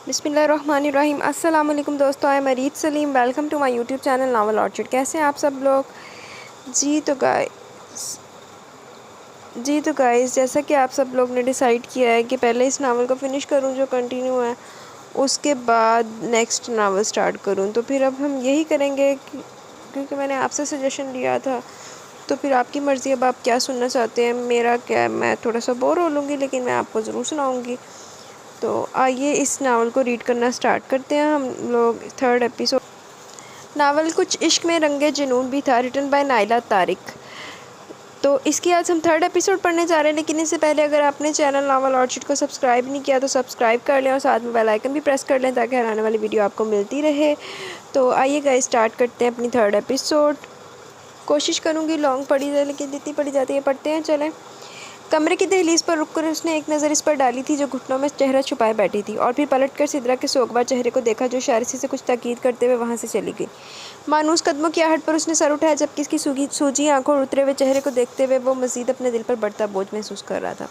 बिस्मिल्लाहिर्रहमानिर्रहीम। अस्सलाम वालेकुम दोस्तों, I am Areed Saleem. Welcome to my YouTube channel Naval Orchid. कैसे हैं आप सब लोग? जी तो गाइस जैसा कि आप सब लोग ने डिसाइड किया है कि पहले इस नावल को फ़िनिश करूं जो कंटिन्यू है, उसके बाद नेक्स्ट नावल स्टार्ट करूं। तो फिर अब हम यही करेंगे क्योंकि मैंने आपसे सजेशन लिया था, तो फिर आपकी मर्ज़ी, अब आप क्या सुनना चाहते हैं। मेरा क्या, मैं थोड़ा सा बोर हो लूँगी लेकिन मैं आपको ज़रूर सुनाऊँगी। तो आइए इस नावल को रीड करना स्टार्ट करते हैं हम लोग। Third episode. नावल कुछ इश्क में रंगे जुनून भी था, रिटन बाय नाइला तारिक। तो इसकी आज हम थर्ड एपिसोड पढ़ने जा रहे हैं, लेकिन इससे पहले अगर आपने चैनल नावल ऑर्चिड को सब्सक्राइब नहीं किया तो सब्सक्राइब कर लें और साथ में बेल आइकन भी प्रेस कर लें ताकि हर आने वाली वीडियो आपको मिलती रहे। तो आइए गाइस स्टार्ट करते हैं अपनी थर्ड एपिसोड। कोशिश करूँगी लॉन्ग पढ़ी जाए, लेकिन जितनी पढ़ी जाती है पढ़ते हैं। चलें। कमरे की दहलीज पर रुककर उसने एक नज़र इस पर डाली थी जो घुटनों में चेहरा छुपाए बैठी थी, और फिर पलटकर सिद्रा के सोगवार चेहरे को देखा जो शारसी से कुछ ताकीद करते हुए वहाँ से चली गई। मानूस कदमों की आहट पर उसने सर उठाया, जबकि इसकी सूजी आंखों और उतरे हुए चेहरे को देखते हुए वो मजीद अपने दिल पर बढ़ता बोझ महसूस कर रहा था।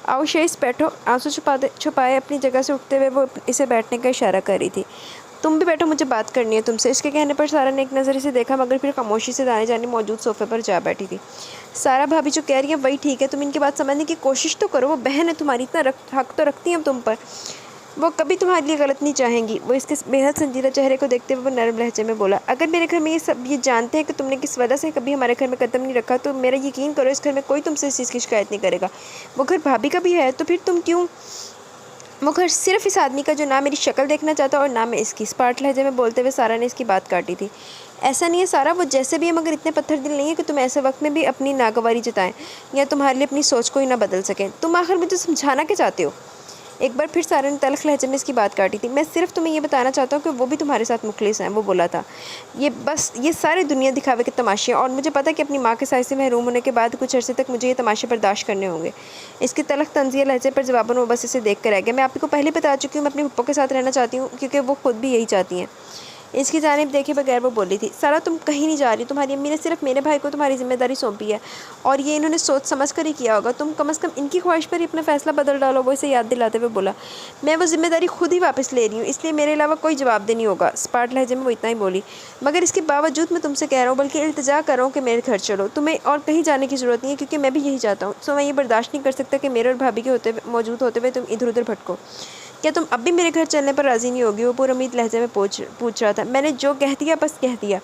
आओ शेष बैठो। आंसू छुपाए अपनी जगह से उठते हुए वो इसे बैठने का इशारा कर रही थी। तुम भी बैठो, मुझे बात करनी है तुमसे। इसके कहने पर सारा ने एक नज़र इसे देखा, मगर फिर खामोशी से दाने जाने मौजूद सोफे पर जा बैठी थी। सारा भाभी जो कह रही है वही ठीक है, तुम इनकी बात समझने की कोशिश तो करो। वो बहन है तुम्हारी, इतना हक तो रखती हैं तुम पर। वो कभी तुम्हारे लिए गलत नहीं चाहेंगी। वो इसके बेहद संजीदा चेहरे को देखते हुए वो नरम लहजे में बोला, अगर मेरे घर में ये जानते हैं कि तुमने किस वजह से कभी हमारे घर में कदम नहीं रखा, तो मेरा यकीन करो इस घर में कोई तुमसे इस चीज़ की शिकायत नहीं करेगा। वो घर भाभी का भी है, तो फिर तुम क्यों? वो घर सिर्फ इस आदमी का जो ना मेरी शक्ल देखना चाहता और ना मैं इसकी। स्पार्ट लहजे में बोलते हुए सारा ने इसकी बात काटी थी। ऐसा नहीं है सारा, वो जैसे भी है मगर इतने पत्थर दिल नहीं है कि तुम ऐसे वक्त में भी अपनी नागवारी जताएं या तुम्हारे लिए अपनी सोच को ही ना बदल सकें। तुम आखिर मुझे समझाना क्या चाहते हो? एक बार फिर सारा ने तल्ख लहजे में इसकी बात काटी थी। मैं सिर्फ तुम्हें ये बताना चाहता हूँ कि वो भी तुम्हारे साथ मुखलिस हैं, वो बोला था। ये सारे दुनिया दिखावे के तमाशे हैं, और मुझे पता है कि अपनी माँ के साय से महरूम होने के बाद कुछ अरसे तक मुझे ये तमाशे बर्दाश्त करने होंगे। इसके तल्ख तंज़िया लहजे पर जवाबन वो बस इसे देख कर रह गया। मैं आपको पहले बता चुकी हूँ, मैं अपनी पप्पो के साथ रहना चाहती हूँ, क्योंकि वो खुद भी यही चाहती हैं। इसकी जानिब देखे बगैर वो बोली थी, सारा तुम कहीं नहीं जा रही। तुम्हारी अम्मी ने सिर्फ मेरे भाई को तुम्हारी जिम्मेदारी सौंपी है, और ये इन्होंने सोच समझ कर ही किया होगा। तुम कम से कम इनकी ख्वाहिश पर ही अपना फैसला बदल डालो। वो इसे याद दिलाते हुए बोला, मैं वो जिम्मेदारी खुद ही वापस ले रही हूँ, इसलिए मेरे अलावा कोई जवाब देनी होगा। स्पार्ट लहजे में वो इतना ही बोली, मगर इसके बावजूद मैं तुमसे कह रहा हूँ, बल्कि इल्तिजा कर रहा हूँ कि मेरे घर चलो। तुम्हें और कहीं जाने की ज़रूरत नहीं है, क्योंकि मैं भी यही चाहता हूँ। सो मैं ये बर्दाश्त नहीं कर सकता कि मेरे और भाभी के मौजूद होते हुए तुम इधर उधर भटको। क्या तुम अब भी मेरे घर चलने पर राज़ी नहीं होगी? वो पुरुम्मीद लहजे में पूछ रहा था। मैंने जो कह दिया बस कह दिया,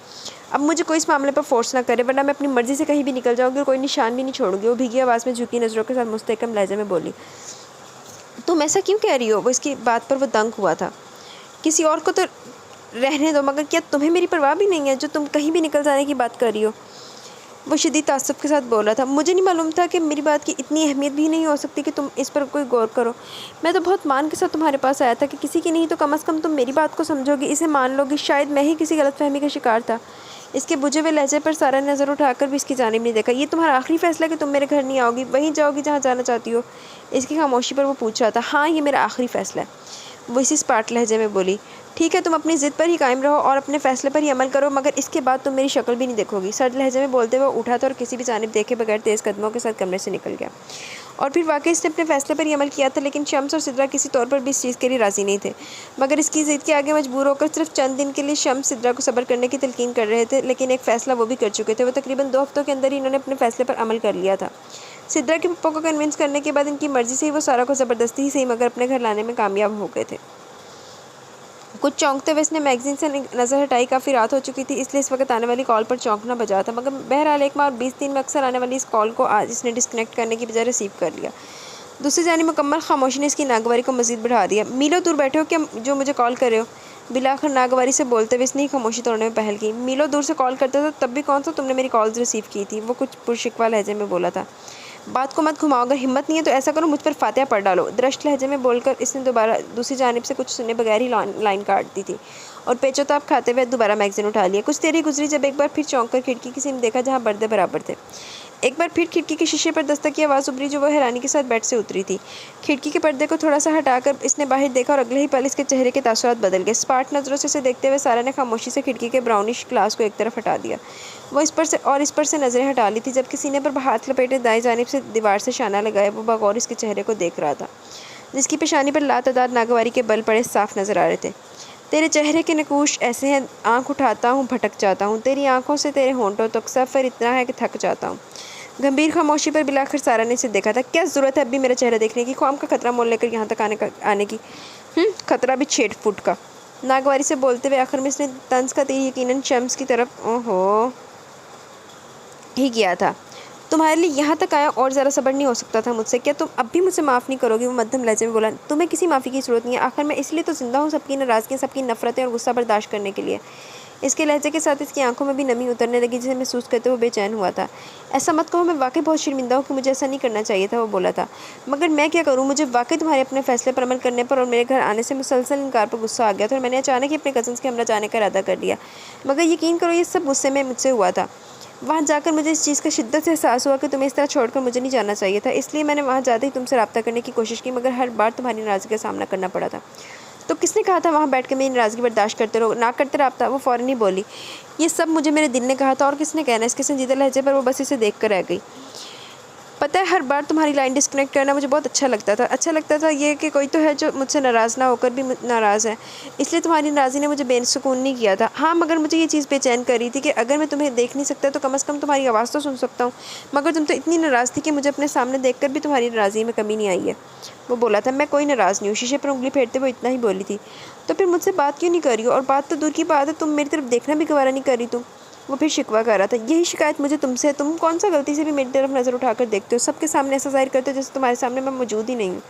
अब मुझे कोई इस मामले पर फोर्स ना करे, वरना मैं अपनी मर्ज़ी से कहीं भी निकल जाऊँगी और कोई निशान भी नहीं छोड़ूंगी। वो भीगी आवाज़ में झुकी नज़रों के साथ मुस्तहकम लहजे में बोली, तुम ऐसा क्यों कह रही हो? वो इसकी बात पर वो दंग हुआ था। किसी और को तो रहने दो, मगर क्या तुम्हें मेरी परवाह भी नहीं है जो तुम कहीं भी निकल जाने की बात कर रही हो? वो शदीद तासुब के साथ बोल रहा था। मुझे नहीं मालूम था कि मेरी बात की इतनी अहमियत भी नहीं हो सकती कि तुम इस पर कोई गौर करो। मैं तो बहुत मान के साथ तुम्हारे पास आया था कि किसी की नहीं तो कम से कम तुम मेरी बात को समझोगी, इसे मान लोगी। शायद मैं ही किसी गलतफहमी का शिकार था। इसके बुझे हुए लहजे पर सारा नज़र उठाकर भी इसकी जानिब नहीं देखा। ये तुम्हारा आखिरी फैसला कि तुम मेरे घर नहीं आओगी, वहीं जाओगी जहाँ जाना चाहती हो? इसकी खामोशी पर वो पूछ रहा था। हाँ, ये मेरा आखिरी फ़ैसला है, वो इसी स्पार्ट लहजे में बोली। ठीक है, तुम अपनी ज़िद पर ही कायम रहो और अपने फ़ैसले पर ही अमल करो, मगर इसके बाद तुम मेरी शक्ल भी नहीं देखोगी। सर्द लहजे में बोलते हुए उठा था और किसी भी जानिब देखे बगैर तेज़ कदमों के साथ कमरे से निकल गया। और फिर वाकई इसने अपने फ़ैसले पर ही अमल किया था, लेकिन शम्स और सिद्रा किसी तौर पर भी इस चीज़ के लिए राज़ी नहीं थे। मगर इसकी ज़िद के आगे मजबूर होकर सिर्फ चंद दिन के लिए शम्स सिद्रा को सब्र करने की तलकीन कर रहे थे, लेकिन एक फ़ैसला वो भी कर चुके थे। वो तकरीबन 2 हफ्तों के अंदर ही इन्होंने अपने फ़ैसले पर अमल कर लिया था। सिद्रा के पप्पो को कन्विंस करने के बाद इनकी मर्ज़ी से ही वो सारा को ज़बरदस्ती ही सही मगर अपने घर लाने में कामयाब हो गए थे। कुछ चौंकते हुए इसने मैगजीन से नज़र हटाई। काफ़ी रात हो चुकी थी, इसलिए इस वक्त आने वाली कॉल पर चौंकना बजा था, मगर बहरहाल 1 माह और 20 दिन में अक्सर आने वाली इस कॉल को आज इसने डिस्कनेक्ट करने की बजाय रिसीव कर लिया। दूसरी जानिब मुकम्मल खामोशी ने इसकी नागवारी को मज़ीद बढ़ा दिया। मीलों दूर बैठे हो क्या जो मुझे कॉल कर रहे हो? बिलाखिर नागवारी से बोलते हुए इसने ही खामोशी तोड़ने में पहल की। मीलों दूर से कॉल करता था तब भी कौन सा तुमने मेरी कॉल्स रिसीव की थी? वो कुछ पुरशिकवा लहजे में बोला था। बात को मत घुमाओ, अगर हिम्मत नहीं है तो ऐसा करो मुझ पर फातिहा पढ़ डालो। दृष्ट लहजे में बोलकर इसने दोबारा दूसरी जानिब से कुछ सुने बगैर ही लाइन काट दी थी और पेचोताप खाते हुए दोबारा मैगजीन उठा लिया। कुछ देरी गुजरी जब एक बार फिर चौंक कर खिड़की की सीम देखा जहाँ पर्दे बराबर थे। एक बार फिर खिड़की के शीशे पर दस्तक की आवाज़ उभरी जो वह हैरानी के साथ बेड से उतरी थी। खिड़की के पर्दे को थोड़ा सा हटाकर इसने बाहर देखा और अगले ही पल इसके चेहरे के तासुरात बदल गए। स्पार्ट नज़रों से इसे देखते हुए सारा ने खामोशी से खिड़की के ब्राउनिश ग्लास को एक तरफ हटा दिया। वो इस पर से नज़रें हटा ली थी, जबकि सीने पर हाथ लपेटे दाएं जानिब से दीवार से शाना लगाए वो बगौर इसके चेहरे को देख रहा था। जिसकी पेशानी पर लातादाद नागवारी के बल पड़े साफ नजर आ रहे थे। तेरे चेहरे के नकूश ऐसे हैं, आंख उठाता हूँ भटक जाता हूँ, तेरी आंखों से तेरे होंठों तक सफ़र इतना है कि थक जाता हूँ। गंभीर खामोशी पर बिलाकर सारा ने इसे देखा था। क्या ज़रूरत है अभी मेरा चेहरा देखने की, ख्वाम का खतरा मोल लेकर यहाँ तक आने की। खतरा भी 6 फुट का। नागवारी से बोलते हुए आखिर में इसने तंज का तीर यकीनन शम्स की तरफ ओहो ही किया था। तुम्हारे लिए यहाँ तक आया और ज़रा सब्र नहीं हो सकता था मुझसे? क्या तुम अब भी मुझसे माफ़ नहीं करोगी? वो मध्यम लहजे में बोला। तुम्हें किसी माफ़ी की ज़रूरत नहीं है, आखिर मैं इसलिए तो ज़िंदा हूँ सबकी नाराज़गियाँ, सबकी नफ़रतें और गुस्सा बर्दाश्त करने के लिए। इसके लहजे के साथ इसकी आंखों में भी नमी उतरने लगी, जिसे महसूस करते हुए बेचैन हुआ था। ऐसा मत कहो, मैं वाकई बहुत शर्मिंदा हूँ कि मुझे ऐसा नहीं करना चाहिए था, वो बोला था। मगर मैं क्या करूँ, मुझे वाकई तुम्हारे अपने फैसले पर अमल करने पर और मेरे घर आने से मुसलसल इनकार पर गुस्सा आ गया था और मैंने अचानक ही अपने कज़न्स के हमरा जाने का इरादा कर लिया। मगर यकीन करो, ये सब गुस्से में मुझसे हुआ था। वहाँ जाकर मुझे इस चीज़ का शिद्दत से एहसास हुआ कि तुम्हें इस तरह छोड़कर मुझे नहीं जाना चाहिए था, इसलिए मैंने वहाँ जाते ही तुमसे रब्ता करने की कोशिश की, मगर हर बार तुम्हारी नाराज़गी का सामना करना पड़ा था। तो किसने कहा था वहाँ बैठ के मेरी नाराज़गी बर्दाश्त करते रहो, ना करते रब्ता? वो फ़ौरन ही बोली। ये सब मुझे मेरे दिल ने कहा था, और किसने कहना? इसके संजीदा लहजे पर वो बस इसे देख कर रह गई। पता है, हर बार तुम्हारी लाइन डिस्कनेक्ट करना मुझे बहुत अच्छा लगता था ये कि कोई तो है जो मुझसे नाराज़ ना होकर भी नाराज़ है, इसलिए तुम्हारी नाराज़गी ने मुझे बेसुकून नहीं किया था। हाँ, मगर मुझे ये चीज़ बेचैन कर रही थी कि अगर मैं तुम्हें देख नहीं सकता तो कम से कम तुम्हारी आवाज़ तो सुन सकता हूँ, मगर तुम तो इतनी नाराज़ थी कि मुझे अपने सामने देख कर भी तुम्हारी नाराज़गी में कमी नहीं आई है। वो बोला था। मैं कोई नाराज़ नहीं हूँ, शीशे पर उंगली फेरते वो इतना ही बोली थी। तो फिर मुझसे बात क्यों नहीं कर रही हो? और बात तो दूर की बात है, तुम मेरी तरफ देखना भी गवारा नहीं कर रही। तुम वो फिर शिकवा कर रहा था। यही शिकायत मुझे तुमसे है, तुम कौन सा गलती से भी मेरी तरफ नज़र उठाकर देखते हो, सबके सामने ऐसा जाहिर करते हो जैसे तुम्हारे सामने मैं मौजूद ही नहीं हूँ।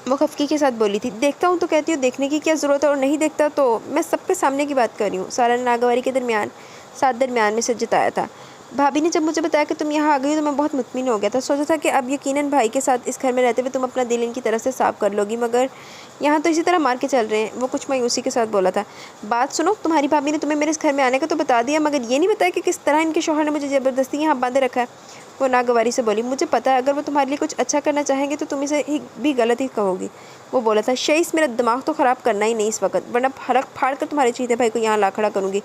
वो खफकी के साथ बोली थी। देखता हूँ तो कहती हूँ देखने की क्या ज़रूरत है, और नहीं देखता तो मैं सबके सामने की बात कर रही हूँ। सारा ने नागवारी के दरमियान में से जताया था। भाभी ने जब मुझे बताया कि तुम यहाँ आ गई हो तो मैं बहुत मुतमिन हो गया था। सोचा था कि अब यकीनन भाई के साथ इस घर में रहते हुए तुम अपना दिल इनकी तरफ से साफ कर लोगी, मगर यहाँ तो इसी तरह मार के चल रहे हैं। वो कुछ मायूसी के साथ बोला था। बात सुनो, तुम्हारी भाभी ने तुम्हें मेरे इस घर में आने का तो बता दिया, मगर ये नहीं बताया कि किस तरह इनके शौहर ने मुझे ज़बरदस्ती यहाँ बांधे रखा है। वो नागवारी से बोली। मुझे पता है, अगर वो तुम्हारे लिए कुछ अच्छा करना चाहेंगे तो तुम इसे भी गलत ही कहोगी। वो बोला था। शेष मेरा दिमाग तो ख़राब करना ही नहीं इस वक्त, वरना फड़क फाड़ कर तुम्हारे चीते भाई को यहाँ ला खड़ा करूँगी।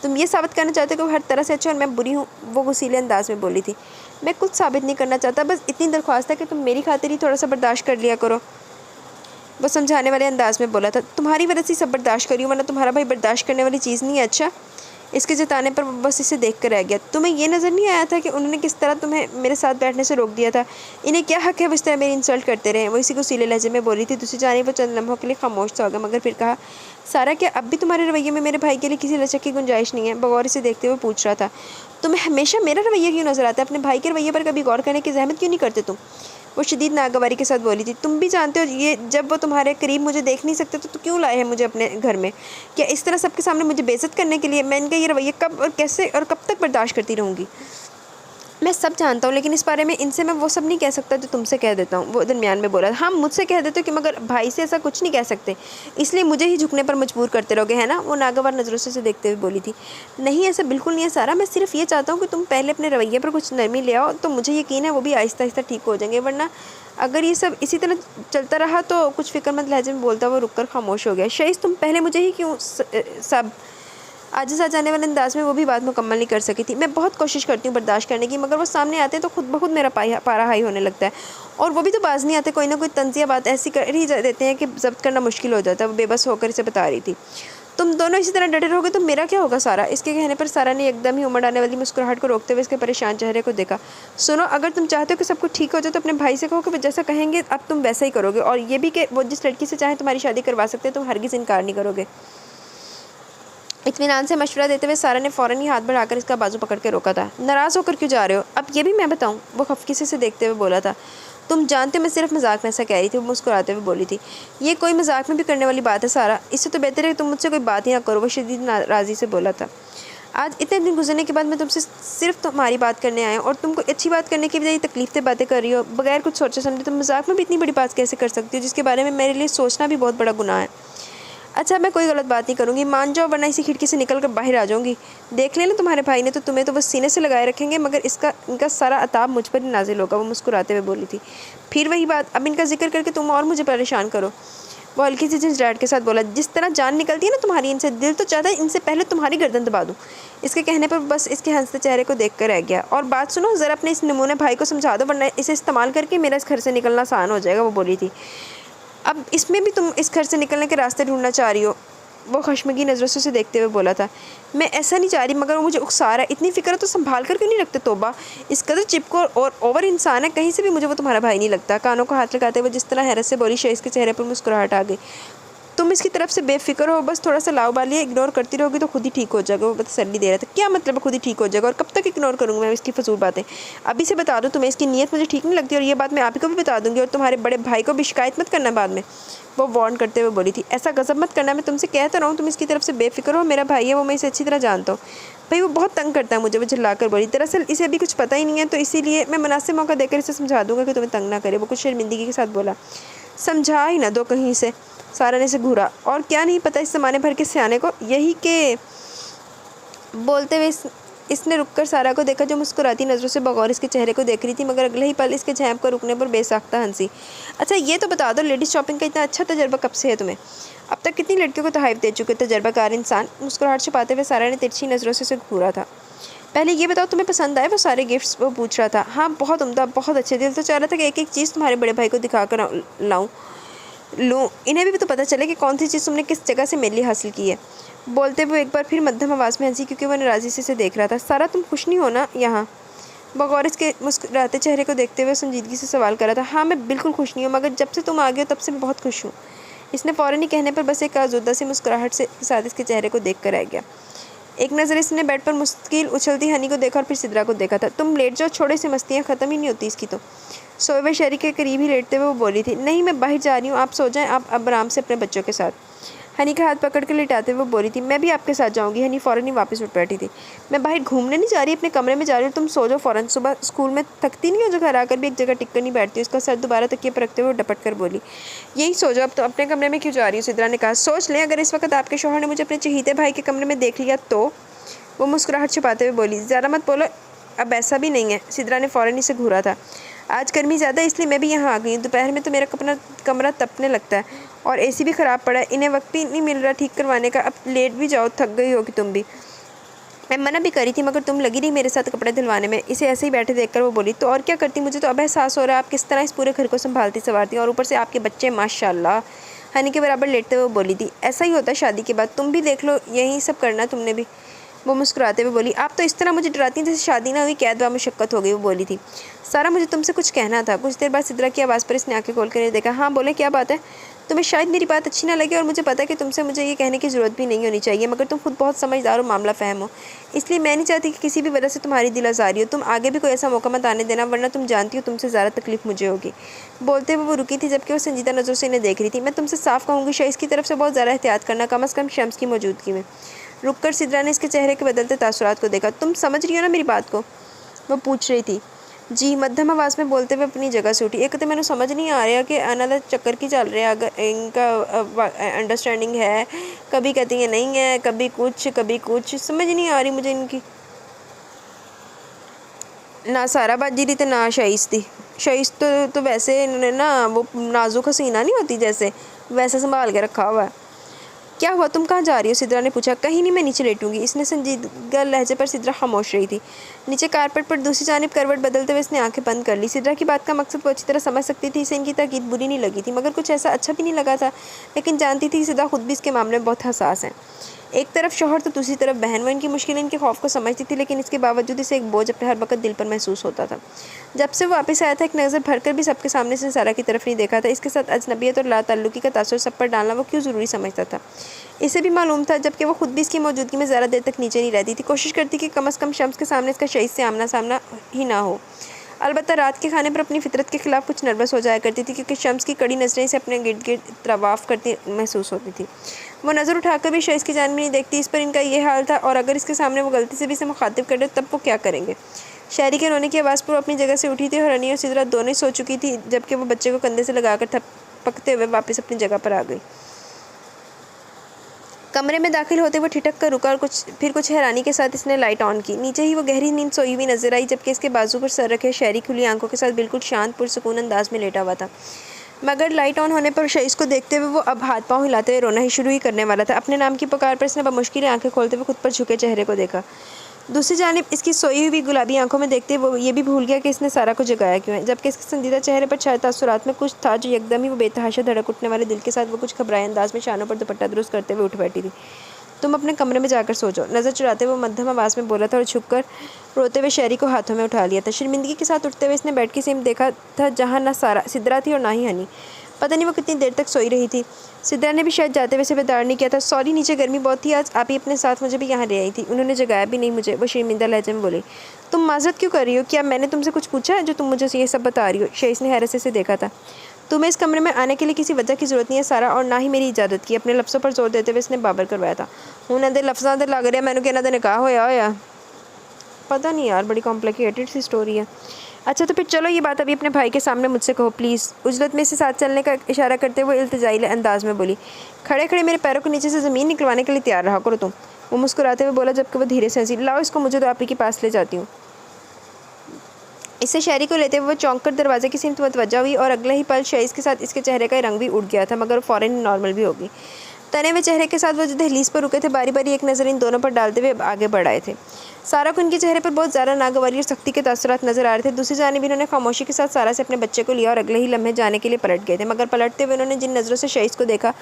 तुम ये साबित करना चाहते हो कि वो हर तरह से अच्छा और मैं बुरी हूँ? वो गुस्सीले अंदाज में बोली थी। मैं कुछ साबित नहीं करना चाहता, बस इतनी दरख्वास्त है कि तुम मेरी खातिर ही थोड़ा सा बर्दाश्त कर लिया करो। वो समझाने वाले अंदाज में बोला था। तुम्हारी वजह से सब बर्दाश्त करी हूँ, वरना तुम्हारा भाई बर्दाश्त करने वाली चीज़ नहीं है। अच्छा, इसके जताने पर बस इसे देख कर रह गया। तुम्हें यह नज़र नहीं आया था कि उन्होंने किस तरह तुम्हें मेरे साथ बैठने से रोक दिया था? इन्हें क्या हक है वो इस तरह मेरी इंसल्ट करते रहे? वो इसी को सीले लहजे में बोली थी। दूसरी जाने वो चंद लम्हों के लिए खामोश सा होगा, मगर फिर कहा। सारा, क्या अब भी तुम्हारे रवैये में मेरे भाई के लिए किसी लचक की गुंजाइश नहीं है? बगौर इसे देखते हुए पूछ रहा था। तुम्हें हमेशा मेरा रवैया क्यों नज़र आता है? अपने भाई के रवैये पर कभी गौर करने की जहमत क्यों नहीं करते तुम? वो शदीद नागवारी के साथ बोली थी। तुम भी जानते हो ये, जब वो तुम्हारे करीब मुझे देख नहीं सकते तो क्यों लाए हैं मुझे अपने घर में? क्या इस तरह सबके सामने मुझे बेइज्जत करने के लिए? मैं इनका ये रवैया कब और कैसे और कब तक बर्दाश्त करती रहूँगी? मैं सब जानता हूँ, लेकिन इस बारे में इनसे मैं वो सब नहीं कह सकता जो तुमसे कह देता हूँ। वो दरमियान में बोला। हाँ, मुझसे कह देते हो कि, मगर भाई से ऐसा कुछ नहीं कह सकते, इसलिए मुझे ही झुकने पर मजबूर करते रहोगे, है ना? वो नागवार नज़रों से देखते हुए बोली थी। नहीं, ऐसा बिल्कुल नहीं है सारा, मैं सिर्फ ये चाहता हूँ कि तुम पहले अपने रवैये पर कुछ नरमी ले आओ, तो मुझे यकीन है वो भी आहिस्ता आहिस्ता ठीक हो जाएंगे, वरना अगर ये सब इसी तरह चलता रहा तो कुछ फ़िक्रमंद लहजे में बोलता वो रुककर खामोश हो गया। शेष, तुम पहले मुझे ही क्यों सब आज आ जाने वाले अंदाज में वो भी बात मुकम्मल नहीं कर सकी थी। मैं बहुत कोशिश करती हूँ बर्दाश्त करने की, मगर वो सामने आते तो खुद ब खुद मेरा पारा हाई होने लगता है, और वो भी तो बाज नहीं आते। कोई ना कोई तंजिया बात ऐसी कर ही देते हैं कि जब्त करना मुश्किल हो जाता है। वो बेबस होकर इसे बता रही थी। तुम दोनों इसी तरह डटे रहोगे तो मेरा क्या होगा सारा? इसके कहने पर सारा ने एकदम ही उमड़ आने वाली मुस्कुराहट को रोकते हुए इसके परेशान चेहरे को देखा। सुनो, अगर तुम चाहते हो कि सब कुछ ठीक हो जाए तो अपने भाई से कहो कि वो जैसा कहेंगे अब तुम वैसा ही करोगे, और ये भी कि वो जिस लड़की से चाहे तुम्हारी शादी करवा सकते हैं, तुम हरगिज़ इनकार नहीं करोगे। इत्मीनान से मशवरा देते हुए सारा ने फ़ौरन ही हाथ बढ़ाकर इसका बाजू पकड़ के रोका था। नाराज़ होकर क्यों जा रहे हो? अब ये भी मैं बताऊं? वो खफकी से देखते हुए बोला था। तुम जानते हो मैं सिर्फ मजाक में ऐसा कह रही थी। वो मुस्कुराते हुए बोली थी। ये कोई मजाक में भी करने वाली बात है सारा, इससे तो बेहतर है कि तुम मुझसे कोई बात ही ना करो। वो शदीद नाराज़ी से बोला था। आज इतने दिन गुजरने के बाद मैं तुमसे सिर्फ तुम्हारी बात करने आया हूँ, और तुमको अच्छी बात करने की बजाय तकलीफ बातें कर रही हो बगैर कुछ सोचे समझे। तुम मजाक में भी इतनी बड़ी बात कैसे कर सकती हो, जिसके बारे में मेरे लिए सोचना भी बहुत बड़ा गुनाह है। अच्छा, मैं कोई गलत बात नहीं करूँगी, मान जाओ, वरना इसी खिड़की से निकल कर बाहर आ जाऊँगी। देख लेना तुम्हारे भाई ने तो तुम्हें तो बस सीने से लगाए रखेंगे, मगर इनका सारा अताब मुझ पर ही नाजिल होगा। वो मुस्कुराते हुए बोली थी। फिर वही बात, अब इनका जिक्र करके तुम और मुझे परेशान करो। वो हल्की सी झंझलाहट के साथ बोला, जिस तरह जान निकलती है ना तुम्हारी इनसे, दिल तो चाहता है इनसे पहले तुम्हारी गर्दन दबा दूँ। इसके कहने पर बस इसके हंसते चेहरे को देख कर रह गया। और बात सुनो, ज़रा अपने इस नमूने भाई को समझा दो, वरना इसे इस्तेमाल करके मेरा इस घर से निकलना आसान हो जाएगा, वो बोली थी। अब इसमें भी तुम इस घर से निकलने के रास्ते ढूंढना चाह रही हो, वो खशमगी नज़रों से उसे देखते हुए बोला था। मैं ऐसा नहीं चाह रही, मगर वो मुझे उकसा रहा है। इतनी फ़िक्र तो संभाल कर क्यों नहीं रखते तोबा, इस कदर चिपको और ओवर इंसान है, कहीं से भी मुझे वो तुम्हारा भाई नहीं लगता। कानों को हाथ लगाते हुए जिस तरह हैरत से बोली, शेष के चेहरे पर मुस्कुराहट आ गई। तुम इसकी तरफ से बेफिक्र हो, बस थोड़ा सा लाउबाली इग्नोर करती रहोगी तो खुद ही ठीक हो जाएगा। वो तसल्ली दे रहा था। क्या मतलब खुद ही ठीक हो जाएगा, और कब तक इग्नोर करूँगा मैं इसकी फजूल बातें। अभी से बता दूँ तुम्हें, इसकी नीयत मुझे ठीक नहीं लगती, और ये बात मैं आप ही को भी बता दूँगी, और तुम्हारे बड़े भाई को भी शिकायत मत करना बाद में, वो वार्न करते हुए बोली थी। ऐसा गजब मत करना, मैं तुमसे कहता रहा हूँ, तुम इसकी तरफ से बेफिक्र हो। मेरा भाई है, वो मैं इसे अच्छी तरह जानता हूँ। भाई वो बहुत तंग करता है मुझे, वो चिल्ला कर बोली। दरअसल इसे अभी कुछ पता ही नहीं है, तो इसीलिए मैं मुनासिब मौका देकर इसे समझा दूंगा कि तुम्हें तंग ना करे। वो कुछ शर्मिंदगी के साथ बोला। समझा ही ना दो कहीं से, सारा ने इसे घूरा। और क्या नहीं पता इस ज़माने भर के सियाने को, यही के बोलते हुए इसने रुककर सारा को देखा, जो मुस्कुराती नज़रों से बगौर इसके चेहरे को देख रही थी, मगर अगले ही पल इसके झैंप को रुकने पर बेसाख्ता हंसी। अच्छा ये तो बता दो, लेडीज़ शॉपिंग का इतना अच्छा तजर्बा कब से है तुम्हें? अब तक कितनी लड़कियों को तहफ़ दे चुके तजर्बाकार इंसान। मुस्कुराहट छुपाते हुए सारा ने तिरछी नज़रों से उसे घूरा था। पहले ये बताओ तुम्हें पसंद आए वो सारे गिफ्ट्स, वो पूछ रहा था। हाँ बहुत उम्दा, बहुत अच्छे। दिल तो चाह रहा था कि एक एक चीज़ तुम्हारे बड़े भाई को दिखा कर लूँ, इन्हें भी तो पता चले कि कौन सी चीज़ तुमने किस जगह से मेरे लिए हासिल की है। बोलते हुए एक बार फिर मध्यम आवाज़ में हंसी, क्योंकि वह नाराज़ी से इसे देख रहा था। सारा तुम खुश नहीं हो ना यहाँ? बगौर इसके मुस्कुराते चेहरे को देखते हुए संजीदगी से सवाल कर रहा था। हाँ मैं बिल्कुल खुश नहीं हूँ, मगर जब से तुम आ गए हो तब से मैं बहुत खुश हूँ। इसने फ़ौरन ही कहने पर बस एक आज़ुदा सी मुस्कुराहट से साथ इसके चेहरे को देख कर रह गया। एक नज़र इसने बेड पर मुश्किल उछलती हनी को देखा और फिर सिद्रा को देखा था। तुम लेट जाओ, छोड़ो, सी मस्तियाँ ख़त्म ही नहीं होती इसकी तो। सोए हुए शरीर के करीब ही लेटते हुए वो बोली थी। नहीं मैं बाहर जा रही हूँ, आप सो जाएं, आप अब आराम से अपने बच्चों के साथ। हनी का हाथ पकड़ कर लिटाते हुए वो बोली थी। मैं भी आपके साथ जाऊँगी। हनी फ़ौरन ही वापस उठ बैठी थी। मैं बाहर घूमने नहीं जा रही, अपने कमरे में जा रही हूँ, तुम सो जाओ फ़ौरन। सुबह स्कूल में थकती नहीं हो जो घर आकर भी एक जगह टिक कर नहीं बैठती। उसका सर दोबारा तकिए पर रखते हुए डपट कर बोली। यही सो जाओ, अब तो अपने कमरे में क्यों जा रही हूँ? सिद्रा ने कहा। सोच लें अगर इस वक्त आपके शौहर ने मुझे अपने चहीते भाई के कमरे में देख लिया तो? वो मुस्कुराहट छुपाते हुए बोली। ज़्यादा मत बोलो, अब ऐसा भी नहीं है। सिद्रा ने फ़ौरन ही से घूरा था। आज गर्मी ज़्यादा इसलिए मैं भी यहाँ आ गई हूँ। दोपहर में तो मेरा कमरा तपने लगता है, और एसी भी ख़राब पड़ा है। इन्हें वक्त भी नहीं मिल रहा ठीक करवाने का। अब लेट भी जाओ, थक गई होगी तुम भी। मैं मना भी करी थी, मगर तुम लगी रही मेरे साथ कपड़े धुलवाने में। इसे ऐसे ही बैठे देखकर वो बोली। तो और क्या करती, मुझे तो अब एहसास हो रहा है आप किस तरह इस पूरे घर को संभालती संवारती, और ऊपर से आपके बच्चे माशाल्लाह। हनी के बराबर लेटते हुए बोली थी। ऐसा ही होता है शादी के बाद, तुम भी देख लो, यही सब करना तुमने भी। वो मुस्कुराते हुए बोली। आप तो इस तरह मुझे डराती हैं जैसे शादी ना हुई कैद व मुशक्क़त हो गई, वो बोली थी। सारा मुझे तुमसे कुछ कहना था। कुछ देर बाद सिद्रा की आवाज़ पर इसने आंखें खोल कर देखा। हाँ बोले, क्या बात है? तुम्हें शायद मेरी बात अच्छी ना लगे, और मुझे पता है कि तुमसे मुझे ये कहने की ज़रूरत भी नहीं होनी चाहिए, मगर तुम खुद बहुत समझदार और मामला फ़हम हो, इसलिए मैं नहीं चाहती कि किसी भी वजह से तुम्हारी दिल आज़ारी हो। तुम आगे भी कोई ऐसा मौका मत आने देना, वरना तुम जानती हो तुमसे ज़्यादा तकलीफ़ मुझे होगी। बोलते हुए वो रुकी थी, जबकि वो संजीदा नज़रों से इन्हें देख रही थी। मैं तुमसे साफ़ कहूँगी, शईस की तरफ से बहुत ज़्यादा एहतियात करना, कम अज़ कम शम्स की मौजूदगी में। रुककर सिद्रा ने इसके चेहरे के बदलते तासुरात को देखा। तुम समझ रही हो ना मेरी बात को? वो पूछ रही थी। जी, मध्यम आवाज़ में बोलते हुए अपनी जगह से उठी। एक तो मैंने समझ नहीं आ रहा कि अनादा चक्कर की चल रहा है, अगर इनका अंडरस्टैंडिंग है, कभी कहती है नहीं है, कभी कुछ समझ नहीं आ रही मुझे इनकी। ना सारा बाजी थी तो ना शईस थी। शईस तो वैसे इन्होंने ना वो नाजुक हसीना नहीं होती जैसे, वैसे संभाल के रखा हुआ है। क्या हुआ, तुम कहाँ जा रही हो? सिद्रा ने पूछा। कहीं नहीं, मैं नीचे लेटूंगी। इसने संजीदगा लहजे पर सिद्रा खामोश रही थी। नीचे कारपेट पर दूसरी जानिब करवट बदलते हुए इसने आंखें बंद कर ली। सिद्रा की बात का मकसद वो अच्छी तरह समझ सकती थी। इसे इनकी ताकीद बुरी नहीं लगी थी, मगर कुछ ऐसा अच्छा भी नहीं लगा था। लेकिन जानती थी कि सिद्रा खुद भी इसके मामले में बहुत हसास है। एक तरफ शौहर तो दूसरी तरफ बहन। वो इनकी मुश्किल, इनके खौफ को समझती थी, लेकिन इसके बावजूद इसे एक बोझ अपने हर वक्त दिल पर महसूस होता था। जब से वो वापस आया था, एक नज़र भरकर भी सबके सामने से सारा की तरफ नहीं देखा था। इसके साथ अजनबियत और लाताल्लुकी का तासुर सब पर डालना वो क्यों ज़रूरी समझता था। इसे भी मालूम था, जबकि वो खुद भी इसकी मौजूदगी में ज़्यादा देर तक नीचे नहीं रहती थी। कोशिश करती कि कम अज़ कम शम्स के सामने इसका शहीद से आमना सामना ही ना हो। अलबत्ता रात के खाने पर अपनी फितरत के ख़िलाफ़ कुछ नर्वस हो जाया करती थी, क्योंकि शम्स की कड़ी नज़रें इसे अपने गिर्द गिर्द तवाफ़ करती महसूस होती थी। वो नज़र उठाकर भी शईस की जानिब नहीं देखती। इस पर इनका ये हाल था, और अगर इसके सामने वो गलती से भी इसे मुखातिब कर दे तब वो क्या करेंगे। शहरी के रोने की आवाज़ पर वो अपनी जगह से उठी थी, और हनी और सिद्रा दोनों ही सो चुकी थी, जबकि वो बच्चे को कंधे से लगाकर थपकते हुए वापस अपनी जगह पर आ गई। कमरे में दाखिल होते हुए ठिठक कर रुका, और कुछ हैरानी के साथ इसने लाइट ऑन की। नीचे ही वो गहरी नींद सोई हुई नजर आई, जबकि इसके बाजू पर सर रखे शहरी खुली आंखों के साथ बिल्कुल शांत पुरसुकून अंदाज में लेटा हुआ था। मगर लाइट ऑन होने पर शईस को देखते हुए वो अब हाथ पांव हिलाते हुए रोना ही शुरू ही करने वाला था। अपने नाम की पुकार पर इसने बमुश्किल आंखें खोलते हुए खुद पर झुके चेहरे को देखा। दूसरी जानिब इसकी सोई हुई गुलाबी आंखों में देखते वो ये भी भूल गया कि इसने सारा को जगाया क्यों है, जबकि इसके संजीदा चेहरे पर छाए तासुरात में कुछ था जो एकदम ही वो बेतहाशा धड़क उठने वाले दिल के साथ वो कुछ घबराए अंदाज में शानों पर दुपट्टा दुरुस्त करते हुए उठ बैठी थी। तुम अपने कमरे में जाकर सो जाओ, नज़र चुराते हुए मध्यम आवाज़ में बोला था और छुपकर रोते हुए शहरी को हाथों में उठा लिया था। शर्मिंदगी के साथ उठते हुए इसने बेड की सीम देखा था जहाँ ना सारा सिद्रा थी और ना ही हनी। पता नहीं वो कितनी देर तक सोई रही थी। सिद्रा ने भी शायद जाते हुए से बेदार नहीं किया था। सॉरी, नीचे गर्मी बहुत थी आज, आप ही अपने साथ मुझे भी यहाँ ले आई थी। उन्होंने जगाया भी नहीं मुझे, वो शर्मिंदा लहजे में बोली। तुम माजरत क्यों कर रही हो? क्या मैंने तुमसे कुछ पूछा है जो तुम मुझे ये सब बता रही हो? शईस ने हैरत से देखा था। तुम्हें इस कमरे में आने के लिए किसी वजह की ज़रूरत नहीं है सारा, और ना ही मेरी इजाज़त की। अपने लफ्ज़ों पर जोर देते हुए इसने बाबर करवाया था। हूँ दे लफ्ज़ां ते लग रहा मैंने कहना तो निकाह होया पता नहीं यार, बड़ी कॉम्प्लिकेटेड सी स्टोरी है। अच्छा तो फिर चलो ये बात अभी अपने भाई के सामने मुझसे कहो प्लीज़। उजलत में से साथ चलने का इशारा करते हुए इल्तिजाई अंदाज में बोली। खड़े खड़े मेरे पैरों को नीचे से ज़मीन निकलवाने के लिए तैयार रहा करो तुम, वो मुस्कुराते हुए बोला, जबकि वो धीरे से हंसी। लाओ इसको, मुझे तो आप ही के पास ले जाती हूँ। इससे शहरी को लेते हुए वो चौंक कर दरवाजे की सिमत मुतवज्जा हुई और अगले ही पल शईस के साथ इसके चेहरे का रंग भी उड़ गया था, मगर फ़ौरन नॉर्मल भी होगी। तने हुए चेहरे के साथ वो जो दहलीज पर रुके थे बारी बारी एक नज़र इन दोनों पर डालते हुए आगे बढ़ आए थे। सारा को उनके चेहरे पर बहुत ज़्यादा नागवारी और सख्ती के तासुरात नजर आ रहे थे। दूसरी जानिब इन्होंने खामोशी के साथ सारा से अपने बच्चे को लिया और अगले ही लम्हे जाने के लिए पलट गए थे, मगर पलटते हुए उन्होंने जिन नज़रों से शईस को देखा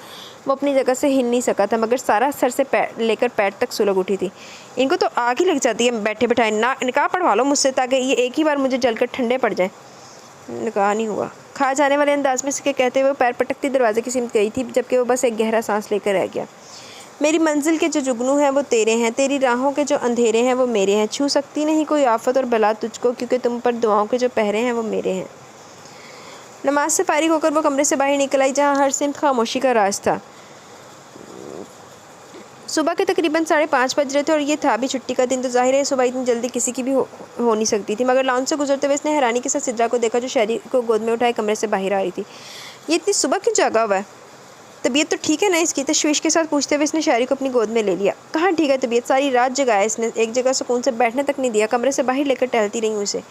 वो अपनी जगह से हिल नहीं सका था, मगर सारा सर से लेकर पैर तक सुलग उठी थी। इनको तो आग ही लग जाती है बैठे बैठाए। निकाह पढ़वा लो मुझसे ताकि ये एक ही बार मुझे जलकर ठंडे पड़ जाए। निकाह नहीं हुआ, खा जाने वाले अंदाज में इसके कहते हुए पैर पटकती दरवाजे की सिमत गई थी, जबकि वो बस एक गहरा सांस लेकर रह गया। मेरी मंजिल के जो जुगनू हैं वो तेरे हैं, तेरी राहों के जो अंधेरे हैं वो मेरे हैं। छू सकती नहीं कोई आफत और बला तुझको, क्योंकि तुम पर दुआओं के जो पहरे हैं वो मेरे हैं। नमाज से फारिग होकर वो कमरे से बाहर निकल आई, जहाँ हर सिमत खामोशी का राज था। सुबह के तकरीबन 5:30 बज रहे थे और ये था भी छुट्टी का दिन, तो जाहिर है सुबह इतनी जल्दी किसी की भी हो नहीं सकती थी। मगर लॉन से गुजरते हुए इसने हैरानी के साथ सिद्रा को देखा, जो शहरी को गोद में उठाए कमरे से बाहर आ रही थी। ये इतनी सुबह क्यों जागा हुआ है? तबीयत तो ठीक है ना इसकी? तशवीश के साथ पूछते हुए इसने शायरी को अपनी गोद में ले लिया। कहाँ ठीक है तबीयत, सारी रात जगाया इसने, एक जगह सुकून से बैठने तक नहीं दिया। कमरे से बाहर लेकर टहलती रही उसे।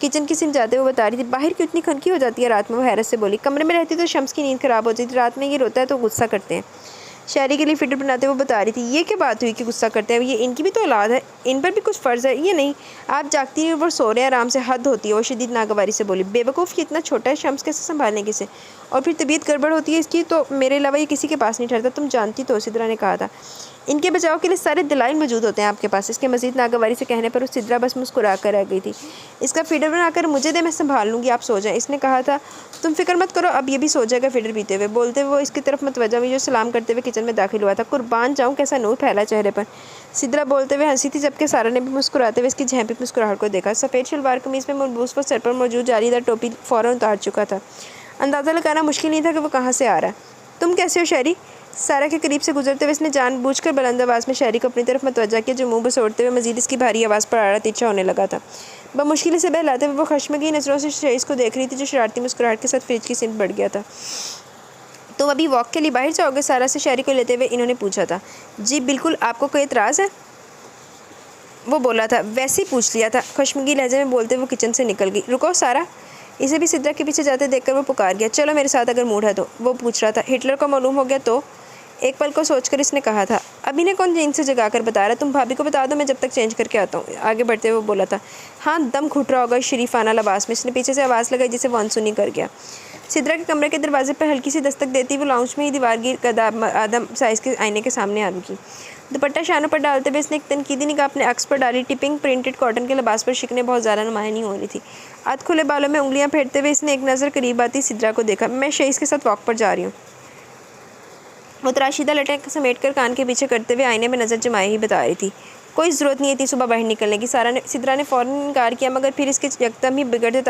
किचन की सिम जाते हुए बता रही थी, बाहर क्यों इतनी खनकी हो जाती है रात में? वो हैरत से बोली। कमरे में रहती तो शम्स की नींद खराब हो जाती, रात में ये रोता है तो गुस्सा करते हैं। शायरी के लिए फिटर बनाते हुए बता रही थी, ये क्या बात हुई कि गुस्सा करते हैं? ये इनकी भी तो औलाद है, इन पर भी कुछ फ़र्ज़ है। ये नहीं, आप जागती हैं और सो रहे हैं आराम से, हद होती है। वो शदीद नागवारी से बोली। बेवकूफ़, ये इतना छोटा है, शम्स कैसे संभालने किसे? और फिर तबीयत गड़बड़ होती है इसकी तो मेरे अलावा ये किसी के पास नहीं ठहरता, तुम जानती तो। सिद्रा ने कहा था, इनके बचाव के लिए सारे दलाइल मौजूद होते हैं आपके पास। इसके मज़ीद नागवारी से कहने पर उस सिद्रा बस मुस्कुरा कर रह गई थी। इसका फीडर बनाकर मुझे दे, मैं संभाल लूँगी, आप सो जाएं। इसने कहा था, तुम फिक्र मत करो, अब ये भी सो जाएगा। फीडर पीते हुए बोलते हुए वो इसकी तरफ मुतवज्जा हुई, जो सलाम करते हुए किचन में दाखिल हुआ था। कुर्बान जाऊँ कैसा नूर फैला चेहरे पर। सिद्रा बोलते हुए हंसी थी, जबकि सारा ने भी मुस्कुराते हुए इसकी झैंपी मुस्कुराहट को देखा। सफ़ेद शलवार कमीज़ में मलबूस वो सर पर मौजूद जालीदार टोपी फ़ौरन उतार चुका था। अंदाज़ा लगाना मुश्किल नहीं था कि वो कहाँ से आ रहा है। तुम कैसे हो शहरी? सारा के करीब से गुजरते हुए इसने जानबूझकर बुलंद आवाज़ में शहरी को अपनी तरफ मुतवज्जा किया, जो मुंह बसोड़ते हुए मजीद इसकी भारी आवाज़ पर आड़ा तिरछा होने लगा था। बमुश्किल से बहलाते हुए वो खश्मगीन नज़रों से शईस को देख रही थी, जो शरारती मुस्कुराहट के साथ फ्रिज की सिमत बढ़ गया था। तुम अभी वॉक के लिए बाहर जाओगे? सारा से शहरी को लेते हुए इन्होंने पूछा था। जी बिल्कुल, आपको कोई एतराज़ है? वो बोला था, वैसे ही पूछ लिया था। खश्मगी लहजे में बोलते हुए वो किचन से निकल गई। रुको सारा, इसे भी सिद्रा के पीछे जाते देखकर वो पुकार गया। चलो मेरे साथ अगर मूड है तो। वो पूछ रहा था, हिटलर को मालूम हो गया तो? एक पल को सोचकर इसने कहा था, अभी ने कौन नींद से जगा कर बता रहा? तुम भाभी को बता दो, मैं जब तक चेंज करके आता हूँ। आगे बढ़ते हुए वो बोला था, हाँ दम घुट रहा होगा शरीफाना लिबास में। इसने पीछे से आवाज़ लगाई, जिसे वो अनसुनी कर गया। सिद्रा के कमरे के दरवाजे पर हल्की सी दस्तक देती वो लाउंज में ही दीवारगीर आदम साइज़ के आईने के सामने आ रुकी। दुपट्टा शानों पर डालते हुए इसने एक तनकीदी निगाह अपने अक्स पर डाली। टिपिंग प्रिंटेड कॉटन के लिबास पर शिकने बहुत ज़्यादा नुमायाँ नहीं हो रही थी। आध खुले बालों में उंगलियां फेरते हुए इसने एक नज़र करीब आती सिद्रा को देखा। मैं शईस के साथ वॉक पर जा रही हूँ। वो तराशीदा लटें समेट कर कान के पीछे करते हुए आईने में नज़र जमाए ही बता रही थी, कोई ज़रूरत नहीं थी सुबह बाहर निकलने की। सिद्रा ने फ़ौरन इनकार किया, मगर फिर इसके यकदम ही बिगड़ते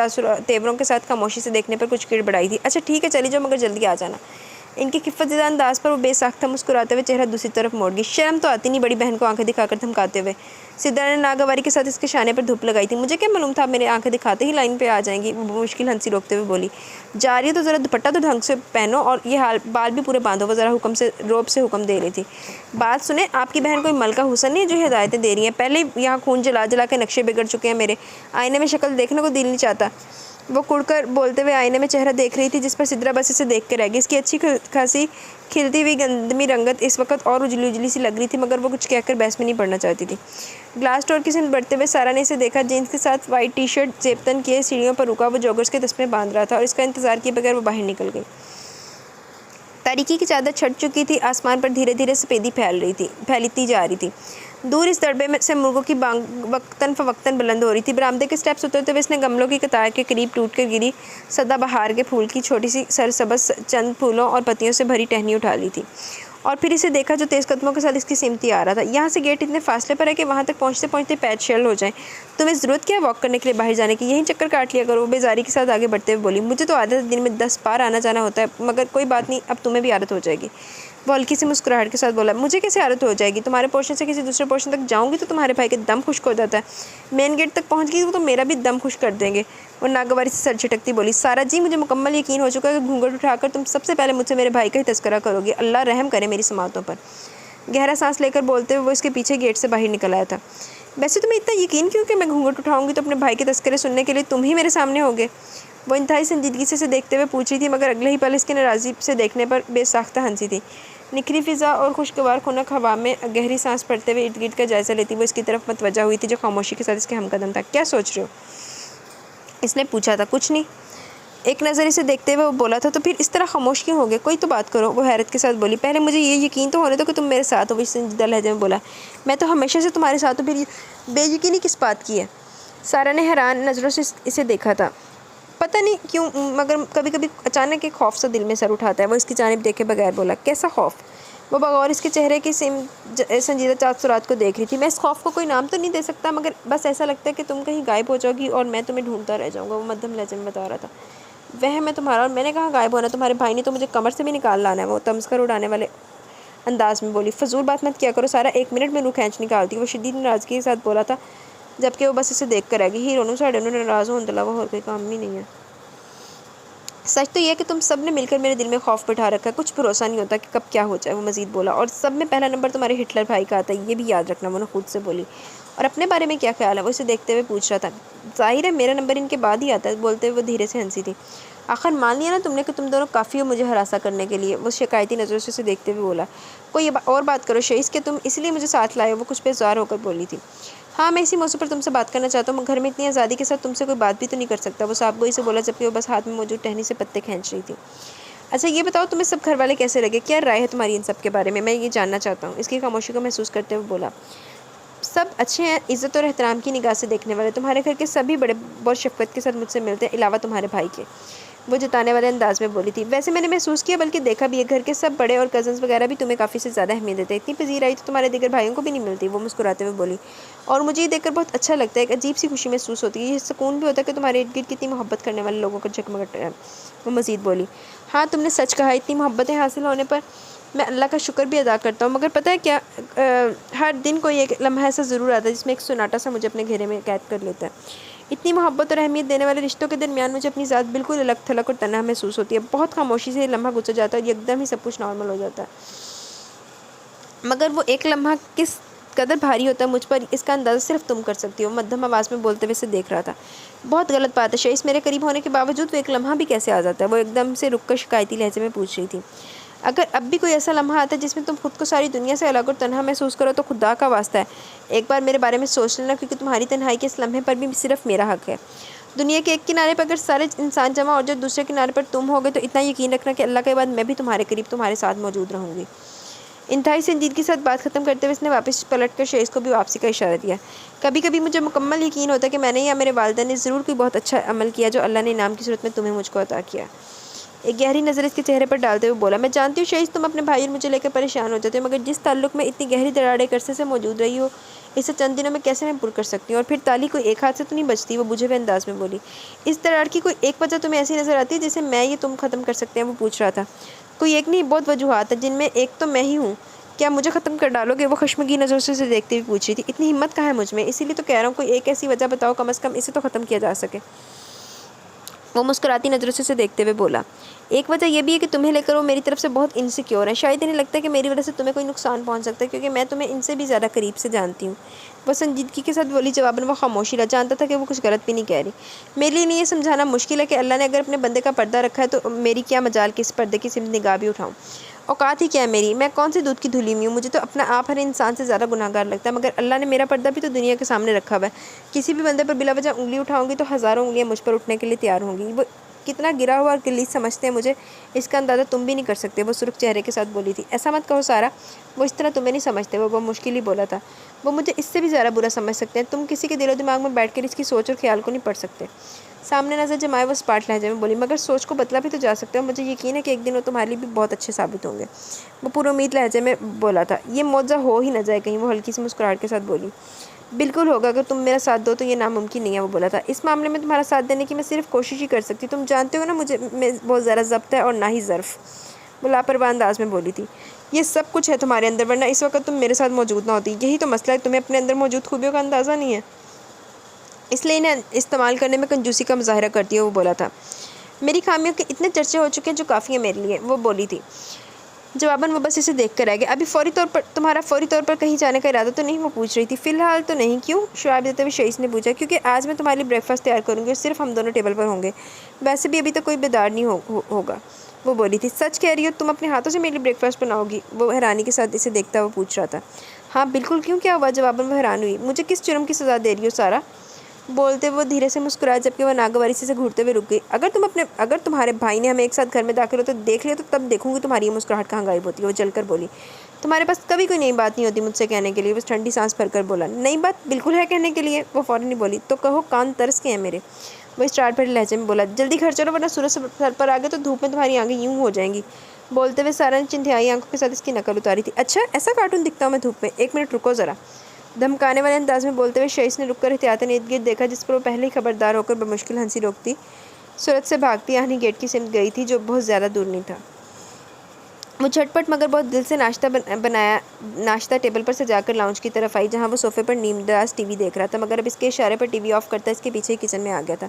तेवरों के साथ खामोशी से देखने पर कुछ गिड़बड़ाई थी। अच्छा ठीक है चली जाओ, मगर जल्दी आ जाना। इनकी खिफ़त ज़दा अंदाज़ पर वो बेसाख्ता मुस्कुराते हुए चेहरा दूसरी तरफ मोड़ गई। शर्म तो आती नहीं बड़ी बहन को आंखें दिखाकर धमकाते हुए। सिद्रा ने नागवारी के साथ इसके शाने पर धूप लगाई थी। मुझे क्या मालूम था मेरे आंखें दिखाते ही लाइन पे आ जाएंगी। वो मुश्किल हंसी रोकते हुए बोली, जा रही है तो ज़रा दुपट्टा तो ढंग से पहनो और ये बाल भी पूरे बांधो। वो ज़रा हुक्म से रोब से हुक्म दे रही थी। बात सुने, आपकी बहन कोई मलका हुसन नहीं है जो हिदायतें दे रही हैं। पहले यहाँ खून जला जला के नक्शे बिगड़ चुके हैं मेरे। आईने में शक्ल देखने को दिल नहीं चाहता। वो कुड़कर बोलते हुए आईने में चेहरा देख रही थी जिस पर सिद्रा बस इसे देख कर रह गई। इसकी अच्छी खासी खिलती हुई गंदमी रंगत इस वक्त और उजली उजली सी लग रही थी, मगर वो कुछ कहकर बहस में नहीं पड़ना चाहती थी। ग्लास डोर की तरफ बढ़ते हुए सारा ने इसे देखा। जीन्स के साथ वाइट टी शर्ट जेबतन किए सीढ़ियों पर रुका। वो जॉगर्स के तस्मे बांध रहा था और इसका इंतजार किए बगैर वो बाहर निकल गई। तारीकी की चादर छट चुकी थी। आसमान पर धीरे धीरे सफ़ेदी फैलती जा रही थी। दूर इस दड़बे में से मुर्गों की बांग वक्तन फवक्तन बुलंद हो रही थी। बरामदे के स्टेप्स उतरते हुए इसने गमलों की कतार के करीब टूट कर गिरी सदाबहार के फूल की छोटी सी सरसब्ज़ चंद फूलों और पत्तियों से भरी टहनी उठा ली थी और फिर इसे देखा जो तेज़ कदमों के साथ इसकी सिमती आ रहा था। यहाँ से गेट इतने फासले पर है कि वहाँ तक पहुँचते पहुँचते पैर शेल हो जाएं। तुम्हें ज़रूरत क्या है वॉक करने के लिए बाहर जाने की? यहीं चक्कर काट लिया करो। वो बेजारी के साथ आगे बढ़ते हुए बोली। मुझे तो आदत है, दिन में 10 बार आना जाना होता है, मगर कोई बात नहीं, अब तुम्हें भी आदत हो जाएगी। वो हल्की सी मुस्कुराहट के साथ बोला। मुझे कैसे आदत हो जाएगी? तुम्हारे पोर्शन से किसी दूसरे पोर्शन तक जाऊंगी तो तुम्हारे भाई के दम खुश्क हो जाता है। मेन गेट तक पहुंच गई तो मेरा भी दम खुश कर देंगे। और नागवारी से सर झटकती बोली। सारा जी, मुझे मुकम्मल यकीन हो चुका है कि घूंघट उठाकर तुम सबसे पहले मुझसे मेरे भाई का ही तस्करा करोगी। अल्लाह रहम करे मेरी समातों पर। गहरा सांस लेकर बोलते हुए वो इसके पीछे गेट से बाहर निकल आया था। वैसे तुम्हें इतना यकीन क्यों कि मैं घूंघट उठाऊंगी तो अपने भाई के तस्करे सुनने के लिए तुम ही मेरे सामने होगे? वो इंतहाई संजीदगी से देखते हुए पूछ रही थी, मगर अगले ही पल इसके नाराज़ी से देखने पर बेसाख्ता हंसी थी। निखरी फिज़ा और खुशगवार खुनक हवा में गहरी सांस पड़ते हुए इर्द गिर्द का जायज़ा लेती वो इसकी तरफ मतवजा हुई थी जो खामोशी के साथ इसके हमकदम था। क्या सोच रहे हो? इसने पूछा था। कुछ नहीं, एक नज़र इसे देखते हुए वो बोला था। तो फिर इस तरह खामोश क्यों हो गए? कोई तो बात करो। वो हैरत के साथ बोली। पहले मुझे ये यकीन तो होने दो कि तुम मेरे साथ हो। वो संजीदा लहजे में बोला। मैं तो हमेशा से तुम्हारे साथ हूँ, फिर बेयकीनी किस बात की है? सारा ने हैरान नज़रों से इसे देखा था। पता नहीं क्यों, मगर कभी कभी अचानक एक खौफ सा दिल में सर उठाता है। वो इसकी जानिब देखे बगैर बोला। कैसा खौफ? वो बगौर इसके चेहरे की संजीदा तासुरात को देख रही थी। मैं इस खौफ को कोई नाम तो नहीं दे सकता, मगर बस ऐसा लगता है कि तुम कहीं गायब हो जाओगी और मैं तुम्हें ढूंढता रह जाऊँगा। वो मध्यम लहजे में बता रहा था। वह मैं तुम्हारा, और मैंने कहा गायब होना? तुम्हारे भाई ने तो मुझे कमर से भी निकाल लाना है। वो तमस्कर उड़ाने वाले अंदाज में बोली। फजूल बात मत किया करो सारा, 1 मिनट में रूह खींच निकालती। वो शदीद नाराज़गी के साथ बोला था, जबकि वो बस इसे देख कर रह गई। हीरोनू साढ़े नाराज़ होने के अलावा और कोई काम ही नहीं है। सच तो यह है कि तुम सब ने मिलकर मेरे दिल में खौफ बिठा रखा है। कुछ भरोसा नहीं होता कि कब क्या हो जाए। वो मज़ीद बोला। और सब में पहला नंबर तुम्हारे हिटलर भाई का आता है, ये भी याद रखना। वो खुद से बोली। और अपने बारे में क्या ख्याल है? वो इसे देखते हुए पूछ रहा था। जाहिर है मेरा नंबर इनके बाद ही आता है। बोलते हुए वो धीरे से हंसी थी। आखिर मान लिया ना तुमने कि तुम दोनों काफ़ी हो मुझे हरासा करने के लिए? वो शिकायती नज़रों से उसे देखते हुए बोला। कोई और बात करो शेइस, कि तुम इसलिए मुझे साथ लाए हो? वो कुछ बेजार होकर बोली थी। हाँ, मैं इसी मौसम पर तुमसे बात करना चाहता हूँ। मैं घर में इतनी आज़ादी के साथ तुमसे कोई बात भी तो नहीं कर सकता। वो साहबगोई से बोला, जबकि वो बस हाथ में मौजूद टहनी से पत्ते खींच रही थी। अच्छा ये बताओ, तुम्हें सब घर वाले कैसे लगे? क्या राय है तुम्हारी इन सब के बारे में? मैं ये जानना चाहता हूँ। इसकी खामोशी को महसूस करते हुए बोला। सब अच्छे हैं, इज़्ज़त और एहतराम की निगाह से देखने वाले। तुम्हारे घर के सभी बड़े बहुत शफ़क़त के साथ मुझसे मिलते हैं, अलावा तुम्हारे भाई के। वो जताने वाले अंदाज में बोली थी। वैसे मैंने महसूस किया, बल्कि देखा भी है, घर के सब बड़े और कज़न्स वगैरह भी तुम्हें काफ़ी से ज़्यादा अहमियत देते हैं। इतनी पजीराई तो तुम्हारे दीगर भाइयों को भी नहीं मिलती। वो मुस्कुराते हुए बोली। और मुझे ये देखकर बहुत अच्छा लगता है, एक अजीब सी खुशी महसूस होती है। ये सुकून भी होता है कि तुम्हारे इर्द गिर्द कितनी मोहब्बत करने वाले लोगों का जगमगट है। वो मज़ीद बोली। हाँ, तुमने सच कहा। इतनी मोहब्बतें हासिल होने पर मैं अल्लाह का शुक्र भी अदा करता हूँ। मगर पता है क्या, हर दिन कोई एक लम्हा ऐसा ज़रूर आता है जिसमें एक सन्नाटा सा मुझे अपने घेरे में कैद कर लेता है। इतनी मोहब्बत और अहमियत देने वाले रिश्तों के दरमियान मुझे अपनी ज़ात बिल्कुल अलग थलग और तन्हा महसूस होती है। बहुत खामोशी से लम्हा गुजर जाता है और एकदम ही सब कुछ नॉर्मल हो जाता है। मगर वो एक लम्हा किस कदर भारी होता है मुझ पर, इसका अंदाज़ा सिर्फ तुम कर सकती हो। मध्यम आवाज़ में बोलते हुए से देख रहा था। बहुत गलत बात है शेइस, मेरे करीब होने के बावजूद वो एक लम्हा भी कैसे आ जाता है? वो एकदम से रुक कर शिकायती लहजे में पूछ रही थी। अगर अब भी कोई ऐसा लम्हा आता है जिसमें तुम खुद को सारी दुनिया से अलग और तन्हा महसूस करो, तो खुदा का वास्ता है एक बार मेरे बारे में सोच लेना, क्योंकि तुम्हारी तन्हाई के इस लम्हे पर भी सिर्फ मेरा हक है। दुनिया के एक किनारे पर अगर सारे इंसान जमा और जो दूसरे किनारे पर तुम होगे, तो इतना यकीन रखना कि अल्लाह के बाद मैं भी तुम्हारे करीब तुम्हारे साथ मौजूद रहूँगी। इंतहाई संजीदगी के साथ बात ख़त्म करते हुए इसने वापस पलट कर शेइस को भी वापसी का इशारा दिया। कभी कभी मुझे मुकम्मल यकीन होता है कि मैंने या मेरे वालिदैन ने ज़रूर कोई बहुत अच्छा अमल किया जो अल्लाह ने इनाम की सूरत में तुम्हें मुझको अता किया। एक गहरी नज़र इसके चेहरे पर डालते हुए बोला। मैं जानती हूँ शेइस, तुम अपने भाई और मुझे लेकर परेशान हो जाते हो, मगर जिस ताल्लुक़ में इतनी गहरी दरार एक अरसे से मौजूद रही हो, इसे चंद दिनों में कैसे मैं पुर कर सकती हूँ? और फिर ताली कोई एक हाथ से तो नहीं बचती। वो बुझे हुए अंदाज में बोली। इस दरार की कोई एक वजह तुम्हें ऐसी नज़र आती है जिसे मैं ये तुम ख़त्म कर सकते हैं? वो पूछ रहा था। कोई एक नहीं, बहुत वजूहात है, जिनमें एक तो मैं ही हूँ। क्या मुझे ख़त्म कर डालोगे? वो खशमगीन नज़रों से देखते हुए पूछ रही थी। इतनी हिम्मत कहाँ है मुझ में? इसीलिए तो कह रहा हूँ, कोई एक ऐसी वजह बताओ, कम अज़ कम इसे तो ख़त्म किया जा सके। वो मुस्कुराती नज़रों से देखते हुए बोला। एक वजह यह भी है कि तुम्हें लेकर वो मेरी तरफ से बहुत इनसिक्योर है। शायद इन्हें लगता है कि मेरी वजह से तुम्हें कोई नुकसान पहुंच सकता है, क्योंकि मैं तुम्हें इनसे भी ज़्यादा करीब से जानती हूँ। वो संजीदगी के साथ बोली। जवाबन वो खामोशी रहा। जानता था कि वो कुछ गलत भी नहीं कह रही। मेरे लिए नहीं ये समझाना मुश्किल है कि अल्लाह ने अगर अपने बंदे का पर्दा रखा है तो मेरी क्या मजाल कि इस पर्दे की सिर्फ निगाह भी उठाऊँ। औकात ही क्या है मेरी, मैं कौन सी दूध की धुली हुई हूँ। मुझे तो अपना आप हर इंसान से ज़्यादा गुनाहगार लगता है, मगर अल्लाह ने मेरा पर्दा भी तो दुनिया के सामने रखा हुआ है। किसी भी बंदे पर बिला वजह उंगली उठाऊंगी तो हज़ारों उंगलियाँ मुझ पर उठने के लिए तैयार होंगी। वो कितना गिरा हुआ और गिलीस समझते हैं मुझे, इसका अंदाज़ा तुम भी नहीं कर सकते। वो सुर्ख चेहरे के साथ बोली थी। ऐसा मत कहो सारा, वो इस तरह तुम्हें नहीं समझते। वो मुश्किल ही बोला था। वो मुझे इससे भी ज़्यादा बुरा समझ सकते हैं। तुम किसी के दिलो दिमाग में बैठ कर इसकी सोच और ख्याल को नहीं पढ़ सकते। सामने नजर जमाए वो स्पाट लहजे में बोली। मगर सोच को बदला भी तो जा सकते हो। मुझे यकीन है कि एक दिन वो तुम्हारे लिए भी बहुत अच्छे साबित होंगे। वो पूरी उम्मीद लहजे में बोला था। ये मौजा हो ही न जाए कहीं। वो हल्की सी मुस्कुराहट के साथ बोली। बिल्कुल होगा, अगर तुम मेरा साथ दो तो ये नामुमकिन नहीं है। वो बोला था। इस मामले में तुम्हारा साथ देने की मैं सिर्फ कोशिश ही कर सकती। तुम जानते हो ना मुझे में बहुत ज़्यादा ज़ब्त है और ना ही ज़र्फ़। वो लापरवाह अंदाज में बोली थी। ये सब कुछ है तुम्हारे अंदर, वरना इस वक्त तुम मेरे साथ मौजूद ना होती। यही तो मसला है, तुम्हें अपने अंदर मौजूद खूबियों का अंदाज़ा नहीं है, इसलिए इन्हें इस्तेमाल करने में कंजूसी का मुजाहरा करती है। वो बोला था। मेरी खामियों के इतने चर्चे हो चुके हैं जो काफ़ी है मेरे लिए। वो बोली थी। जवाबन वो बस इसे देख कर रह गया। अभी तुम्हारा फौरी तौर पर कहीं जाने का इरादा तो नहीं। वो पूछ रही थी। फ़िलहाल तो नहीं। क्यों? जवाब देते हुए शईस ने पूछा। क्योंकि आज मैं तुम्हारे लिए ब्रेकफास्ट तैयार करूँगी और सिर्फ हम दोनों टेबल पर होंगे। वैसे भी अभी तक कोई बेदार नहीं होगा। वो बोली थी। सच कह रही हो? तुम अपने हाथों से मेरे लिए ब्रेकफास्ट बनाओगी? वो हैरानी के साथ इसे देखता हुआ पूछ रहा था। हाँ बिल्कुल, क्यों, क्या हुआ? जवाबन वो हैरान हुई। मुझे किस जुर्म की सज़ा दे रही हो सारा? बोलते वो धीरे से मुस्कुराया, जबकि वह नागवारी से घूरते हुए रुक गई। अगर तुम्हारे भाई ने हमें एक साथ घर में दाखिल हो तो देख लिया तो तब देखूंगी तुम्हारी ये मुस्कुराहट कहाँ गायब होती है। वो जलकर बोली। तुम्हारे पास कभी कोई नई बात नहीं होती मुझसे कहने के लिए। बस ठंडी सांस भरकर बोला। नई बात बिल्कुल है कहने के लिए। वो फ़ौरन ही बोली। तो कहो, कान तरस के हैं मेरे। वो स्टार्ट पर लहजे में बोला। जल्दी घर चलो, वरना सूरज सर पर आ गए तो धूप में तुम्हारी आंखें यूँ हो जाएंगी। बोलते हुए सारा ने चिंथियाई आंखों के साथ इसकी नकल उतारी थी। अच्छा, ऐसा कार्टून दिखता हूँ मैं धूप में? एक मिनट रुको ज़रा। धमकाने वाले अंदाज में बोलते हुए शईस ने रुककर एहतियातन इर्द गिर्द देखा, जिस पर वो पहले ही खबरदार होकर बमुश्किल हंसी रोकती सूरत से भागती यानी गेट की सिमत गई थी, जो बहुत ज़्यादा दूर नहीं था। वो झटपट मगर बहुत दिल से नाश्ता टेबल पर से जाकर लाउंज की तरफ आई, जहाँ वो सोफे पर नीमदराज टीवी देख रहा था, मगर अब इसके इशारे पर टीवी ऑफ करता इसके पीछे ही किचन में आ गया था।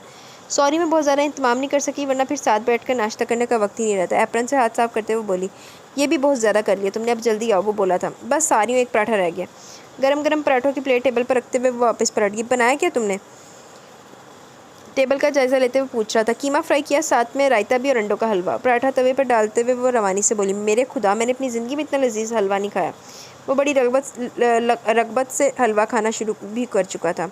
सॉरी, मैं बहुत ज़्यादा इंतजाम नहीं कर सकी, वरना फिर साथ बैठकर नाश्ता करने का वक्त ही नहीं रहता। एप्रन से हाथ साफ करते हुए बोली। ये भी बहुत ज़्यादा कर लिया तुमने, अब जल्दी आओ। वो बोला था। बस सारी हूँ, एक पराठा रह गया। गरम गरम पराठों की प्लेट टेबल पर रखते हुए वो वापस पलट गई। बनाया क्या तुमने? टेबल का जायज़ा लेते हुए पूछ रहा था। कीमा फ्राई किया, साथ में रायता भी और अंडों का हलवा। पराठा तवे पर डालते हुए वो रवानी से बोली। मेरे खुदा, मैंने अपनी ज़िंदगी में इतना लजीज हलवा नहीं खाया। वो बड़ी रगबत से हलवा खाना शुरू भी कर चुका था।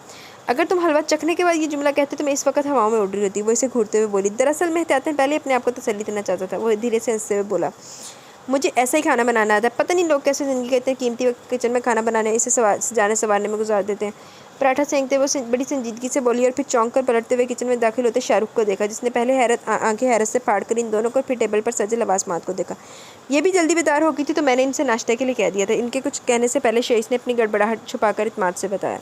अगर तुम हलवा चखने के बाद ये जुमला कहते तो मैं इस वक्त हवाओं में उड़ रही होती। वो इसे घूरते हुए बोली। दरअसल मैं एहतियातन पहले अपने आप को तसल्ली देना चाहता था। वो धीरे से हंसते हुए बोला। मुझे ऐसा ही खाना बनाना आता है। पता नहीं लोग कैसे ज़िंदगी के इतने कीमती वक्त किचन में खाना बनाने, इसे सजाने संवारने में गुजार देते हैं। पराठा सेंकते हुए बड़ी संजीदगी से बोली और फिर चौंक कर पलटते हुए किचन में दाखिल होते शाहरुख को देखा, जिसने पहले आंखें हैरत से फाड़ कर इन दोनों को, फिर टेबल पर सजे लवासमात को देखा। ये भी जल्दी बेदार हो गई थी तो मैंने इनसे नाश्ते के लिए कह दिया था। इनके कुछ कहने से पहले शईस ने अपनी गड़बड़ाहट छुपाकर इत्मीनान से बताया।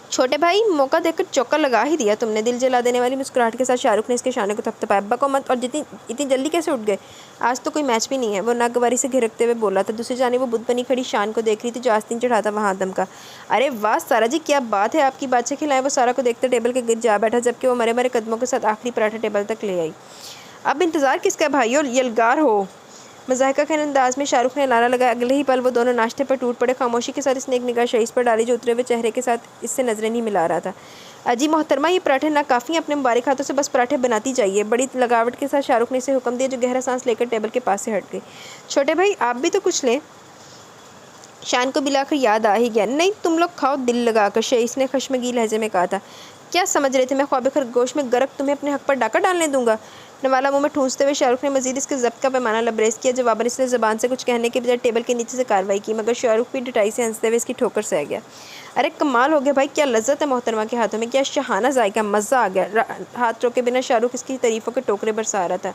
छोटे भाई, मौका देखकर चौका लगा ही दिया तुमने। दिल जला देने वाली मुस्कुराहट के साथ शाहरुख ने इसके शाने को थपथपाया। बको मत, और इतनी जल्दी कैसे उठ गए? आज तो कोई मैच भी नहीं है। वो नागवारी से घिरकते हुए बोला था। दूसरी जाने वो बुद्ध बनी खड़ी शान को देख रही थी, जो आस्तीन चढ़ाता वहाँ दम का। अरे वाह सारा जी, क्या बात है आपकी, बादशाह खिलाए। वो सारा को देखते टेबल के गिर जा बैठा, जबकि वो मरे मरे कदमों के साथ आखिरी पराठा टेबल तक ले आई। अब इंतज़ार किसका भाई, और यलगार हो। मज़ाहिका के अंदाज में शाहरुख ने लारा लगाया। अगले ही पल वो दोनों नाश्ते पर टूट पड़े। खामोशी के साथ इसने एक निगाह शईस पर डाली, जो उतरे हुए चेहरे के साथ इससे नजरें नहीं मिला रहा था। अजी मोहतरमा, ये पराठे ना काफ़ी हैं, अपने मुबारक हाथों से बस पराठे बनाती जाइए। बड़ी लगावट के साथ शाहरुख ने इसे हुक्म दिया, जो गहरा सांस लेकर टेबल के पास से हट गई। छोटे भाई, आप भी तो कुछ लें। शान को बिलाकर याद आ ही गया। नहीं, तुम लोग खाओ दिल लगाकर, शईस ने खशमगी लहजे में कहा था। क्या समझ रहे थे मैं ख्वाब खरगोश में गरक तुम्हें अपने हक पर डाका डालने दूंगा? नवाला मुंह में ठूंसते हुए शाहरुख ने मजीद इसके ज़ब्त का पैमाना लबरेज किया। जवाबन इसने ज़बान से कुछ कहने के बजाय टेबल के नीचे से कार्रवाई की, मगर शाहरुख भी डटाई से हंसते हुए इसकी ठोकर से आ गया। अरे कमाल हो गया भाई, क्या लज्जत है मोहतरमा के हाथों में, क्या शहाना जायका, मज़ा आ गया। हाथ रोके बिना शाहरुख इसकी तारीफ़ों के टोकरे बरसा रहा था,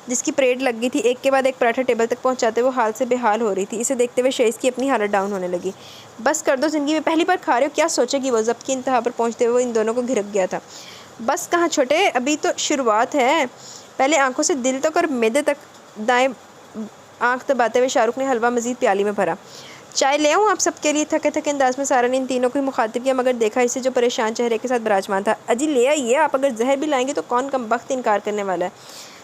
जिसकी परेड लग गई थी। एक के बाद एक पराठा टेबल तक पहुंचाते वो हाल से बेहाल हो रही थी। इसे देखते हुए शईस की अपनी हालत डाउन होने लगी। बस कर दो, ज़िंदगी में पहली बार खा रहे हो, क्या सोचेगी वो? ज़ब्त की इंतहा पर पहुँचते हुए इन दोनों को घिरक गया था। बस कहाँ छोटे, अभी तो शुरुआत है। पहले आंखों से दिल तक और मैदे तक। दाएं आंख दबाते हुए शाहरुख ने हलवा मजीद प्याली में भरा। चाय ले आऊँ आप सबके लिए? थके थके अंदाज में सारा ने इन तीनों को मुखातिब किया, मगर देखा इसे जो परेशान चेहरे के साथ विराजमान था। अजी ले आइए आप, अगर जहर भी लाएंगे तो कौन कम वक्त इनकार करने वाला है।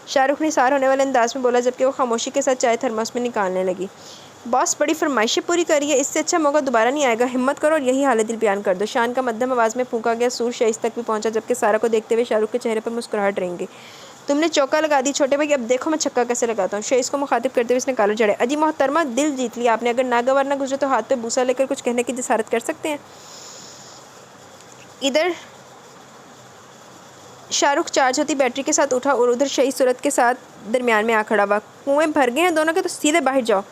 शाहरुख ने सार होने वाले अंदाज में बोला, जबकि वो खामोशी के साथ चाय थर्मस में निकालने लगी। बॉस बड़ी फरमाइशें पूरी करी है, इससे अच्छा मौका दोबारा नहीं आएगा, हिम्मत करो और यही हालत दिल बयान कर दो। शान का मध्यम आवाज़ में फूंका गया सूर शेष तक भी पहुंचा, जबकि सारा को देखते हुए शाहरुख के चेहरे पर मुस्कुराहट रहेंगी। तुमने चौका लगा दी छोटे भाई, अब देखो मैं छक्का कैसे लगाता हूँ। शेष को मुखातिब करते हुए इसने कॉलर जड़े, अजी मोहतरमा दिल जीत लिया आपने, अगर नागवार ना गुजरे तो हाथ पे बूसा लेकर कुछ कहने की जसारत कर सकते हैं। इधर शाहरुख चार्ज होती बैटरी के साथ उठा और उधर शहीद सूरत के साथ दरमियान में आ खड़ा हुआ। कुएं भर गए हैं दोनों के, तो सीधे बाहर जाओ।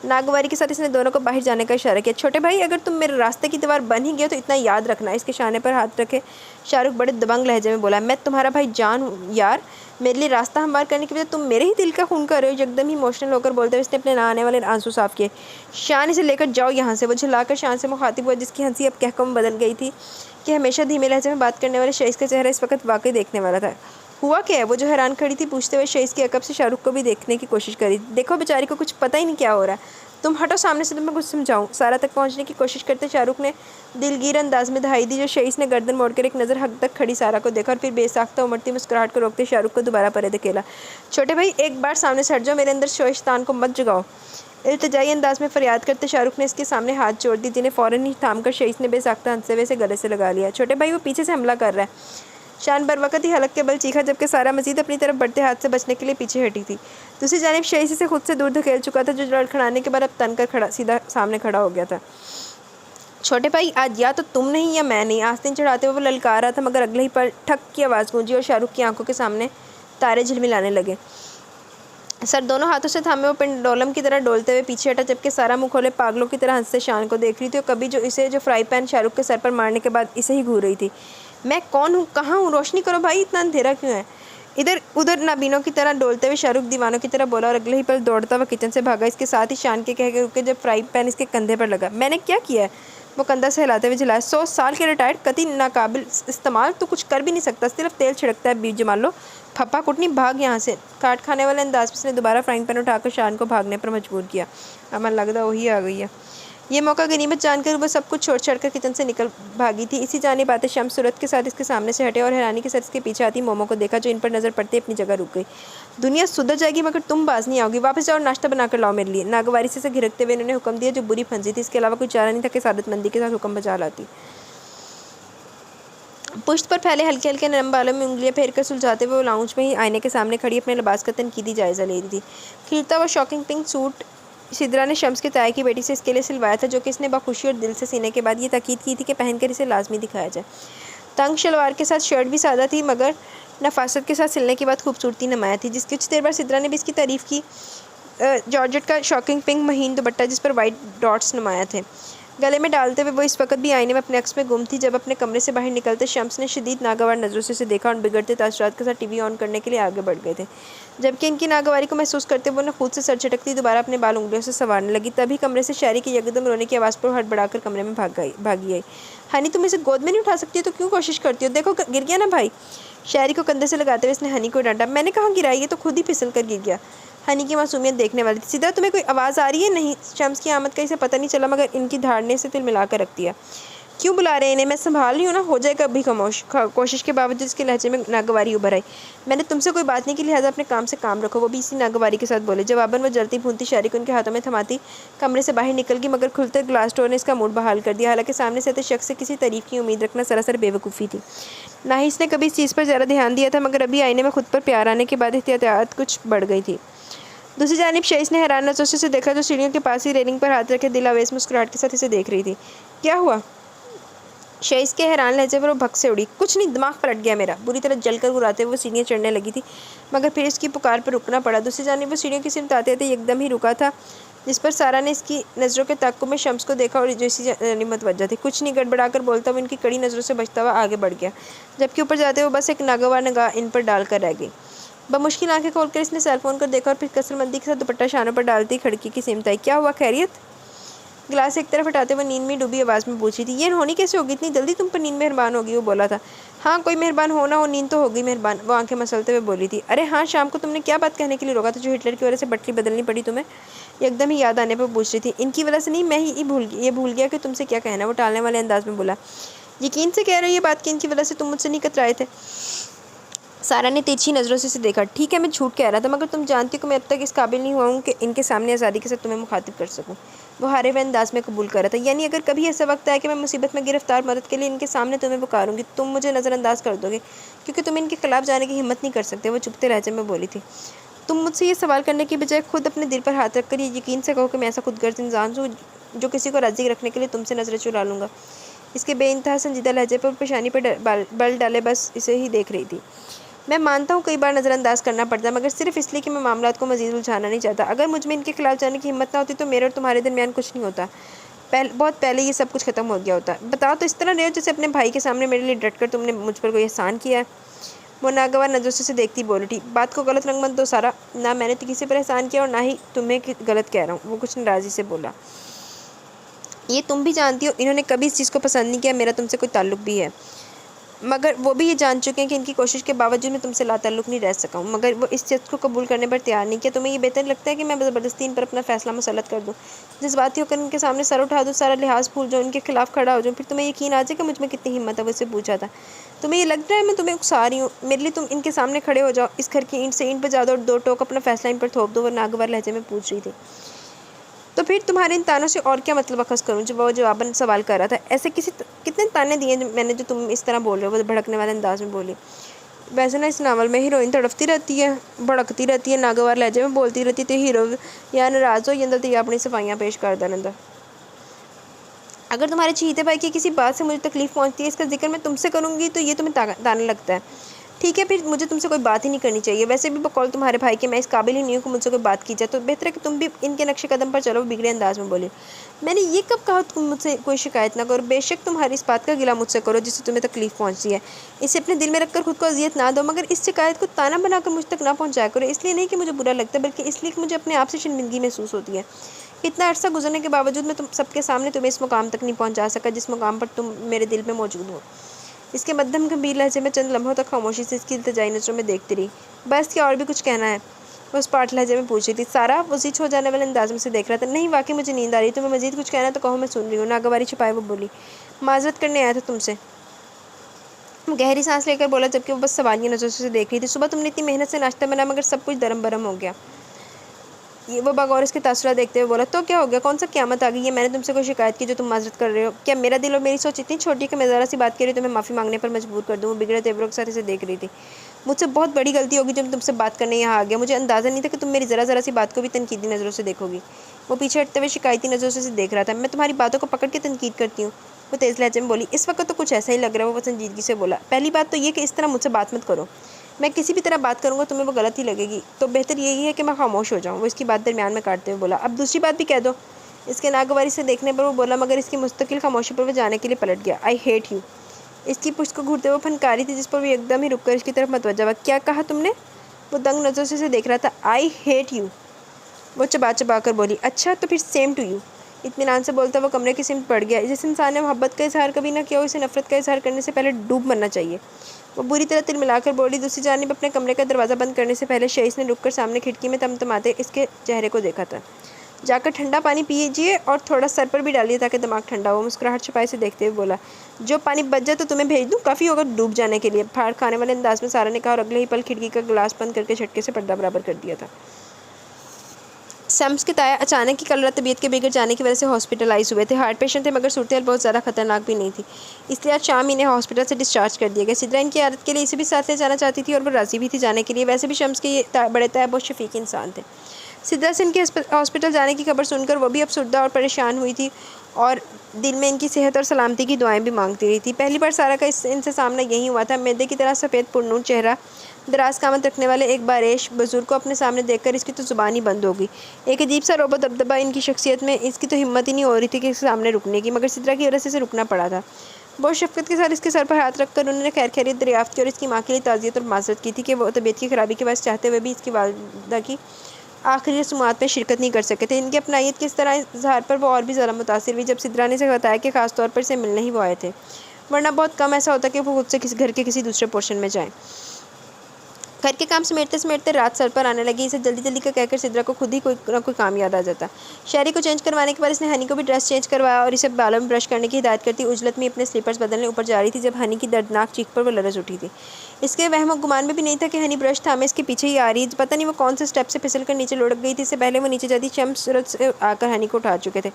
नागवारी के साथ इसने दोनों को बाहर जाने का इशारा किया। छोटे भाई अगर तुम मेरे रास्ते की दीवार बन ही गए तो इतना याद रखना। इसके शाने पर हाथ रखे शाहरुख बड़े दबंग लहजे में बोला, मैं तुम्हारा भाई जान हूँ यार, मेरे लिए रास्ता हमवार करने के बजाय तुम मेरे ही दिल का खून कर रहे हो। एकदम ही इमोशनल होकर बोलते हुए इसने अपने ना आने वाले आंसू साफ किए। शान इसे लेकर जाओ यहाँ से। वो झुलाकर शान से मुखातिब हुआ, जिसकी हंसी अब कहकम बदल गई थी कि हमेशा धीमे लहजे में बात करने वाले शहीद का चेहरा इस वक्त वाकई देखने वाला था। हुआ क्या है? वो जो हैरान खड़ी थी पूछते हुए शहीद की अकब से शाहरुख को भी देखने की कोशिश करी। देखो बेचारी को कुछ पता ही नहीं क्या हो रहा है, तुम हटो सामने से, तुम्हें कुछ समझाऊं। सारा तक पहुंचने की कोशिश करते शाहरुख ने दिलगीर अंदाज में दहाई दी। जो शहीद ने गर्दन मोड़कर एक नज़र हक तक खड़ी सारा को देखा और फिर बेसाख्ता उमड़ती मुस्कुराहट को रोकते शाहरुख को दोबारा परे धकेला। छोटे भाई एक बार सामने से हट जाओ, मेरे अंदर शैतान को मत जगाओ। इल्तिजाई अंदाज में फरियाद करते शाहरुख ने इसके सामने हाथ जोड़ दी, जिन्हें फ़ौरन ही थामकर शहीद ने बेसाख्ता हंसते हुए से गले से लगा लिया। छोटे भाई वो पीछे से हमला कर रहा है। शान बर वक़्त ही हलक के बल चीखा, जबकि सारा मजीद अपनी तरफ बढ़ते हाथ से बचने के लिए पीछे हटी थी। दूसरी जानिब शहीद से खुद से दूर धकेल चुका था, जो लड़खड़ाने के बाद अब तन कर खड़ा सीधा सामने खड़ा हो गया था। छोटे भाई आज या तो तुम नहीं या मैं नहीं। आस्तीन चढ़ाते हुए वो ललकार रहा था, मगर अगले ही पर ठक की आवाज़ गूंजी और शाहरुख की आंखों के सामने तारे झिलमिलाने लगे। सर दोनों हाथों से थामे वो पेंडोलम की तरह डोलते हुए पीछे हटा, जबकि सारा मुंह खोले पागलों की तरह हंसते शान को देख रही थी और कभी जो फ्राई पैन शाहरुख के सर पर मारने के बाद इसे ही घूर रही थी। मैं कौन हूँ, कहाँ हूँ, रोशनी करो भाई, इतना अंधेरा क्यों है? इधर उधर नाबीनों की तरह डोलते हुए शाहरुख दीवानों की तरह बोला और अगले ही पल दौड़ता हुआ किचन से भागा। इसके साथ ही शान के कह के रुके जब फ्राई पैन इसके कंधे पर लगा। मैंने क्या किया है? वो कंधा से हिलाते हुए झिलाया। 100 साल के रिटायर्ड कति नाकाबिल इस्तेमाल, तो कुछ कर भी नहीं सकता, सिर्फ तेल छिड़कता है। बीज जमा लो, फप्पा कुटनी, भाग यहाँ से। काट खाने वाले अंदाज में उसने दोबारा फ्राइंग पैन उठाकर शान को भागने पर मजबूर किया। अमन लगता वही आ गई है। ये मौका गनीमत जानकर वो सब कुछ छोड़ छाड़कर किचन से निकल भागी थी। इसी जानिब आते शम्स सूरत के साथ इसके सामने से हटे और हैरानी के साथ इसके पीछे आती मोमो को देखा, जो इन पर नज़र पड़ते अपनी जगह रुक गई। दुनिया सुधर जाएगी मगर तुम बाज नहीं आओगी, वापस जाओ और नाश्ता बनाकर लाओ मेरे लिए। नागवारी से घिरकते हुए इन्होंने हुक्म दिया, जो बुरी फंसी थी। इसके अलावा कोई चारा नहीं था कि सादतमंदी के साथ हुक्म बजा लाती। पुश्त पर फैले हल्के हल्के नरम बालों में उंगलियां फेरकर सुलझाते हुए वो लाउंज में ही आईने के सामने खड़ी अपने लिबास का तनकीदी जायज़ा ले रही थी। खिलता हुआ शॉकिंग पिंक सूट सिद्रा ने शम्स के ताए की बेटी से इसके लिए सिलवाया था, जो कि इसने बखुशी और दिल से सीने के बाद ये ताकीद की थी कि पहनकर इसे लाजमी दिखाया जाए। तंग शलवार के साथ शर्ट भी सादा थी, मगर नफासत के साथ सिलने के बाद खूबसूरती नुमाया थी। जिसकी कुछ देर बाद सिद्रा ने भी इसकी तारीफ़ की। जॉर्जेट का शॉकिंग पिंक महीन दुपट्टा जिस पर वाइट डॉट्स नुमाया थे, गले में डालते हुए वो इस वक्त भी आईने में अपने अक्स में गुम थी। जब अपने कमरे से बाहर निकलते शम्स ने शदीद नागवार नज़रों से उसे देखा और बिगड़ते तासुरात के साथ टीवी ऑन करने के लिए आगे बढ़ गए थे। जबकि इनकी नागवारी को महसूस करते हुए उन्हें खुद से सर झटकती दोबारा अपने बाल उंगलियों से संवारने लगी। तभी कमरे से शायरी की यकदम रोने की आवाज़ पर हड़बड़ाकर कमरे में भागी आई। हनी तुम इसे गोद में नहीं उठा सकती हो तो क्यों कोशिश करती हो? देखो गिर गया ना भाई। शायरी को कंधे से लगाते हुए इसने हनी को डांटा। मैंने कहाँ गिराई, ये तो खुद ही फिसल कर गिर गया। हनी की मासूमियत देखने वाली थी। सीधा तुम्हें कोई आवाज़ आ रही है? नहीं। शम्स की आमद का इसे पता नहीं चला, मगर इनकी धारने से तिल मिला कर रख दिया। क्यों बुला रहे हैं इन्हें? मैं संभाल रही हूँ ना, हो जाएगा अभी खामोश। कोशिश के बावजूद इसके लहजे में नागवारी उभर आई। मैंने तुमसे कोई बात नहीं की, लिहाजा अपने काम से काम रखो। वो भी इसी नागवारी के साथ बोले। जवाबन वो जलती भूनती शायरी को उनके हाथों में थमाती कमरे से बाहर निकल गई, मगर खुलते ग्लास डोर ने इसका मूड बहाल कर दिया। हालांकि सामने से आते शख्स से किसी तारीफ की उम्मीद रखना सरासर बेवकूफ़ी थी। ना ही इसने कभी इस चीज़ पर ज़्यादा ध्यान दिया था, मगर अभी आईने में खुद पर प्यार आने के बाद एहतियात कुछ बढ़ गई थी। दूसरी जानिब शहीद ने हैरान नज़रों से देखा, जो सीढ़ियों के पास ही रेलिंग पर हाथ रखे दिलावेश मुस्कुराहट के साथ इसे देख रही थी। क्या हुआ? शहीद के हैरान लहजे पर वो भग से उड़ी। कुछ नहीं, दिमाग पलट गया मेरा। बुरी तरह जलकर गुराते हुए वो सीढ़ियाँ चढ़ने लगी थी, मगर फिर इसकी पुकार पर रुकना पड़ा। दूसरी जानिब वो सीढ़ियों की सिमत आते आते एकदम ही रुका था, जिस पर सारा ने इसकी नज़रों के ताक़ुब में शम्स को देखा और जो इसी जानिब वजह थी। कुछ नहीं, गड़बड़ाकर बोलता हुआ इनकी कड़ी नज़रों से बचता हुआ आगे बढ़ गया, जबकि ऊपर जाते हुए बस एक नागवार निगाह इन पर डालकर रह गई। बमुश्किल आंखें खोलकर इसने सेलफोन कर देखा और फिर कसरमंदी के साथ दुपट्टा शानों पर डालती खिड़की की सिमत आई। क्या हुआ, खैरियत? गिलास एक तरफ हटाते हुए नींद में डूबी आवाज़ में पूछी थी। ये होनी कैसे होगी? इतनी जल्दी तुम पर नींद मेहरबान होगी? वो बोला था। हाँ, कोई मेहरबान हो ना हो, नींद तो होगी मेहरबान। वो आंखें मसलते हुए बोली थी। अरे हाँ, शाम को तुमने क्या बात कहने के लिए रोका था, जो हिटलर की वजह से बटली बदलनी पड़ी तुम्हें? एकदम ही याद आने पर पूछ रही थी। इनकी वजह से नहीं, मैं ही भूल गया कि तुमसे क्या कहना। वो टालने वाले अंदाज में बोला। यकीन से कह रहे हो ये बात कि इनकी वजह से तुम मुझसे नहीं कतराए थे? सारा ने तिरछी नज़रों से उसे देखा। ठीक है, मैं झूठ कह रहा था, मगर तुम जानती हो कि मैं अब तक इस काबिल नहीं हुआ हूँ कि इनके सामने आज़ादी के साथ तुम्हें मुखातिब कर सकूँ। वो हारे हुए अंदाज में कबूल कर रहा था। यानी अगर कभी ऐसा वक्त आए कि मैं मुसीबत में गिरफ्तार मदद के लिए इनके सामने तुम्हें पुकारूंगी, तुम मुझे नज़रअंदाज कर दोगे क्योंकि तुम इनके खिलाफ जाने की हिम्मत नहीं कर सकते। वो चुपते लहजे में बोली थी। तुम मुझसे ये सवाल करने की बजाय खुद अपने दिल पर हाथ रखकर ये यकीन से कहो कि मैं ऐसा खुदगर्ज इंसान हूँ जो किसी को राज़ी रखने के लिए तुमसे नज़रें चुरा लूँगा। इसके बेइंतहा संजीदा लहजे पर पेशानी पर बल डाले बस इसे ही देख रही थी। मैं मानता हूँ कई बार नज़रअंदाज करना पड़ता है, मगर सिर्फ इसलिए कि मैं मामलात को मज़ीद उलझाना नहीं चाहता। अगर मुझ में इनके खिलाफ जाने की हिम्मत ना होती तो मेरे और तुम्हारे दरमियान कुछ नहीं होता। बहुत पहले ये सब कुछ ख़त्म हो गया होता। बताओ तो इस तरह रहे हो जैसे अपने भाई के सामने मेरे लिए डट कर तुमने मुझ पर कोई एहसान किया है। वो नागवार नज़रों से देखती बोल उठी। बात को गलत रंग मत दो सारा, ना मैंने तो किसी पर एहसान किया और ना ही तुम्हें गलत कह रहा हूँ। वो कुछ नाराज़ी से बोला। ये तुम भी जानती हो इन्होंने कभी इस चीज़ को पसंद नहीं किया, मेरा तुमसे कोई ताल्लुक भी है, मगर वो भी ये जान चुके हैं कि इनकी कोशिश के बावजूद मैं तुमसे लाताल्लुक़ नहीं रह सका हूँ, मगर वो इस चीज़ को कबूल करने पर तैयार नहीं किया। तुम्हें ये बेहतर लगता है कि मैं ज़बरदस्ती इन पर अपना फ़ैसला मुसल्लत कर दूँ, जज्बाती होकर इनके सामने सर उठा दूँ, सारा लिहाज भूल जाऊँ, इनके खिलाफ खड़ा हो जाऊँ, फिर तुम्हें यकीन आ जाए कि मुझ में कितनी हिम्मत है। वो इससे पूछा था। तुम्हें ये लग रहा है मैं तुम्हें उकसा रही हूँ? मेरे लिए तुम इनके सामने खड़े हो जाओ, इस घर की ईंट से ईंट बजा दो और दो टोक अपना फ़ैसला इन पर थोप दो। वो नागवार लहजे में पूछ रही थी। तो फिर तुम्हारे इन तानों से और क्या मतलब अखज़ करूँ? जब वो जवाबन सवाल कर रहा था। ऐसे कितने ताने दिए मैंने जो तुम इस तरह बोल रहे हो? वो भड़कने वाले अंदाज में बोली। वैसे ना इस नावल में हीरोइन तड़फती रहती है, भड़कती रहती है, नागवार लहजे में बोलती रहती थी। हीरो या नाराज़ हो या तो ये अपनी सफाइयाँ पेश कर देना। अगर तुम्हारे चहीते भाई की किसी बात से मुझे तकलीफ़ पहुँचती है, इसका जिक्र मैं तुमसे करूँगी तो ये तुम्हें ताने लगता है। ठीक है, फिर मुझे तुमसे कोई बात ही नहीं करनी चाहिए। वैसे भी बकौल तुम्हारे भाई के मैं इस काबिल ही नहीं हूँ कि मुझसे कोई बात की जाए, तो बेहतर है कि तुम भी इनके नक्शे कदम पर चलो। बिगड़े अंदाज में बोली। मैंने ये कब कहा तुम मुझसे कोई शिकायत ना करो? बेशक तुम्हारी इस बात का गिला मुझसे करो जिससे तुम्हें तकलीफ़ पहुँचती है, इसे अपने दिल में रखकर खुद को अजियत ना दो, मगर इस शिकायत को ताना बनाकर मुझ तक ना पहुँचाया करो। इसलिए नहीं कि मुझे बुरा लगता, बल्कि इसलिए कि मुझे अपने आप से शर्मिंदगी महसूस होती है। इतना अर्सा गुजरने के बावजूद मैं तुम सबके सामने तुम्हें इस मुकाम तक नहीं पहुँचा सका जिस मुकाम पर तुम मेरे दिल में मौजूद हो। इसके मध्यम गंभीर लहजे में चंद लम्हों तक खामोशी से इसकी इल्तिजाई नज़रों में देखती रही। बस क्या और भी कुछ कहना है? वो उस पाठ लहजे में पूछ रही थी। सारा वो जीच हो जाने वाले अंदाज में से देख रहा था। नहीं, वाकई मुझे नींद आ रही है। तुम्हें मजीद कुछ कहना है तो कहो, मैं सुन रही हूँ। नागवारी छुपाए वो बोली। माजरत करने आया था तुमसे। गहरी सांस लेकर बोला, जबकि वो बस सवालिया नज़रों से देख रही थी। सुबह तुमने इतनी मेहनत से नाश्ता बनाया, मगर सब कुछ दरम बरम हो गया। ये वो बगौर इसके तासुरात देखते हुए बोला। तो क्या हो गया? कौन सा क़यामत आ गई है? मैंने तुमसे कोई शिकायत की जो तुम माजरत कर रहे हो? क्या मेरा दिल और मेरी सोच इतनी छोटी है कि मैं ज़रा सी बात के लिए तुम्हें माफ़ी मांगने पर मजबूर कर दूँ? वो बिगड़े तेवरों के साथ इसे देख रही थी। मुझसे बहुत बड़ी गलती होगी जब तुमसे बात करने यहाँ आ गया। मुझे अंदाज़ा नहीं था कि तुम मेरी ज़रा सी बात को भी तनकीदी नज़रों से देखोगी। वो पीछे हटते हुए शिकायती नज़रों से देख रहा था। मैं तुम्हारी बातों को पकड़ के तनकीद करती हूँ, वो तेज़ लहजे में बोली। इस वक्त तो कुछ ऐसा ही लग रहा है। वो संजीदगी से बोला। पहली बात तो ये कि इस तरह मुझसे बात मत करो। मैं किसी भी तरह बात करूँगा तुम्हें वो गलत ही लगेगी, तो बेहतर यही है कि मैं खामोश हो जाऊँ। वो इसकी बात दरमियान में काटते हुए बोला। अब दूसरी बात भी कह दो। इसके नागवारी से देखने पर वो बोला, मगर इसकी मुस्तकिल खामोशी पर वो जाने के लिए पलट गया। I hate you. इसकी पुश्त को घूरते हुए फनकारी थी, जिस पर वो एकदम ही रुक कर इसकी तरफ मतवज्जा हुआ। क्या कहा तुमने? वो दंग नज़रों से देख रहा था। आई हेट यू, वो चबा कर बोली। अच्छा, तो फिर सेम टू यू। इत्मीनान से बोलता वो कमरे की सिमत पड़ गया। जिस इंसान ने मोहब्बत का इजहार कभी ना किया हो, उसे नफरत का इजहार करने से पहले डूब मरना चाहिए। वो बुरी तरह तिलमिलाकर बोली। दूसरी जानिब अपने कमरे का दरवाज़ा बंद करने से पहले शईस ने रुककर सामने खिड़की में तमतमाते इसके चेहरे को देखा था। जाकर ठंडा पानी पीजिए और थोड़ा सर पर भी डालिए ताकि दिमाग ठंडा हो। मुस्कुराहट छुपाए से देखते हुए बोला। जो पानी बच जाए तो तुम्हें भेज दूँ? काफ़ी होगा डूब जाने के लिए। फाड़ खाने वाले अंदाज में सारा ने कहा और अगले ही पल खिड़की का गिलास बंद करके झटके से पर्दा बराबर कर दिया था। शम्स के ताया अचानक ही कल रात तबीयत के बिगड़ जाने की वजह से हॉस्पिटलाइज हुए थे। हार्ट पेशेंट थे, मगर सूरत बहुत ज़्यादा खतरनाक भी नहीं थी, इसलिए आज शाम इन्हें हॉस्पिटल से डिस्चार्ज कर दिया गया। सिद्रा इनकी आदत के लिए इसे भी साथ ले जाना चाहती थी और वो राज़ी भी थी जाने के लिए। वैसे भी शम्स के ये बड़े तायब और शफीक इंसान थे। सिद्रा से इनके हॉस्पिटल जाने की खबर सुनकर वो भी अफसुर्दा और परेशान हुई थी और दिल में इनकी सेहत और सलामती की दुआएं भी मांगती रही थी। पहली बार सारा का इनसे सामना यही हुआ था। मैदे की तरह सफ़ेद पुरनूर चेहरा, दराज कामत रखने वाले एक बारेश बुजुर्ग को अपने सामने देखकर इसकी तो ज़ुबान ही बंद हो गई। एक अजीब सा रोबो दबदबा इनकी शख्सियत में। इसकी तो हिम्मत ही नहीं हो रही थी कि इसके सामने रुकने की, मगर सिद्रा की वजह से इसे रुकना पड़ा था। बहुत शफ़क़त के साथ इसके सर पर हाथ रखकर उन्होंने खैर खैरियत दरियाफ़्त की और इसकी माँ के लिए ताज़ियत और माज़रत की थी कि वो तबीयत की ख़राबी के बायस चाहते हुए भी इसकी वालिदा की आखिरी रस्मात में शिरकत नहीं कर सके थे। इनकी अपनायत के इस तरह इजहार पर वो और भी ज़्यादा मुतासिर हुई जब सिद्रा ने इसे बताया कि ख़ास तौर पर इसे मिलने ही वो आए थे, वरना बहुत कम ऐसा होता कि वो खुद से किसी घर के किसी दूसरे पोर्शन में जाएँ। घर के काम समेटते समेटते रात सर पर आने लगी। इसे जल्दी जल्दी का कहकर सिद्रा को खुद ही कोई ना कोई काम याद आ जाता। शहरी को चेंज करवाने के बाद इसने हनी को भी ड्रेस चेंज करवाया और इसे बालों में ब्रश करने की हिदायत करती उजलत में अपने स्लीपर्स बदलने ऊपर जा रही थी जब हनी की दर्दनाक चीख पर वो लरज उठी थी। इसके वहम गुमान में भी नहीं था कि हनी ब्रश थामे इसके पीछे ही आ रही। पता नहीं वो कौन से स्टेप से फिसल कर नीचे लुढ़क गई थी। इससे पहले वो नीचे जाती शम्स सूरज से आकर हनी को उठा चुके थे।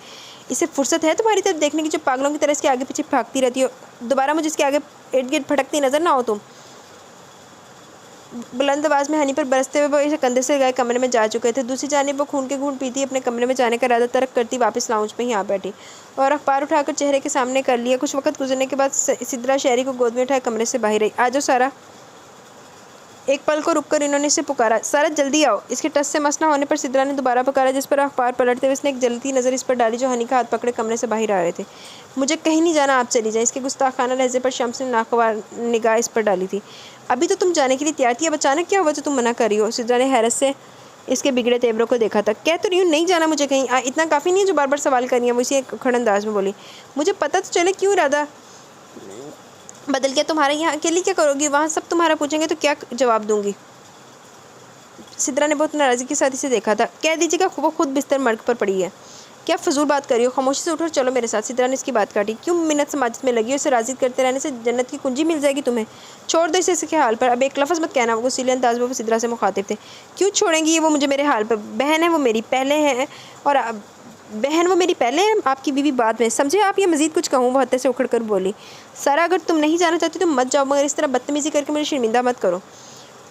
इसे फुर्सत है तुम्हारी तरफ देखने की जो पागलों की तरह इसके आगे पीछे भागती रहती हो? दोबारा मुझे इसके आगे इर्द गिर्द भटकती नजर ना हो तुम। बुलंद आवाज़ में हनी पर बरसते हुए वो इसे कंधे से गए कमरे में जा चुके थे। दूसरी जानिब वो खून के घूंट पीती अपने कमरे में जाने का इरादा तर्क करती वापस लाउंज में ही आ बैठी और अखबार उठाकर चेहरे के सामने कर लिया। कुछ वक्त गुजरने के बाद सिद्रा शहरी को गोद में उठाए कमरे से बाहर आई। आ जाओ सारा। एक पल को रुककर इन्होंने इसे पुकारा, सारा जल्दी आओ। इसके टस से मस न होने पर सिद्रा ने दोबारा पुकारा, जिस पर अखबार पलटते हुए इसने एक जलती नज़र इस पर डाली जो हनी का हाथ पकड़े कमरे से बाहर आ रहे थे। मुझे कहीं नहीं जाना, आप चली जाए। इसके गुस्ताखाना लहजे पर शम्स ने नाखवार निगाह इस पर डाली थी। अभी तो तुम जाने के लिए तैयार थी, अब अचानक क्या हुआ जो तुम मना कर रही हो? सिद्रा ने हैरत से इसके बिगड़े तेवरों को देखा था। कह तो रही हूँ नहीं जाना मुझे कहीं, इतना काफ़ी नहीं है जो बार बार सवाल कर रही है। वो इसी खड़े अंदाज में बोली। मुझे पता तो चले क्यों इरादा बदल गया तुम्हारा। यहाँ अकेली क्या करोगी? वहाँ सब तुम्हारा पूछेंगे तो क्या जवाब दूंगी? सिद्रा ने बहुत नाराज़गी के साथ इसे देखा था। कह दीजिएगा वो खुद बिस्तर मर्ग पर पड़ी है। क्या फजूल बात करी हो? खामोशी से उठो चलो मेरे साथ। सिद्रा ने इसकी बात काटी। क्यों मिन्नत समाजत में लगी हो? इसे राजी करते रहने से जन्नत की कुंजी मिल जाएगी तुम्हें। छोड़ दो इसे इसके हाल पर। अब एक लफ्ज़ मत कहना। वो गुस्सीले अंदाज में वो सिद्रा से मुखातिब थे। क्यों छोड़ेंगी ये वो मुझे मेरे हाल पर? बहन है वो मेरी पहले है और बहन वो मेरी पहले है, आपकी बीवी बाद में, समझे आप? ये मजीद कुछ कहूँ? वो हत्ते से उखड़ कर बोली। सारा अगर तुम नहीं जाना चाहती तो मत जाओ, मगर इस तरह बदतमीज़ी करके मुझे शर्मिंदा मत करो।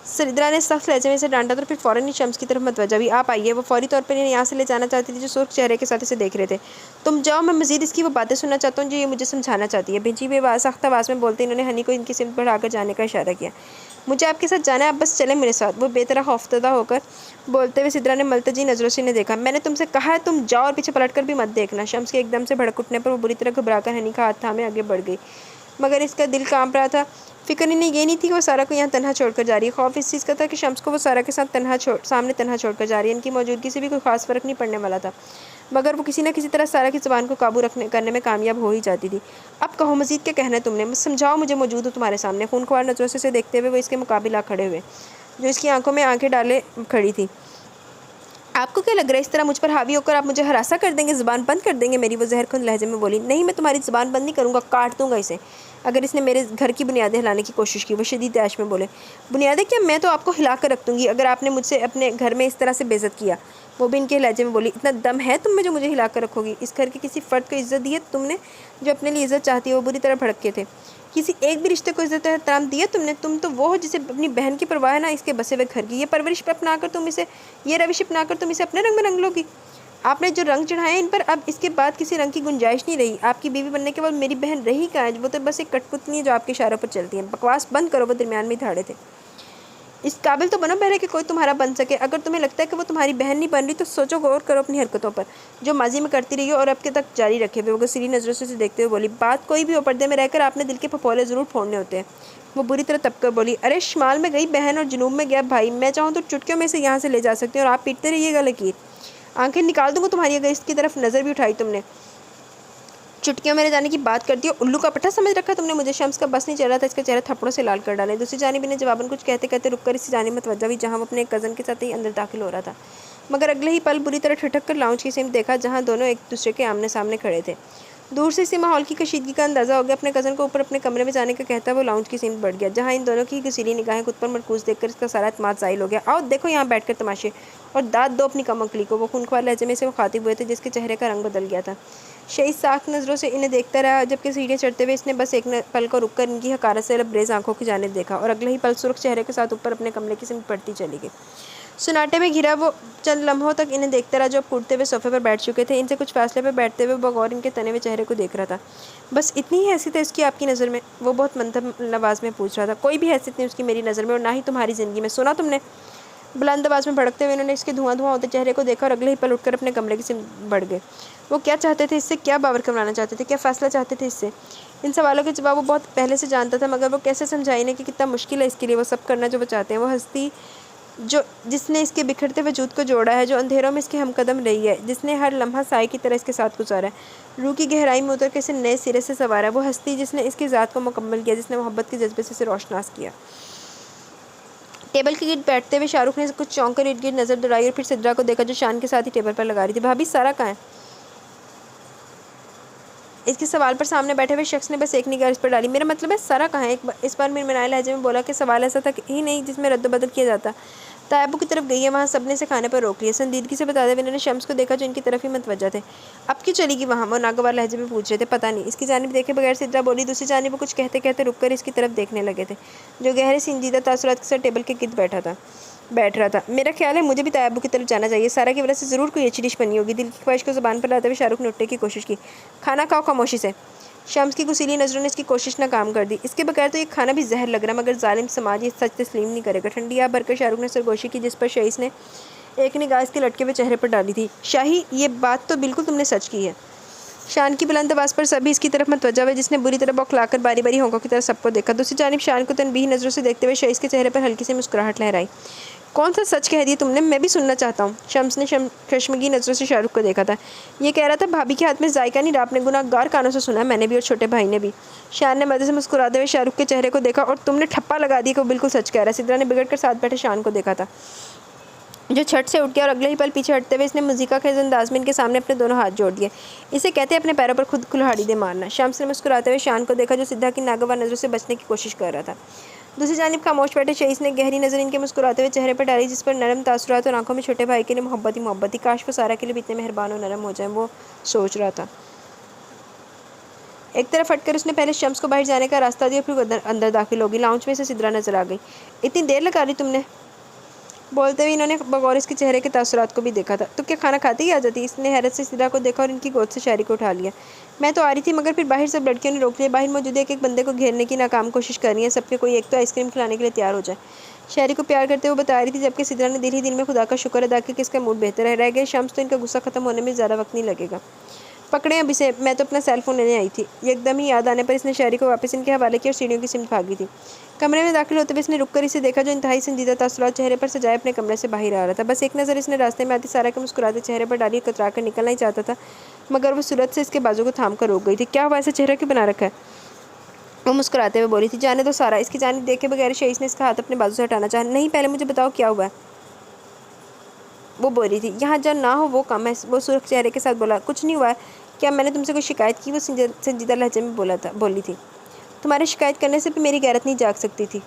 सिद्रा ने सख्त लहजे में इसे डांटा तो फिर फ़ौरन ही शम्स की तरफ मतवजा भी। आप आइए। वो फौरी तौर पर इन्हें यहाँ से ले जाना चाहती थी जो सुर्ख चेहरे के साथ इसे देख रहे थे। तुम जाओ, मैं मजीद इसकी वो बातें सुनना चाहता हूँ जो ये मुझे समझाना चाहती है। भिंची हुई सख्त आवाज़ में बोलते इन्होंने हनी को इनकी सिमत बढ़ाकर जाने का इशारा किया। मुझे आपके साथ जाना है, आप बस चले मेरे साथ। वो बेतरह खौफजदा होकर बोलते हुए सिद्रा ने मलतजी नज़रों से इन्हें देखा। मैंने तुमसे कहा है तुम जाओ और पीछे पलट कर भी मत देखना। शम्स के एकदम से भड़क उठने पर वो बुरी तरह घबराकर हनी का हाथ थामे आगे बढ़ गई, मगर इसका दिल कांप रहा था। फिक्र इन्हें ये नहीं थी कि वो सारा को यहाँ तन्हा छोड़कर जा रही है। खौफ इस चीज़ का था कि शम्स को वो सारा के साथ सामने तन्हा छोड़कर जा रही है। इनकी मौजूदगी से भी कोई ख़ास फ़र्क नहीं पड़ने वाला था, मगर वो किसी न किसी तरह सारा की ज़बान को काबू करने में कामयाब हो ही जाती थी। अब कहो मज़ीद क्या कहना है तुमने? समझाओ मुझे, मौजूद हो तुम्हारे सामने। खूनख्वार नज़रों से देखते हुए वो इसके मुकाबिला खड़े हुए, जो इसकी आंखों में आंखें डाले खड़ी थी। आपको क्या लग रहा है इस तरह मुझ पर हावी होकर आप मुझे हरासा कर देंगे, ज़ुबान बंद कर देंगे मेरी? वो जहरखुंद लहजे में बोली। नहीं, मैं तुम्हारी ज़ुबान बंद नहीं करूँगा, काट दूँगा इसे अगर इसने मेरे घर की बुनियादें हिलाने की कोशिश की। वो शदीद ऐश में बोले। बुनियादें क्या? मैं तो आपको हिला कर रख दूँगी अगर आपने मुझसे अपने घर में इस तरह से बेइज्जत किया। वो भी इनके लहजे में बोली। इतना दम है तुम में जो मुझे हिला कर रखोगी? इस घर के किसी फ़र्द को इज़्ज़त दी है तुमने जो अपने लिए इज़्ज़त चाहती है? वो बुरी तरह भड़के थे। किसी एक भी रिश्ते को इज़्ज़त एहतराम दिया तुमने? तुम तो वो हो जिसे अपनी बहन की परवाह है ना इसके बसे हुए घर की। ये परवरिश पर अपनाकर तुम इसे, ये रविश अपनाकर तुम इसे अपने रंग में रंग लोगी। आपने जो रंग चढ़ाए इन पर, अब इसके बाद किसी रंग की गुंजाइश नहीं रही। आपकी बीवी बनने के बाद मेरी बहन रही कहाँ है? वो तो बस एक कठपुतली है जो आपके इशारों पर चलती है। बकवास बंद करो। वो दरमियान में धाड़े थे। इस काबिल तो बनो बहरे कि कोई तुम्हारा बन सके। अगर तुम्हें लगता है कि वो तुम्हारी बहन नहीं बन रही तो सोचो, गौर करो अपनी हरकतों पर जो माजी में करती रही हो और अब के तक जारी रखे हुए। वो सीरी नज़रों से देखते हुए बोली। बात कोई भी हो, पर्दे में रहकर आपने दिल के फफोले ज़रूर फोड़ने होते हैं। वो बुरी तरह तपकर बोली। अरे शुमाल में गई बहन और जुनूब में गया भाई। मैं चाहूँ तो चुटकियों में से यहाँ से ले जा सकती हूँ और आप पीटते रहिएगा लकीर। आंखें निकाल दूँगा तुम्हारी अगर इसकी तरफ नज़र भी उठाई तुमने। चुटकियों मेरे जाने की बात करती हो? उल्लू का पट्टा समझ रखा तुमने मुझे? शम्स का बस नहीं चल रहा था, इसका चेहरा थप्पड़ों से लाल कर डाले। दूसरी जानिब ने जवाबन कुछ कहते कहते रुककर इसी जानिब में तवज्जो हुई जहाँ वो अपने कज़न के साथ ही अंदर दाखिल हो रहा था, मगर अगले ही पल बुरी तरह ठिठक कर लाउंज की सिमत देखा जहाँ दोनों एक दूसरे के आमने सामने खड़े थे। दूर से इसी माहौल की कशीदगी का अंदाज़ा हो गया। अपने कज़न को ऊपर अपने कमरे में जाने का कहता वो लाउंज की सिमत बढ़ गया जहाँ इन दोनों की घसीली निगाहें खुद पर मरकूज़ देखकर इसका सारा एतमाद ज़ाइल हो गया। आओ देखो यहाँ बैठकर तमाशे और दाद दो अपनी कमकली को। वो खूनख्वार लहजे में से वो खातिब हुए थे जिसके चेहरे का रंग बदल गया था। शहीद साख नज़रों से इन्हें देखता रहा जबकि सीढ़ियाँ चढ़ते हुए इसने बस एक पल को रुककर इनकी हकारत से लबरेज आंखों की जानिब देखा और अगले ही पल सुर्ख चेहरे के साथ ऊपर अपने कमरे की सिमत बढ़ती चली गई। सुनाटे में घिरा वो चंद लम्हों तक इन्हें देखता रहा जो कूदते हुए सोफे पर बैठ चुके थे। इनसे कुछ फासले पर बैठते हुए बगौर इनके तने हुए चेहरे को देख रहा था। बस इतनी ही हैसियत है इसकी आपकी नज़र में? वो बहुत मंथर आवाज़ में पूछ रहा था। कोई भी हैसियत नहीं उसकी मेरी नज़र में और ना ही तुम्हारी ज़िंदगी में। सुना तुमने? बुलंद आवाज़ में भड़कते हुए उन्होंने इसके धुआं होते चेहरे को देखा और अगले ही पल उठकर अपने कमरे की सिमत बढ़ गए। वो क्या चाहते थे इससे? क्या बावर करवाना चाहते थे? क्या फ़ैसला चाहते थे इससे? इन सवालों के जवाब वो बहुत पहले से जानता था, मगर वो कैसे समझाई ने कि कितना मुश्किल है इसके लिए वो सब करना जो वो चाहते हैं। वो हस्ती जिसने इसके बिखरते वजूद को जोड़ा है, जो अंधेरों में इसके हमकदम रही है, जिसने हर लम्हा साए की तरह इसके साथ गुजारा है, रूह की गहराई में उतर के इसे नए सिरे से संवारा है। वो हस्ती जिसने इसकी ज़ात को मुकम्मल किया, जिसने मोहब्बत के जज्बे से इसे रोशनास किया। टेबल के गिर्द बैठते हुए शाहरुख ने कुछ चौंक कर इर्द गिर्द नजर दौड़ाई और फिर सिद्रा को देखा जो शान के साथ ही टेबल पर लगा रही थी। भाभी सारा कहाँ है? इसके सवाल पर सामने बैठे हुए शख्स ने बस एक निगाह इस पर डाली। मेरा मतलब है सारा कहाँ है? इस बार मिनमिनाए लहजे में बोला कि सवाल ऐसा था ही नहीं जिसमें रद्द-बदल किया जाता। तायबू की तरफ गई है, वहाँ सबने से खाने पर रोक लिया। संजीदगी से बताते हुए इन्होंने शम्स को देखा जो इनकी तरफ ही मतवज्जा थे। अब क्यों चली गई वहाँ? वो नागवार लहजे में पूछ रहे थे। पता नहीं। इसकी जानिब देखे बगैर सिद्रा बोली। दूसरी जानिब वो कुछ कहते कहते रुक कर इसकी तरफ देखने लगे थे जो गहरे संजीदा तासुरात के साथ टेबल के गिर्द बैठ रहा था। मेरा ख्याल है मुझे भी तायबू की तरफ जाना चाहिए। सारा की वजह से ज़रूर कोई अच्छी डिश बनी होगी। दिल की ख्वाहिश को ज़ुबान पर लाते हुए शाहरुख ने उठने की कोशिश की। खाना खाओ खामोशी से। शम्स की गुस्सीली नज़रों ने इसकी कोशिश नाकाम कर दी। इसके बगैर तो ये खाना भी जहर लग रहा, मगर जालिम समाज ये सच तस्लीम नहीं करेगा। ठंडी आह भरकर शाहरुख ने सरगोशी की जिस पर शईस ने एक निगाह इसके लटके हुए चेहरे पर डाली थी। शाही, ये बात तो बिल्कुल तुमने सच की है। शान की बुलंद आवाज़ पर सभी इसकी तरफ मतवज्जा हुए जिसने बुरी तरह बौखलाकर बारी बारी होंकों की तरफ सबको देखा। दूसरी जानिब शान को तनबीह नज़रों से देखते हुए शईस के चेहरे पर हल्की सी मुस्कुराहट लहराई। कौन सा सच कह दिया तुमने? मैं भी सुनना चाहता हूँ। शम्स ने शर्मगी नज़रों से शाहरुख को देखा था। ये कह रहा था भाभी के हाथ में जायका नहीं रहा। आपने गुनाहगार कानों से सुना है, मैंने भी और छोटे भाई ने भी। शान ने मज़े से मुस्कुराते हुए शाहरुख के चेहरे को देखा। और तुमने ठप्पा लगा दिया कि वो बिल्कुल सच कह रहा है। सिद्रा ने बिगड़ कर साथ बैठे शान को देखा था जो छठ से उठ गया और अगले ही पल पीछे हटते हुए इसने मुजीका के अंदाज में इनके सामने अपने दोनों हाथ जोड़ दिए। इसे कहते हैं अपने पैरों पर खुद कुल्हाड़ी दे मारना। शम्स ने मुस्कुराते हुए शान को देखा जो सिद्धा की नागवार नज़रों से बचने की कोशिश कर रहा था। दूसरी जानिब खामोश बैठे शईस ने गहरी नज़र इनके मुस्कुराते हुए चेहरे पर डाली जिस पर नरम तासुरात और आंखों में छोटे भाई के लिए मोहब्बत ही। काश वो सारा के लिए भी इतने मेहरबान और नरम हो जाए, वो सोच रहा था। एक तरफ हटकर उसने पहले शम्स को बाहर जाने का रास्ता दिया, फिर अंदर दाखिल होगी। लाउंज में से सिद्रा नजर आ गई। इतनी देर लगा दी तुमने? बोलते हुए इन्होंने बगौर इसके चेहरे के तासुरात को भी देखा था। तो क्या खाना खाते ही आ जाती? इसने हैरत से सिद्रा को देखा और इनकी गोद से शायरी को उठा लिया। मैं तो आ रही थी मगर फिर बाहर सब लड़कियों ने रोक लिया। बाहर मौजूद एक एक बंदे को घेरने की नाकाम कोशिश कर रही है। सबके कोई एक तो आइसक्रीम खिलाने के लिए तैयार हो जाए। शायरी को प्यार करते हुए बता रही थी जबकि सिद्रा ने दिल ही दिल में खुदा का शुक्र अदा किया कि इसका मूड बेहतर है। रह गए शम्स तो इनका गुस्सा खत्म होने में ज़्यादा वक्त नहीं लगेगा। पकड़े अभी से, मैं तो अपना सेल फोन लेने आई थी। एकदम ही याद आने पर इसने शायरी को वापस इनके हवाले किया और सीढ़ियों की सिमत भागी थी। कमरे में दाखिल होते हुए इसने रुककर इसे देखा जो इंतहाई संजीदा तासुरात चेहरे पर सजाए अपने कमरे से बाहर आ रहा था। बस एक नज़र इसने रास्ते में आती सारा के मुस्कुराते चेहरे पर डाली, कतरा कर निकलना ही चाहता था मगर वो सूरत से इसके बाजू को थाम कर रोक गई थी। क्या हुआ, ऐसा चेहरा क्यों बना रखा है? वो मुस्कुराते हुए बोली थी। जाने दो सारा। इसकी जानिब देखे बगैर शईस ने इसका हाथ अपने बाजू से हटाना चाहा। नहीं, पहले मुझे बताओ क्या हुआ है। वो बोल रही थी। यहाँ जो ना हो वो कम है। वो सुर्ख चेहरे के साथ बोला। कुछ नहीं हुआ है। क्या मैंने तुमसे कोई शिकायत की? वो संजीदा लहजे में बोली थी। तुम्हारी शिकायत करने से भी मेरी गैरत नहीं जाग सकती थी।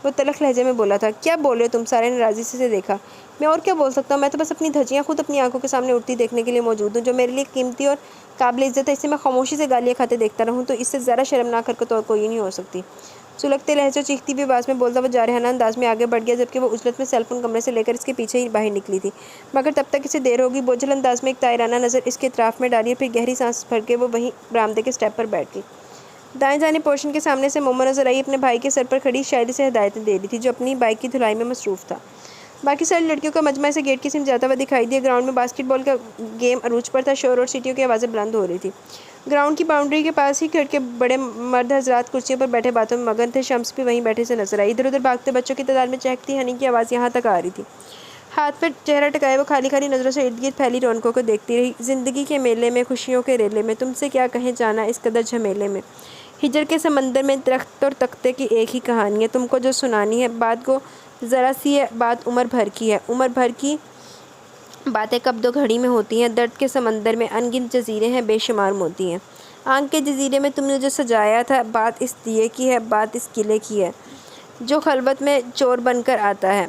वो तलख लहजे में बोला था। क्या बोल रहे हो तुम? सारे ने राजी से देखा। मैं और क्या बोल सकता हूँ? मैं तो बस अपनी धज्जियाँ खुद अपनी आंखों के सामने उड़ती देखने के लिए मौजूद हूँ। जो मेरे लिए कीमती और काबिल इज्जत है इसे मैं खामोशी से गालियाँ खाते देखता रहूँ तो इससे ज़्यादा शर्मनाक हरकत और कोई नहीं हो सकती। सुलगते लहजे चीखती हुई आवाज़ में बोलता वो जारहाना अंदाज में आगे बढ़ गया जबकि वो उजलत में सेलफोन कमरे से लेकर इसके पीछे ही बाहर निकली थी। मगर तब तक इसे देर होगी। बोझल अंदाज में एक तायराना नज़र इसके इतराफ़ में डाली, फिर गहरी सांस भर के वो वहीं बरामदे के स्टेप पर बैठ गई। दाएं जाने पोर्शन के सामने से मोमो नजर आई। अपने भाई के सर पर खड़ी शायरी से हिदायतें दे रही थी जो अपनी बाइक की धुलाई में मसरूफ़ था। बाकी सारी लड़कियों का मजमा से गेट की सिम जाता हुआ दिखाई दिया। ग्राउंड में बास्केटबॉल का गेम अरूज पर था। शोर और सीटियों की आवाज़ें बुलंद हो रही थी। ग्राउंड की बाउंड्री के पास ही खड़ के बड़े मर्द हजरात कुर्सियों पर बैठे बातों में मगन थे। शम्स भी वहीं बैठे से नजर आई। इधर उधर भागते बच्चों की तादाद में चहकती हनी की आवाज़ यहाँ तक आ रही थी। हाथ पर चेहरा टकाए वो खाली खाली नज़रों से इर्द गिर्द फैली रौनकों को देखती रही। ज़िंदगी के मेले में, खुशियों के रेले में, तुमसे क्या कहें जाना इस कदर झमेले में। हिजर के समंदर में दरख्त और तख्ते की एक ही कहानी है। तुमको जो सुनानी है बात को ज़रा सी है, बात उम्र भर की है। उम्र भर की बातें कब दो घड़ी में होती हैं। दर्द के समंदर में अनगिनत जजीरे हैं, बेशुमार मोती हैं। आंख के जजीरे में तुमने जो सजाया था, बात इस दिए की है, बात इस किले की है जो खलवत में चोर बनकर आता है।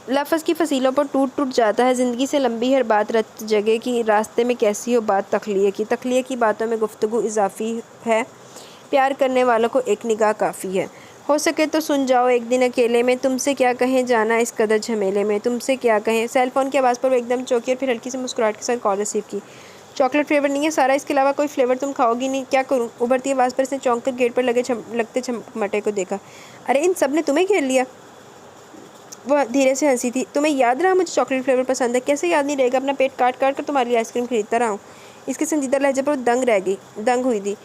लफ्ज़ की फसीलों पर टूट टूट जाता है। ज़िंदगी से लंबी हर बात रत जगह की, रास्ते में कैसी हो बात तखलिए की। तखलिए की बातों में गुफ्तगू इजाफ़ी है। प्यार करने वालों को एक निगाह काफ़ी है। हो सके तो सुन जाओ एक दिन अकेले में। तुमसे क्या कहें जाना इस कदर झमेले में। तुमसे क्या कहें। सेल फ़ोन की आवाज़ पर वो एकदम चौंकी और फिर हल्की सी मुस्कुराहट के साथ कॉल रिसीव की। चॉकलेट फ्लेवर नहीं है सारा? इसके अलावा कोई फ्लेवर तुम खाओगी नहीं? क्या करूँ? उभरती आवाज़ पर इसने चौंक कर गेट पर लगते झमटे को देखा। अरे इन सब ने तुम्हें घेर लिया। वह धीरे से हंसी थी। तुम्हें याद रहा मुझे चॉकलेट फ्लेवर पसंद है? कैसे याद नहीं रहेगा? अपना पेट काट काट कर तुम्हारे लिए आइसक्रीम खरीदता रहा हूँ। इसके संजीदा लहजे पर दंग हुई थी।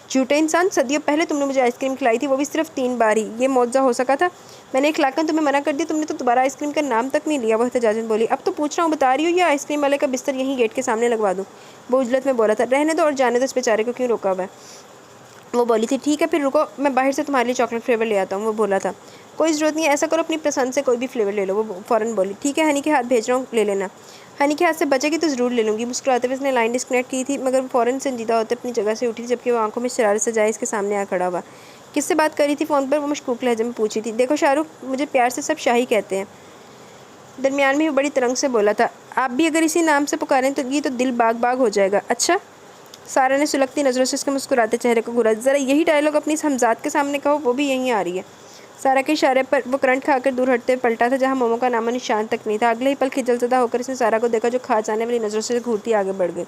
झूठे इंसान, सदियों पहले तुमने मुझे आइसक्रीम खिलाई थी, वो भी सिर्फ 3 बार ही। ये मौजा हो सका था? मैंने एक लाख तुम्हें मना कर दिया, तुमने तो दोबारा आइसक्रीम का नाम तक नहीं लिया। वह एहतजाजन बोली। अब तो पूछ रहा हूँ, बता रही हो या आइसक्रीम वाले का बिस्तर यहीं गेट के सामने लगवा दूँ? वो उजलत में बोला था। रहने दो और जाने दो, इस बेचारे को क्यों रोका हुआ है? वो बोली थी। ठीक है फिर रुको, मैं बाहर से तुम्हारे लिए चॉकलेट फ्लेवर ले आता हूँ। वो बोला था। कोई ज़रूरत नहीं है, ऐसा करो अपनी पसंद से कोई भी फ्लेवर ले लो। वो फ़ौरन बोली ठीक है हनी के हाथ भेज रहा हूँ, ले लेना। हनी के हाथ से बचेगी तो ज़रूर ले लूँगी। मुस्कुराते हुए उसने लाइन डिस्कनेक्ट की थी, मगर फ़ौरन संजीदा होते अपनी जगह से उठी, जबकि वो आंखों में शरारत सजाए इसके सामने आ खड़ा हुआ। किससे बात करी थी फ़ोन पर? वो मशकूक लहजे में पूछी थी। देखो शाहरुख, मुझे प्यार से सब शाही कहते हैं। दरमियान में वो बड़ी तरंग से बोला था। आप भी अगर इसी नाम से पुकारें तो ये तो दिल बाग बाग हो जाएगा। अच्छा। सारा ने सुलगती नज़रों से उसके मुस्कुराते चेहरे को घूरा। ज़रा यही डायलॉग अपनी हमजाद के सामने कहो, वो भी यहीं आ रही है। सारा के इशारे पर वो करंट खाकर दूर हटते पलटा था, जहाँ मोमो का नामो निशान तक नहीं था। अगले ही पल खिजलज़दा होकर इसने सारा को देखा, जो खा जाने वाली नज़रों से घूरती आगे बढ़ गई।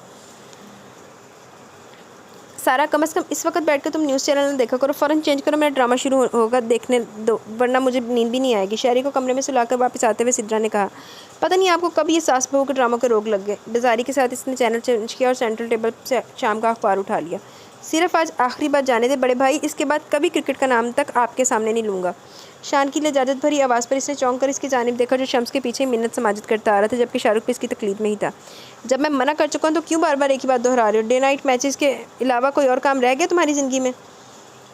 सारा, कम से कम इस वक्त बैठकर तुम न्यूज़ चैनल में देखा करो, फ़ौरन चेंज करो, मेरा ड्रामा शुरू होगा, देखने दो, वरना मुझे नींद भी नहीं आएगी। शहरी को कमरे में सुलाकर वापस आते हुए सिद्रा ने कहा, पता नहीं आपको कब ये सास बहू के ड्रामा के रोग लग गए। बेजारी के साथ इसने चैनल चेंज किया और सेंट्रल टेबल से शाम का अखबार उठा लिया। सिर्फ आज आखिरी बात जाने दे बड़े भाई, इसके बाद कभी क्रिकेट का नाम तक आपके सामने नहीं लूँगा। शान की लजाजत भरी आवाज़ पर इसने चौंक कर इसकी जानिब देखा, जो शम्स के पीछे मिन्नत समाजित करता आ रहा था, जबकि शाहरुख भी इसकी तकलीफ में ही था। जब मैं मना कर चुका हूँ तो क्यों बार बार एक ही बात दोहरा रहे हो? डे नाइट मैचेस के अलावा कोई और काम रह गया तुम्हारी ज़िंदगी में?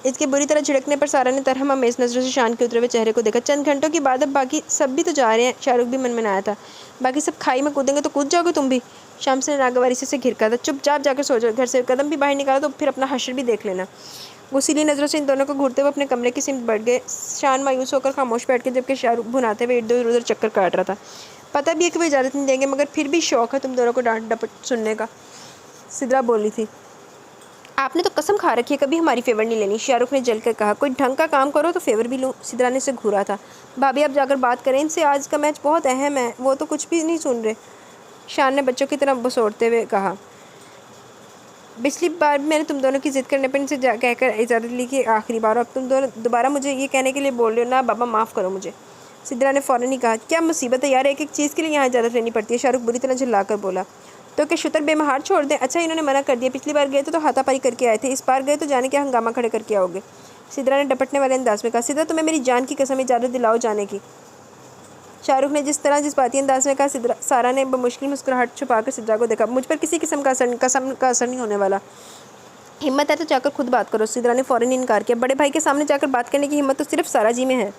इसके बुरी तरह झिड़कने पर सारा ने तरह अमेज़ नज़रों से शान के उतरे हुए चेहरे को देखा। चंद घंटों के बाद अब बाकी सब भी तो जा रहे हैं। शाहरुख भी मन में आया था। बाकी सब खाई में कूदेंगे तो कूद जाओगे तुम भी? शम्स ने नागवारी से घिरका था। चुपचाप जाकर सो जाओ, घर से कदम भी बाहर निकाला तो फिर अपना हश्र भी देख लेना। गुस्सीली नज़रों से इन दोनों को घूरते हुए अपने कमरे की सिमत बढ़ गए। शान मायूस होकर खामोश बैठ के, जबकि शाहरुख भुनाते हुए इधर उधर चक्कर काट रहा था। पता भी है कि वो इजाज़त नहीं देंगे, मगर फिर भी शौक़ है तुम दोनों को डांट डपट सुनने का। सिद्रा बोली थी। आपने तो कसम खा रखी है कभी हमारी फेवर नहीं लेनी। शाहरुख ने जलकर कहा। कोई ढंग का काम करो तो फेवर भी लूँ। सिद्रा ने से घूरा था। भाभी आप जाकर बात करें इनसे, आज का मैच बहुत अहम है। वो तो कुछ भी नहीं सुन रहे। शान ने बच्चों की तरफ बसोड़ते हुए कहा। पिछली बार मैंने तुम दोनों की जिद करने पर इनसे कहकर इजाज़त ली कि आखिरी बार, अब तुम दोनों दोबारा मुझे ये कहने के लिए बोल रहे हो ना? बाबा माफ़ करो मुझे। सिद्रा ने फ़ौरन ही कहा। क्या मुसीबत है यार, एक एक चीज़ के लिए यहाँ इजाज़त लेनी पड़ती है। शाहरुख बुरी तरह झल्लाकर बोला। तो क्या शुतर बेमहार छोड़ दें? अच्छा इन्होंने मना कर दिया। पिछली बार गए तो हाथापाई करके आए थे, इस बार गए तो जाने क्या हंगामा खड़े करके आओगे? सिद्रा ने डपटने वाले अंदाज में कहा। सिद्रा तुम्हें मेरी जान की कसम इजाज़त दिलाओ जाने की। शाहरुख ने जिस तरह जज्बाती अंदाज में कहा, सारा ने बमुश्किल मुस्कुराहट छुपाकर सिद्रा को देखा। मुझ पर किसी किस्म का असर नहीं होने वाला। हिम्मत है तो जाकर खुद बात करो। सिद्रा ने फ़ौरन इनकार किया। बड़े भाई के सामने जाकर बात करने की हिम्मत तो सिर्फ सारा जी में है।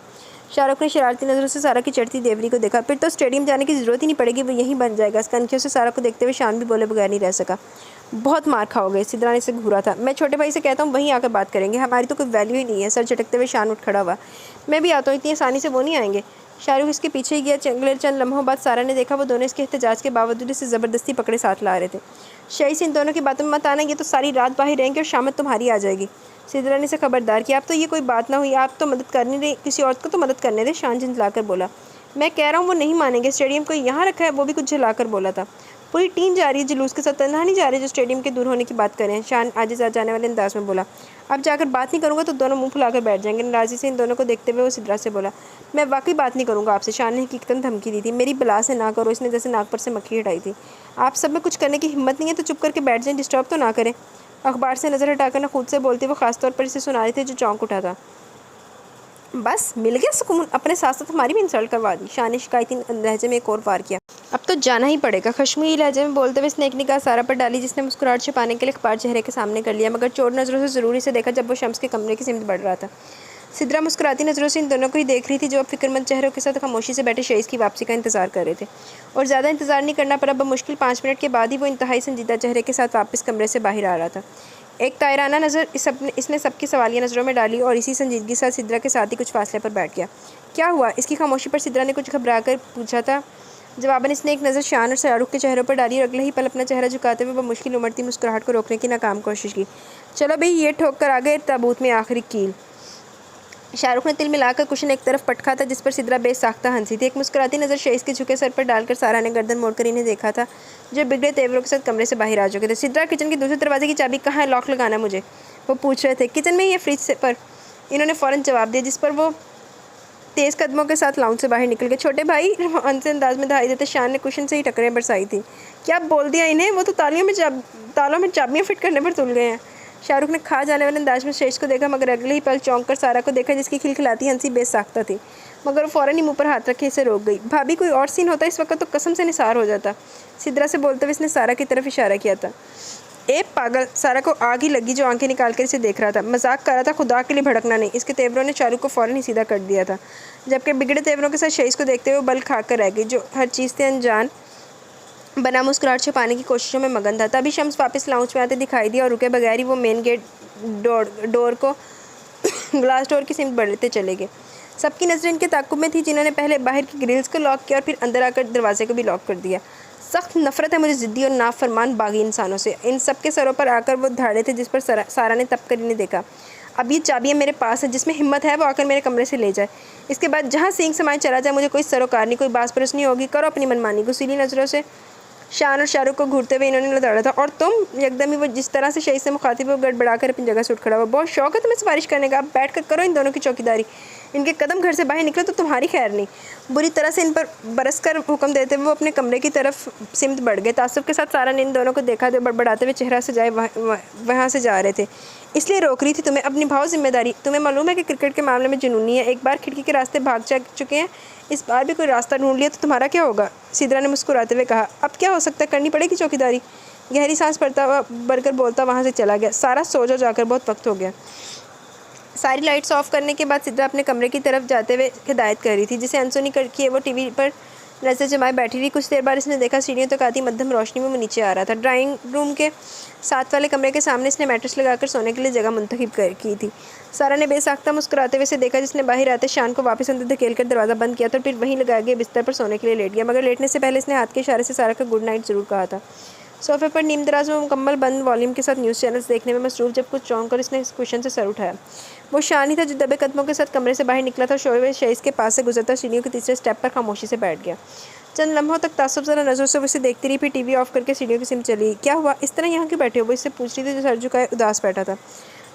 शाहरुख ने शरारती नज़रों से सारा की चढ़ती देवरी को देखा। फिर तो स्टेडियम जाने की ज़रूरत ही नहीं पड़ेगी, वो यहीं बन जाएगा। इसका कनखियों से सारा को देखते हुए शान भी बोले बगैर नहीं रह सका। बहुत मार खाओगे। सिद्रा ने इसे घूरा था। मैं छोटे भाई से कहता हूँ वहीं आकर बात करेंगे, हमारी तो कोई वैल्यू ही नहीं है। सर झटकते हुए शान उठ खड़ा हुआ। मैं भी आता हूँ, इतनी आसानी से वो नहीं आएंगे। शाहरुख इसके पीछे ही गया। चंद लम्हों बाद सारा ने देखा वो दोनों इसके एहतजाज के बावजूद इसे ज़बरदस्ती पकड़े साथ ला रहे थे। शही से इन दोनों की बातों में मत आना, ये तो सारी रात बाहर रहेंगे और शामत तुम्हारी आ जाएगी। सिद्रा ने इसे खबरदार किया। आप तो ये कोई बात ना हुई, आप तो मदद कर नहीं रही, किसी और को तो मदद करने दे। शान झंझलाकर बोला। मैं कह रहा हूँ वो नहीं मानेंगे। स्टेडियम को यहाँ रखा है, वो भी कुछ झलाकर बोला था। पूरी टीम जा रही है जुलूस के साथ, तन्हा नहीं जा रहे जो स्टेडियम के दूर होने की बात करें। शान आजिज़ आ जाने वाले अंदाज में बोला। अब जाकर बात नहीं करूँगा तो दोनों मुंह फुलाकर बैठ जाएंगे। नाराज़ी से इन दोनों को देखते हुए वो सिद्रा से बोला। मैं वाकई बात नहीं करूँगा आपसे। शान ने हकीकतन धमकी दी थी। मेरी बला से ना करो। इसने जैसे नाक पर से मक्खी हटाई थी। आप सब में कुछ करने की हिम्मत नहीं है तो चुप करके बैठ जाएं, डिस्टर्ब तो ना करें। अखबार से नज़र हटाकर ना खुद से बोलते वो खासतौर पर इसे सुना रहे थे, जो चौंक उठा था। बस मिल गया सुकून, अपने साथ साथ हमारी भी इंसल्ट करवा दी। शान ने शिकायती लहजे में एक और वार किया। अब तो जाना ही पड़ेगा। खश्मीरी लहजे में बोलते हुए इसने एक निगाह सारा पर डाली, जिसने मुस्कुराहट छिपाने के लिए अखबार चेहरे के सामने कर लिया, मगर चोर नज़रों से ज़रूरी से देखा जब वो शम्स के कमरे की सिमत बढ़ रहा था। सिद्रा मुस्कुराती नज़रों से इन दोनों को ही देख रही थी, जो अब फिक्रमंद चेहरों के साथ खामोशी से बैठे शहीद की वापसी का इंतजार कर रहे थे। और ज़्यादा इंतजार नहीं करना पड़ा। मुश्किल 5 मिनट के बाद ही वो इंतहाई संजीदा चेहरे के साथ वापस कमरे से बाहर आ रहा था। एक तायराना नज़र इसने सबकी सवालिया नज़रों में डाली और इसी संजीदगी के साथ सिद्रा के साथ ही कुछ फासले पर बैठ गया। क्या हुआ? इसकी खामोशी पर सिद्रा ने कुछ घबरा कर पूछा था। जवाबन इसने एक नज़र शान और शाहरुख के चेहरों पर डाली और अगले ही पल अपना चेहरा झुकाते हुए मुश्किल उमड़ती मुस्कुराहट को रोकने की नाकाम कोशिश की। चलो भाई, ये ठोक कर आ गए ताबूत में आखिरी कील। शाहरुख ने तिल मिलाकर कुशन एक तरफ पटका था, जिस पर सिद्रा बेसाख्ता हंसी थी। एक मुस्कुराती नज़र शेष के झुके सर पर डालकर सारा ने गर्दन मोड़कर इन्हें देखा था, जो बिगड़े तेवरों के साथ कमरे से बाहर आ चुके थे। सिद्रा, किचन के दूसरे दरवाजे की चाबी कहाँ है? लॉक लगाना मुझे, वो पूछ रहे थे। किचन में ही है, फ्रिज से पर। इन्होंने फ़ौरन जवाब दिया, जिस पर वो तेज़ कदमों के साथ लाउंज से बाहर निकल गए। छोटे भाई, अनसे अंदाज में दहाई देते शान ने कुशन से ही टकरें बरसाई थी। क्या बोल दिया इन्हें? वो तो तालों में चाबियाँ फिट करने पर तुल गए हैं। शाहरुख ने खा जाने वाले अंदाज में शेष को देखा, मगर अगले ही पल चौंक कर सारा को देखा, जिसकी खिलखिलाती हंसी बेसाख्ता थी, मगर वो फ़ौरन ही मुंह पर हाथ रखे इसे रोक गई। भाभी, कोई और सीन होता इस वक्त तो कसम से निसार हो जाता। सिद्रा से बोलते हुए इसने सारा की तरफ इशारा किया था। ए पागल, सारा को आग ही लगी जो आंखें निकाल कर इसे देख रहा था। मजाक कर रहा था, खुदा के लिए भड़कना नहीं। इसके तेवरों ने शाहरुख को फ़ौरन ही सीधा कर दिया था, जबकि बिगड़े तेवरों के साथ शहीस को देखते हुए बल खाकर रह गई, जो हर चीज़ से अनजान बना मुस्कुराहट छुपाने की कोशिशों में मगन था। तभी शम्स वापस लाउंज में आते दिखाई दिया और रुके बगैर ही वो मेन गेट डोर को ग्लास डोर की सिमत बढ़ते चले गए। सबकी नज़रें इनके ताक़ुब में थी, जिन्होंने पहले बाहर की ग्रिल्स को लॉक किया और फिर अंदर आकर दरवाजे को भी लॉक कर दिया। सख्त नफरत है मुझे ज़िद्दी और नाफरमान बागी इंसानों से। इन सब के सरों पर आकर वो धाड़े थे, जिस पर सारा ने तप कर इन्हें देखा। अब ये चाबियाँ मेरे पास है, जिसमें हिम्मत है वो आकर मेरे कमरे से ले जाए। इसके बाद जहाँ सींग समाए चला जाए, मुझे कोई सरोकार नहीं, कोई बास परस नहीं होगी। करो अपनी मनमानी। गुस्सीली नज़रों से शान और शाहरुख को घूरते हुए इन्होंने लताड़ा था। और तुम? एकदम ही वो जिस तरह से शहीद से मुखातिब वो गड़बड़ा कर अपनी जगह से उठ खड़ा हुआ। बहुत शौक है तुम्हें सिफारिश करने का, अब बैठ कर करो इन दोनों की चौकीदारी। इनके कदम घर से बाहर निकले तो तुम्हारी खैर नहीं। बुरी तरह से इन पर बरस कर हुक्म देते हुए वो अपने कमरे की तरफ सिमत बढ़ गए। तासुब के साथ सारा ने इन दोनों को देखा, जो बड़बड़ाते हुए चेहरा सजाए वहाँ से जा रहे थे। इसलिए रोक रही थी तुम्हें, अब निभाओ जिम्मेदारी। तुम्हें मालूम है कि क्रिकेट के मामले में जुनूनी है। एक बार खिड़की के रास्ते भाग चुके हैं, इस बार भी कोई रास्ता ढूंढ लिया तो तुम्हारा क्या होगा? सिद्रा ने मुस्कुराते हुए कहा। अब क्या हो सकता है, करनी पड़ेगी चौकीदारी। गहरी सांस भरकर बोलता वहाँ से चला गया। सारा सो जाकर बहुत वक्त हो गया। सारी लाइट्स ऑफ करने के बाद सिद्रा अपने कमरे की तरफ जाते हुए हिदायत कर रही थी, जिसे अनसुनी किए वो टीवी पर नजर जमाए बैठी रही। कुछ देर बाद इसने देखा सीढ़ियों तक आती मध्यम रोशनी में वो नीचे आ रहा था। ड्राइंग रूम के साथ वाले कमरे के सामने इसने मैट्रेस लगाकर सोने के लिए जगह मुंतखब की थी। सारा ने बेसाख्ता मुस्कुराते हुए इसे देखा, जिसने बाहर आते शान को वापस अंदर धकेल कर दरवाज़ा बंद किया था और फिर वहीं लगाए गए बिस्तर पर सोने के लिए लेट गया। मगर लेटने से पहले इसने हाथ के इशारे से सारा का गुड नाइट ज़रूर कहा था। सोफे पर नीम दराज में मुकम्मल बंद वॉल्यूम के साथ न्यूज़ चैनल्स देखने में मसरूफ़ जब कुछ चौंक कर इसने इस क्वेश्चन से सर उठाया। वो शान ही था जो दबे कदमों के साथ कमरे से बाहर निकला था। शोएब शहीस के पास से गुजरता सीढ़ियों के तीसरे स्टेप पर खामोशी से बैठ गया। चंद लम्हों तक तासुब ज़रा नज़रों से उसे देखती रही, फिर टीवी ऑफ करके सीढ़ियों की सिमत चली। क्या हुआ, इस तरह यहाँ क्यों बैठे हो? वो इससे पूछ रही थी, जो सर झुकाए उदास बैठा था।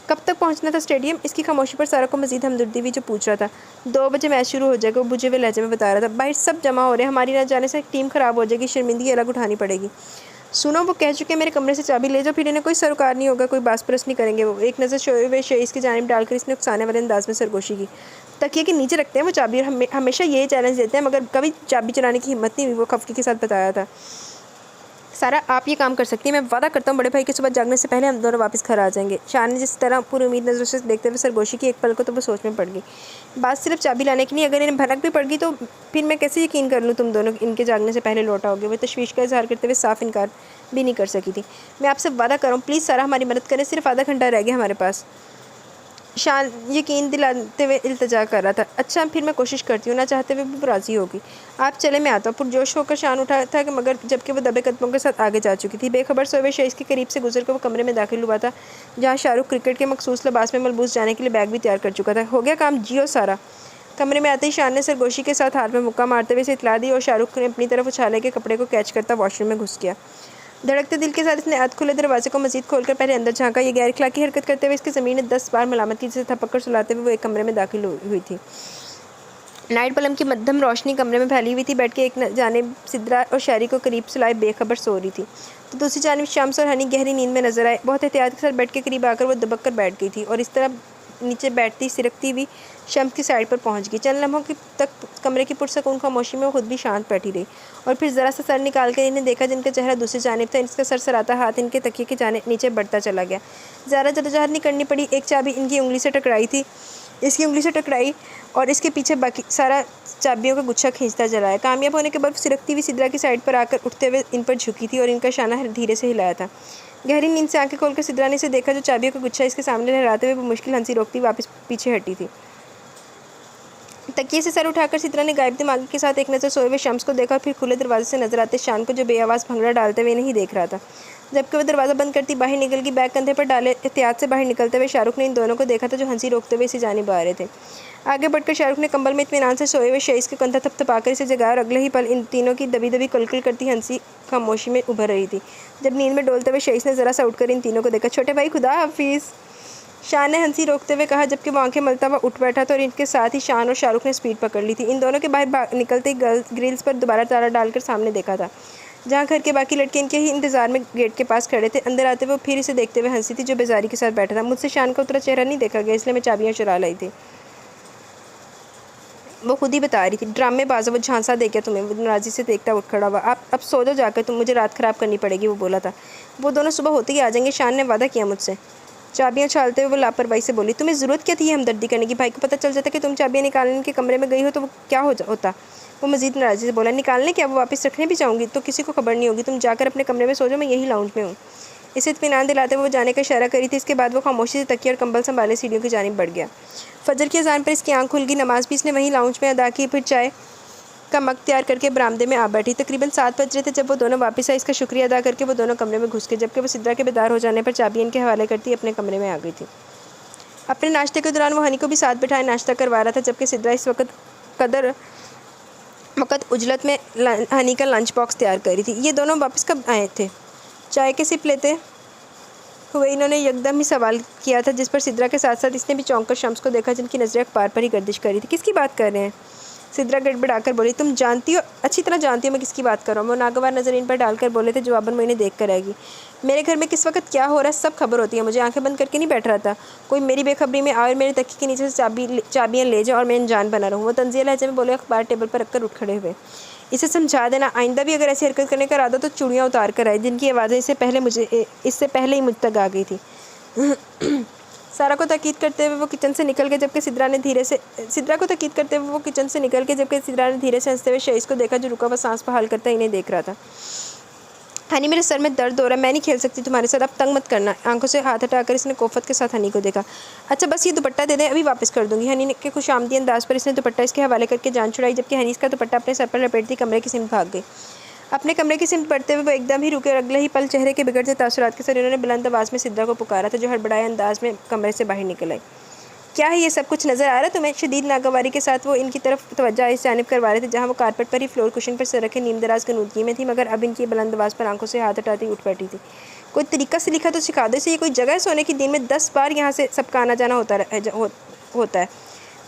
कब तक पहुँचना था स्टेडियम? इसकी खामोशी पर सारा को मजीद हमदर्दी हुई, जो पूछ रहा था। 2 बजे मैच शुरू हो जाएगा, वो बुझे हुए लहजे में बता रहा था। बाहर सब जमा हो रहे हैं, हमारी न जाने से टीम ख़राब हो जाएगी, शर्मिंदगी अलग उठानी पड़ेगी। सुनो, वो कह चुके हैं मेरे कमरे से चाबी ले जाओ, फिर इन्हें कोई सरोकार नहीं होगा, कोई बास परस नहीं करेंगे। वो एक नज़र शोएब शहीस की जानिब डालकर इसने उकसाने वाले अंदाज में सरगोशी की। तकिए के नीचे रखते हैं वो चाबी और हमेशा यही चैलेंज देते हैं, मगर कभी चाबी चलाने की हिम्मत नहीं हुई। वो खफकी के साथ बताया था। सारा, आप ये काम कर सकती हैं, मैं वादा करता हूँ बड़े भाई के सुबह जागने से पहले हम दोनों वापस घर आ जाएंगे। शान ने जिस तरह पूरी उम्मीद नज़रों से देखते हुए सरगोशी की, एक पल को तो वो सोच में पड़ गई। बात सिर्फ चाबी लाने की नहीं, अगर इन्हें भनक भी पड़ गई तो फिर मैं कैसे यकीन कर लूँ तुम दोनों इनके जागने से पहले लौट आओगे? वो तशवीश का इजहार करते हुए साफ इनकार भी नहीं कर सकी थी। मैं आपसे वादा कर रहा हूँ, प्लीज़ सारा हमारी मदद करें, सिर्फ आधा घंटा रह गया हमारे पास। शान यकीन दिलाते हुए इल्तजा कर रहा था। अच्छा, फिर मैं कोशिश करती हूँ। ना चाहते हुए भी राज़ी होगी। आप चले, मैं आता हूँ। पुरजोश होकर शान उठा था कि मगर जबकि वो दबे कदमों के साथ आगे जा चुकी थी। बेखबर सोए शहीस के करीब से गुजर कर वो कमरे में दाखिल हुआ था, जहाँ शाहरुख क्रिकेट के मखसूस लिबास में मलबूस जाने के लिए बैग भी तैयार कर चुका था। हो गया काम, जियो सारा। कमरे में आते ही शान ने सरगोशी के साथ हाथ में मुक्का मारते हुए इसे इतला दी और शाहरुख ने अपनी तरफ उछाले के कपड़े को कैच करता वॉशरूम में घुस गया। धड़कते दिल के साथ इसने अध खुले दरवाजे को मजीद खोलकर पहले अंदर झांका। ये गैर इखलाकी हरकत करते हुए इसकी ज़मीन ने 10 बार मलामत की, जिसे थपक कर सुलाते हुए वो एक कमरे में दाखिल हुई थी। नाइट बल्ब की मध्यम रोशनी कमरे में फैली हुई थी। बैठ के एक जानिब सिद्रा और शहरी को करीब सुलाए बेखबर सो रही थी, तो दूसरी जानिब शम्स और हनी गहरी नींद में नजर आए। बहुत एहतियात के साथ बेड के करीब आकर वो दबक कर बैठ गई थी और इस तरह नीचे बैठती सिरकती हुई शम्स की साइड पर पहुंच गई। चंद लम्हों तक कमरे की पुरसकून खामोशी में वो खुद भी शांत बैठी रही और फिर ज़रा सा सर निकाल कर इन्हें देखा, जिनका चेहरा दूसरी जानिब था। इसका सरसराता हाथ इनके तकिए के जाने नीचे बढ़ता चला गया। ज़्यादा जद्दोजहद नहीं करनी पड़ी। एक चाबी इनकी उंगली से टकराई थी, इसकी उंगली से टकराई और इसके पीछे बाकी सारा चाबियों का गुच्छा खींचता चला है। कामयाब होने के बाद सिरकती हुई सिद्रा की साइड पर आकर उठते हुए इन पर झुकी थी और इनका शाना धीरे से हिलाया था। गहरी नींद से आंखें खोलकर सिद्रा ने इसे देखा, जो चाबियों का गुच्छा इसके सामने लहराते हुए वो मुश्किल हंसी रोकती वापस पीछे हटी थी। तकिए से सर उठाकर सिद्रा ने गायब दिमाग के साथ एक नज़र सोए हुए शम्स को देखा और फिर खुले दरवाजे से नजर आते शान को, जो बेआवाज़ भंगड़ा डालते हुए नहीं देख रहा था। जबकि वह दरवाज़ा बंद करती बाहर निकल गई। बैग कंधे पर डाले एहतियात से बाहर निकलते हुए शाहरुख ने इन दोनों को देखा था, जो हंसी रोकते हुए इसी जानिब आ रहे थे। आगे बढ़कर शाहरुख ने कंबल में इत्मीनान से सोए हुए शहीस के कंधा थपथपाकर इसे जगाया और अगले ही पल इन तीनों की दबी दबी कलकल करती हंसी खामोशी में उभर रही थी। जब नींद में डोलते हुए शहीस ने ज़रा सा उठकर इन तीनों को देखा। छोटे भाई, खुदा हाफिज़, शान ने हंसी रोकते हुए कहा, जबकि वो आंखें मलता हुआ उठ बैठा था और इनके साथ ही शान और शाहरुख ने स्पीड पकड़ ली थी। इन दोनों के बाहर निकलते ही ग्रिल्स पर दोबारा ताला डालकर सामने देखा था, जहाँ घर के बाकी लड़के इनके ही इंतजार में गेट के पास खड़े थे। अंदर आते हुए फिर इसे देखते हुए हंसी थी, जो बेजारी के साथ बैठा था। मुझसे शान का उतरा चेहरा नहीं देखा गया, इसलिए मैं चाबियाँ चुरा लाई थी। वो खुद ही बता रही थी, ड्रामेबाज है वो, झांसा दे के तुम्हें। वो नाराज़ी से देखता उठ खड़ा हुआ। आप अब सो जाओ जाकर, तुम मुझे रात ख़राब करनी पड़ेगी, वो बोला था। वो दोनों सुबह होते ही आ जाएंगे, शान ने वादा किया मुझसे। चाबियाँ छालते हुए वो लापरवाही से बोली, तुम्हें ज़रूरत क्या थी हमदर्दी करने की? भाई को पता चल जाता कि तुम चाबियाँ निकालने के कमरे में गई हो तो वो क्या होता। वो मज़ीद नाराज़ी से बोला, निकालने क्या, वो वापस रखने भी चाहूँगी तो किसी को खबर नहीं होगी। तुम जाकर अपने कमरे में सो जाओ, मैं यही लाउंज में हूँ। इसे इत्मीनान दिलाते हुए वो जाने का इशारा करी थी। इसके बाद वो खामोशी से तकिया और कंबल संभाले सीढ़ियों की जानिब बढ़ गया। फजर की अजान पर इसकी आंख खुल गई। नमाज भी इसने वहीं लाउंज में अदा की। फिर चाय का मग तैयार करके बरामदे में आ बैठी। तकरीबन 7 बज रहे थे जब वो दोनों वापस आए। इसका शुक्रिया अदा करके वो दोनों कमरे में घुस गए, जबकि वो सिद्रा के बेदार हो जाने पर चाबियाँ इनके हवाले करती अपने कमरे में आ गई थी। अपने नाश्ते के दौरान वो हनी को भी साथ बिठाए नाश्ता करवा रहा था, जबकि सिद्रा इस वक्त उजलत में हनी का लंच बॉक्स तैयार कर रही थी। ये दोनों वापस कब आए थे? चाय के सिप लेते हुए इन्होंने यकदम ही सवाल किया था, जिस पर सिद्रा के साथ साथ इसने भी चौंक कर शम्स को देखा, जिनकी नज़रें अखबार पर ही गर्दिश कर रही थी। किसकी बात कर रहे हैं? सिद्रा गड़बड़ाकर बोली, तुम जानती हो, अच्छी तरह जानती हो मैं किसकी बात कर रहा हूँ। वो नागवार नज़र इन पर डालकर बोले थे, जवाबन वो इन्हें देख कर आएगी। मेरे घर में किस वक्त क्या हो रहा है सब खबर होती है मुझे। आंखें बंद करके नहीं बैठ रहा था। कोई मेरी बेखबरी में आए और मेरे तकिए के नीचे से चाबियाँ ले जाए और मैं अनजान बना रहूँ। वो तंज़िया लहजे में बोले, अखबार टेबल पर रखकर उठ खड़े हुए। इसे समझा देना, आइंदा भी अगर ऐसी हरकत करने का इरादा तो चूड़ियाँ उतार कर आए, जिनकी आवाज़ें इससे पहले ही मुझ तक आ गई थी। सारा को ताकीद करते हुए वो किचन से निकल के, जबकि सिद्रा को ताकीद करते हुए वो किचन से निकल के, जबकि सिद्रा ने धीरे से हंसते हुए शहीस को देखा, जो रुका हुआ सांस पर हाल करता इन्हें देख रहा था। हनी, मेरे सर में दर्द हो रहा है, मैं नहीं खेल सकती तुम्हारे साथ, अब तंग मत करना। आंखों से हाथ हटाकर इसने कोफत के साथ हनी को देखा। अच्छा बस ये दुपट्टा दे दें, अभी वापस कर दूंगी। हनी के खुशामदी अंदाज पर इसने दुपट्टा इसके हवाले करके जान छुड़ाई, जबकि हनी इसका दुपट्टा अपने सर पर लपेटती कमरे की सिमत भाग गई। अपने कमरे की सिमत बढ़ते हुए वो एकदम ही रुके और अगले ही पल चेहरे के बिगड़ते तासुरात के साथ उन्होंने बुलंद आवाज़ में सिद्रा को पुकारा था, जो हड़बड़ाए अंदाज में कमरे से बाहर निकल आई। क्या है ये सब कुछ नज़र आ रहा है तुम्हें? शदीद नागवारी के साथ वो इनकी तरफ तवज्जो इस जानिब करवा रहे थे, जहाँ वो कारपेट पर ही फ्लोर कुशन पर सर रखे नीम दराज गनूदगी में थी, मगर अब इनकी बुलंद आवाज़ पर आंखों से हाथ हटाती उठ बैठी थी। कोई तरीका से लिखा तो सिखा दो इसे, ये कोई जगह है सोने की? दिन में 10 बार यहाँ से सबका आना जाना होता है।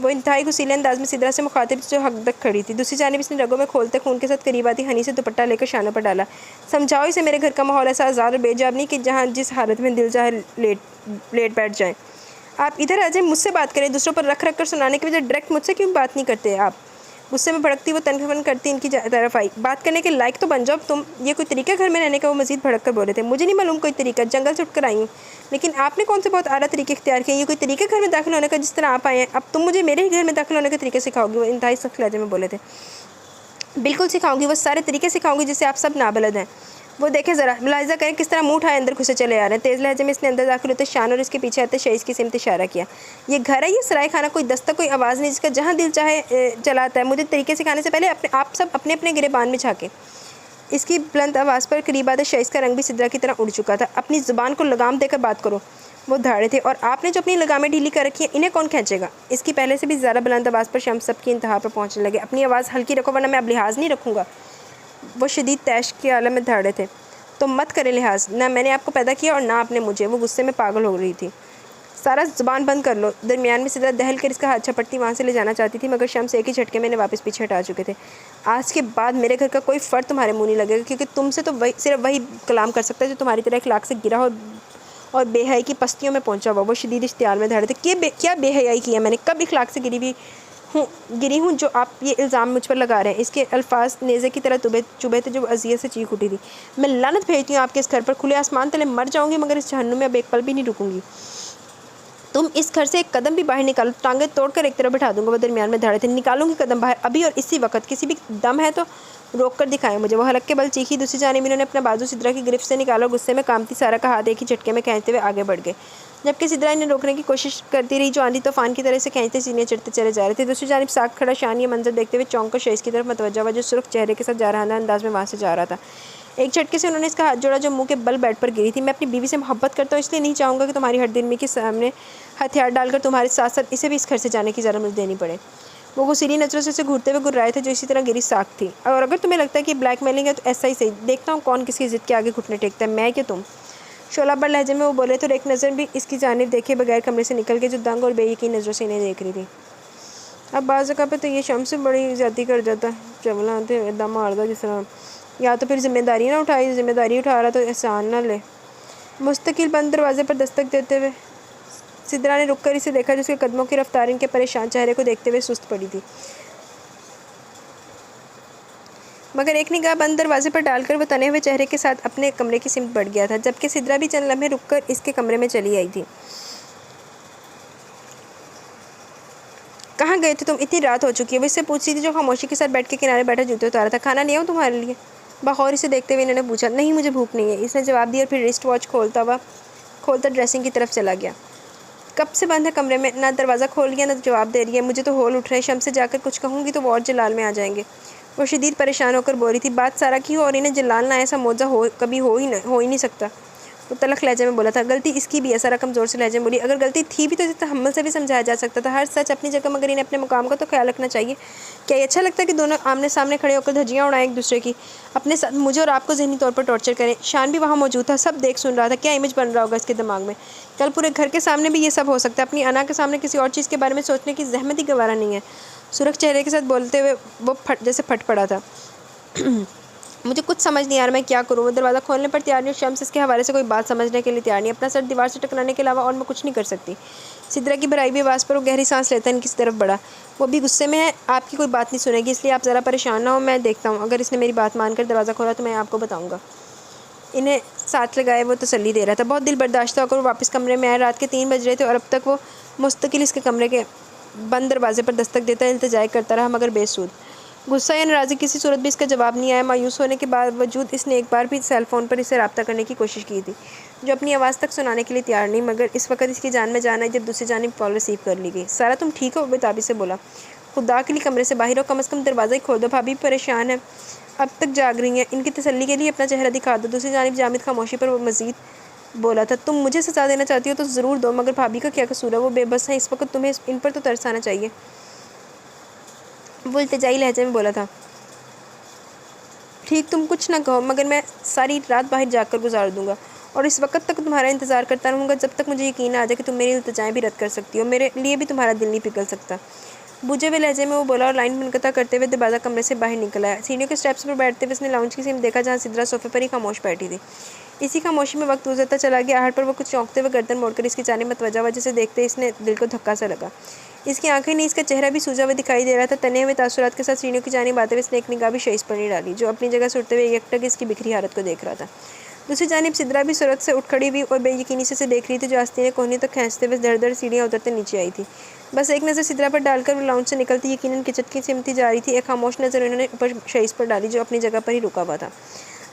वो इंतहाई गुस्सीले अंदाज में सिद्रा से मुखातिब जो हक तक खड़ी थी। दूसरी जानिब इसने रगों में खोलते खून के साथ करीब आती हनी से दुपट्टा लेकर शानों पर डाला। समझाओ इसे, मेरे घर का माहौल ऐसा आज़ाद और बेजाब नहीं कि जहाँ जिस हालत में दिल चाहे लेट बैठ जाए। आप इधर आ जाए, मुझसे बात करें। दूसरों पर रख कर सुनाने के बजाय डायरेक्ट मुझसे क्यों बात नहीं करते आप? गुस्से में भड़कती वो तनफन करती इनकी तरफ आई। बात करने के लायक तो बन जाओ तुम। ये कोई तरीका घर में रहने का? वो मजीद भड़क कर बोले थे। मुझे नहीं मालूम कोई तरीका, जंगल से उठकर आई हूँ। लेकिन आपने कौन से बहुत आला तरीके इख्तियार किए? ये कोई तरीका घर में दाखिल होने का जिस तरह आप आए हैं? अब तुम मुझे मेरे ही घर में दाखिल होने के तरीके सिखाओगी? वो इंतहाई सख्त लहजे में बोले थे। बिल्कुल सिखाऊंगी, वो सारे तरीके सिखाऊंगी जिससे आप सब नाबलद हैं। वो देखें ज़रा, मुलाहिजा करें किस तरह मुंह उठाए अंदर घुसे चले आ रहे हैं। तेज़ लहजे में इसने अंदर दाखिल होते शान और इसके पीछे आते शहीस की सिमत इशारा किया। ये घर है, ये सराय खाना, कोई दस्तक, कोई आवाज़ नहीं जिसका जहाँ दिल चाहे चलाता है। मुझे तरीके सिखाने से पहले आप सब अपने अपने गिरेबान में झाँकें। इसकी बुलंद आवाज़ पर करीब आते शहीस का रंग भी सिद्रा की तरह उड़ चुका था। अपनी ज़ुबान को लगाम देकर बात करो, वो धाड़े थे। और आपने जो अपनी लगामें ढीली कर रखी हैं, इन्हें कौन खींचेगा? इसकी पहले से भी ज़्यादा बुलंद आवाज़ पर शम्स सबकी इंतहा पर पहुँचने लगे। अपनी आवाज़ हल्की रखो वरना मैं अब लिहाज नहीं रखूँगा। वो शदीद तैश के आलम में धाड़े थे। तो मत करें लिहाज, ना मैंने आपको पैदा किया और ना आपने मुझे। वो गुस्से में पागल हो रही थी। सारा ज़ुबान बंद कर लो। दरमियान में सिद्रा दहल कर इसका हाथ झपटती वहाँ से ले जाना चाहती थी, मगर शम्स एक ही झटके में वापस पीछे हटा चुके थे। आज के बाद मेरे घर का कोई फ़र्द तुम्हारे मुँह नहीं लगेगा, क्योंकि तुमसे तो सिर्फ वही कलाम कर सकता है जो तुम्हारी तरह इखलाक से गिरा हो और बेहयाई की पस्तियों में पहुँचा हुआ। वो शदीद इश्तियाल में धड़े थे। क्या बेहयाई किया मैंने? कब इखलाक से गिरी हूँ जो आप ये इल्ज़ाम मुझ पर लगा रहे हैं? इसके अल्फाज नेज़े की तरह चुभे थे, जो अज़ियत से चीख उठी थी। मैं लानत भेजती हूँ आपके इस घर पर। खुले आसमान तले मर जाऊँगी, मगर इस जहन्नुम में अब एक पल भी नहीं रुकूंगी। तुम इस घर से एक कदम भी बाहर निकालो, टांगे तोड़कर एक तरफ बैठा दूंगा। वो दरमियान में धड़े थे। निकालूंगी कदम बाहर, अभी और इसी वक्त। किसी भी दम है तो रोक कर दिखाएं मुझे। वो हलक के बल चीखी। दूसरी जानिब इन्होंने अपना बाजू सिद्रा की गिरफ्त से निकाला और गुस्से में कामती सारा का हाथ एक ही झटके में खींचते हुए आगे बढ़ गए, जबकि सिद्रा इन्हें रोकने की कोशिश करती रही, जो आंधी तूफान की तरह से खींचते सीने चढ़ते चले जा रहे थे। दूसरी जानिब साग खड़ा शान ये मंजर देखते हुए चौंक कर शहीस की तरफ मतवज्जा हुआ, जो सुर्ख चेहरे के साथ जारहाना अंदाज में वहाँ से जा रहा था। एक झटके से उन्होंने इसका हाथ जोड़ा, जो मुंह के बल बेड पर गिरी थी। मैं अपनी बीवी से मोहब्बत करता हूँ, इसलिए नहीं चाहूँगा कि तुम्हारी हर दिनमी के सामने हथियार डालकर तुम्हारे साथ साथ इसे भी इस घर से जाने की इजाज़त मुझे देनी पड़े। वो गुस्सीली नज़रों से उसे घूरते हुए गुर्राए थे, जो इसी तरह गिरी साख थी। और अगर तुम्हें लगता है कि ब्लैकमेलिंग है तो ऐसा ही सही। देखता हूँ कौन किसकी ज़िद के आगे घुटने टेकता है, मैं कि तुम। शोलाबर लहजे में वो बोले तो एक नज़र भी इसकी जानिब देखे बगैर कमरे से निकल के, जो दंग और बेयकीन नज़रों से इन्हें देख रही थी। अब बाज़ जगह पे तो ये शम्स से बड़ी ज़्यादती कर जाता, चवला तो इदा मारदा जिस तरह। या तो फिर जिम्मेदारी ना उठाई, जिम्मेदारी उठा रहा तो एहसान ना ले। मुस्तकिल बंद दरवाजे पर दस्तक देते हुए सिद्रा ने रुक कर इसे देखा, जिसके कदमों की रफ्तार इनके परेशान चेहरे को देखते हुए सुस्त पड़ी थी। मगर एक निगाह बंद दरवाजे पर डालकर वो तने हुए चेहरे के साथ अपने कमरे की सिमत बढ़ गया था, जबकि सिद्रा भी चंद लम्हे रुककर इसके कमरे में चली आई थी। कहाँ गए थे तुम? इतनी रात हो चुकी है, वो इससे पूछती थी जो खामोशी के साथ बैठ के किनारे बैठा जूते उतारा था। खाना नहीं आऊँ तुम्हारे लिए? बखौर इसे देखते हुए इन्होंने पूछा। नहीं, मुझे भूख नहीं है, इसने जवाब दिया और फिर रिस्ट वॉच खोलता ड्रेसिंग की तरफ चला गया। कब से बंद है कमरे में? ना दरवाज़ा खोल गया ना जवाब दे रही है। मुझे तो होल उठ रहे हैं, शम्स से जाकर कुछ कहूँगी तो वो और जलाल में आ जाएंगे। वो शदीद परेशान होकर बोल रही थी। बात सारा की हो और इन्हें जलाल ना ऐसा मौजा कभी हो ही नहीं सकता। वो तलख लहजे में बोला था। गलती इसकी भी है, सारा कमज़ोर से लहजे में बोली। अगर गलती थी भी तो इसे तहम्मुल से भी समझाया जा सकता था। हर सच अपनी जगह, मगर इन्हें अपने मुकाम का तो ख्याल रखना चाहिए। क्या ये अच्छा लगता है कि दोनों आमने सामने खड़े होकर धज्जियाँ उड़ाएं एक दूसरे की, अपने साथ मुझे और आपको ज़हनी तौर पर टॉर्चर करें? शान भी वहाँ मौजूद था, सब देख सुन रहा था। क्या इमेज बन रहा होगा इसके दिमाग में? कल पूरे घर के सामने भी ये सब हो सकता है। अपनी अना के सामने किसी और चीज़ के बारे में सोचने की जहमत ही गवारा नहीं है। सुरख चेहरे के साथ बोलते हुए वो जैसे फट पड़ा था। मुझे कुछ समझ नहीं आ रहा मैं क्या करूँ। वो दरवाज़ा खोलने पर तैयार नहीं, शम्स इसके हवाले से कोई बात समझने के लिए तैयार नहीं। अपना सर दीवार से टकराने के अलावा और मैं कुछ नहीं कर सकती। सिद्रा की भराई हुई आवाज़ पर वो गहरी सांस लेता इनकी तरफ बढ़ा। वो भी गुस्से में है। आपकी कोई बात नहीं सुनेगी, इसलिए आप ज़रा परेशान ना हो, मैं देखता हूँ। अगर इसने मेरी बात मानकर दरवाज़ा खोला तो मैं आपको बताऊँगा। इन्हें साथ लगाए वो तसल्ली दे रहा था। बहुत दिल बर्दाश्त होकर वो वापस कमरे में आए। रात के 3 बज रहे थे और अब तक वो मुस्तकिल इसके कमरे के बंद दरवाजे पर दस्तक देता इल्तिजाई करता रहा, मगर बेसूद। गुस्सा या नाराज़गी किसी सूरत भी इसका जवाब नहीं आया। मायूस होने के बावजूद इसने एक बार भी सेल फ़ोन पर इसे रब्ता करने की कोशिश की थी, जो अपनी आवाज़ तक सुनाने के लिए तैयार नहीं। मगर इस वक्त इसकी जान में जान आई जब दूसरी जानिब कॉल रिसीव कर ली गई। सारा तुम ठीक हो? बेताबी से बोला। खुदा के लिए कमरे से बाहर हो, कम से कम दरवाज़ा ही खोल दो। भाभी परेशान है, अब तक जाग रही हैं। इनकी तसल्ली के लिए अपना चेहरा दिखा दो। दूसरी जानिब जामिद खामोशी पर वो मज़ीद बोला था। तुम मुझे सजा देना चाहती हो तो ज़रूर दो, मगर भाभी का क्या कसूर है? वो बेबस है, इस वक्त तुम्हें इन पर तो तरस आना चाहिए। वो इल्तिजाई लहजे में बोला था। ठीक, तुम कुछ ना कहो, मगर मैं सारी रात बाहर जाकर गुजार दूंगा और इस वक्त तक तुम्हारा इंतज़ार करता रहूँगा जब तक मुझे यकीन आ जाए कि तुम मेरी इल्तिजाएं भी रद्द कर सकती हो। मेरे लिए भी तुम्हारा दिल नहीं पिघल सकता। बूझे हुए लहजे में वो बोला और लाइन मुनक़ता करते हुए दरवाज़ा कमरे से बाहर निकल आया। सीढ़ियों के स्टेप्स पर बैठते हुए उसने लाउंज की सीम देखा, जहाँ सिद्रा सोफे पर ही खामोश बैठी थी। इसी खामोशी में वक्त गुजरता चला गया। आहट पर वो कुछ चौंकते हुए गर्दन मोड़कर इसकी जानिब मतवज्जा हुआ, जिसे देखते इसने दिल को धक्का सा लगा। इसकी आंखें नहीं, इसका चेहरा भी सूजा हुआ दिखाई दे रहा था। तने हुए तासुरात के साथ सीढ़ियों की जानिब आते हुए इसने एक निगाह भी शहीस पर नहीं डाली, जो अपनी जगह से उठते हुए एकटक इसकी बिखरी हालत को देख रहा था। दूसरी जानिब सिद्रा भी सूरत से उठ खड़ी हुई और बेयकीनी से देख रही थी, जो आस्तीन कोहनी तक खींचते हुए दर दर सीढ़ियाँ उतरते नीचे आई थी। बस एक नज़र सिद्रा पर डालकर वो लाउंज से निकलती यकीनन किचन की सिमती जा रही थी। एक खामोश नज़र उन्होंने ऊपर शहीस पर डाली, जो अपनी जगह पर ही रुका हुआ था।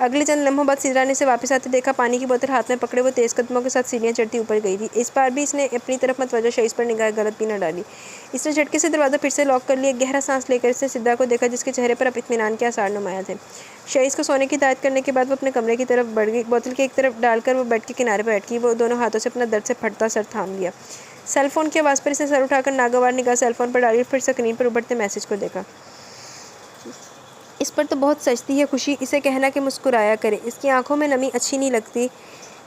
अगले चंद लम्हों बाद सिद्रा ने इसे वापस आते देखा। पानी की बोतल हाथ में पकड़े वो तेज़ कदमों के साथ सीढ़ियाँ चढ़ती ऊपर गई थी। इस बार भी इसने अपनी तरफ मतवज्जा शहीस पर निगाह गलत भी न डाली। इसने झटके से दरवाज़ा फिर से लॉक कर लिया। गहरा सांस लेकर इसने सिद्रा को देखा, जिसके चेहरे पर अब इत्मीनान के आसार नुमाया थे। शहीस को सोने की हिदायत करने के बाद वो अपने कमरे की तरफ बढ़ गई। बोतल के एक तरफ डालकर वो बेड के किनारे पर बैठ गई। वो दोनों हाथों से अपना दर्द से फटता सर थाम लिया। सेलफोन की आवाज़ पर इसने सर उठाकर नागवार निगाह सेलफोन पर डाली, फिर स्क्रीन पर उभरते मैसेज को देखा। इस पर तो बहुत सजती है खुशी, इसे कहना कि मुस्कुराया करे। इसकी आंखों में नमी अच्छी नहीं लगती,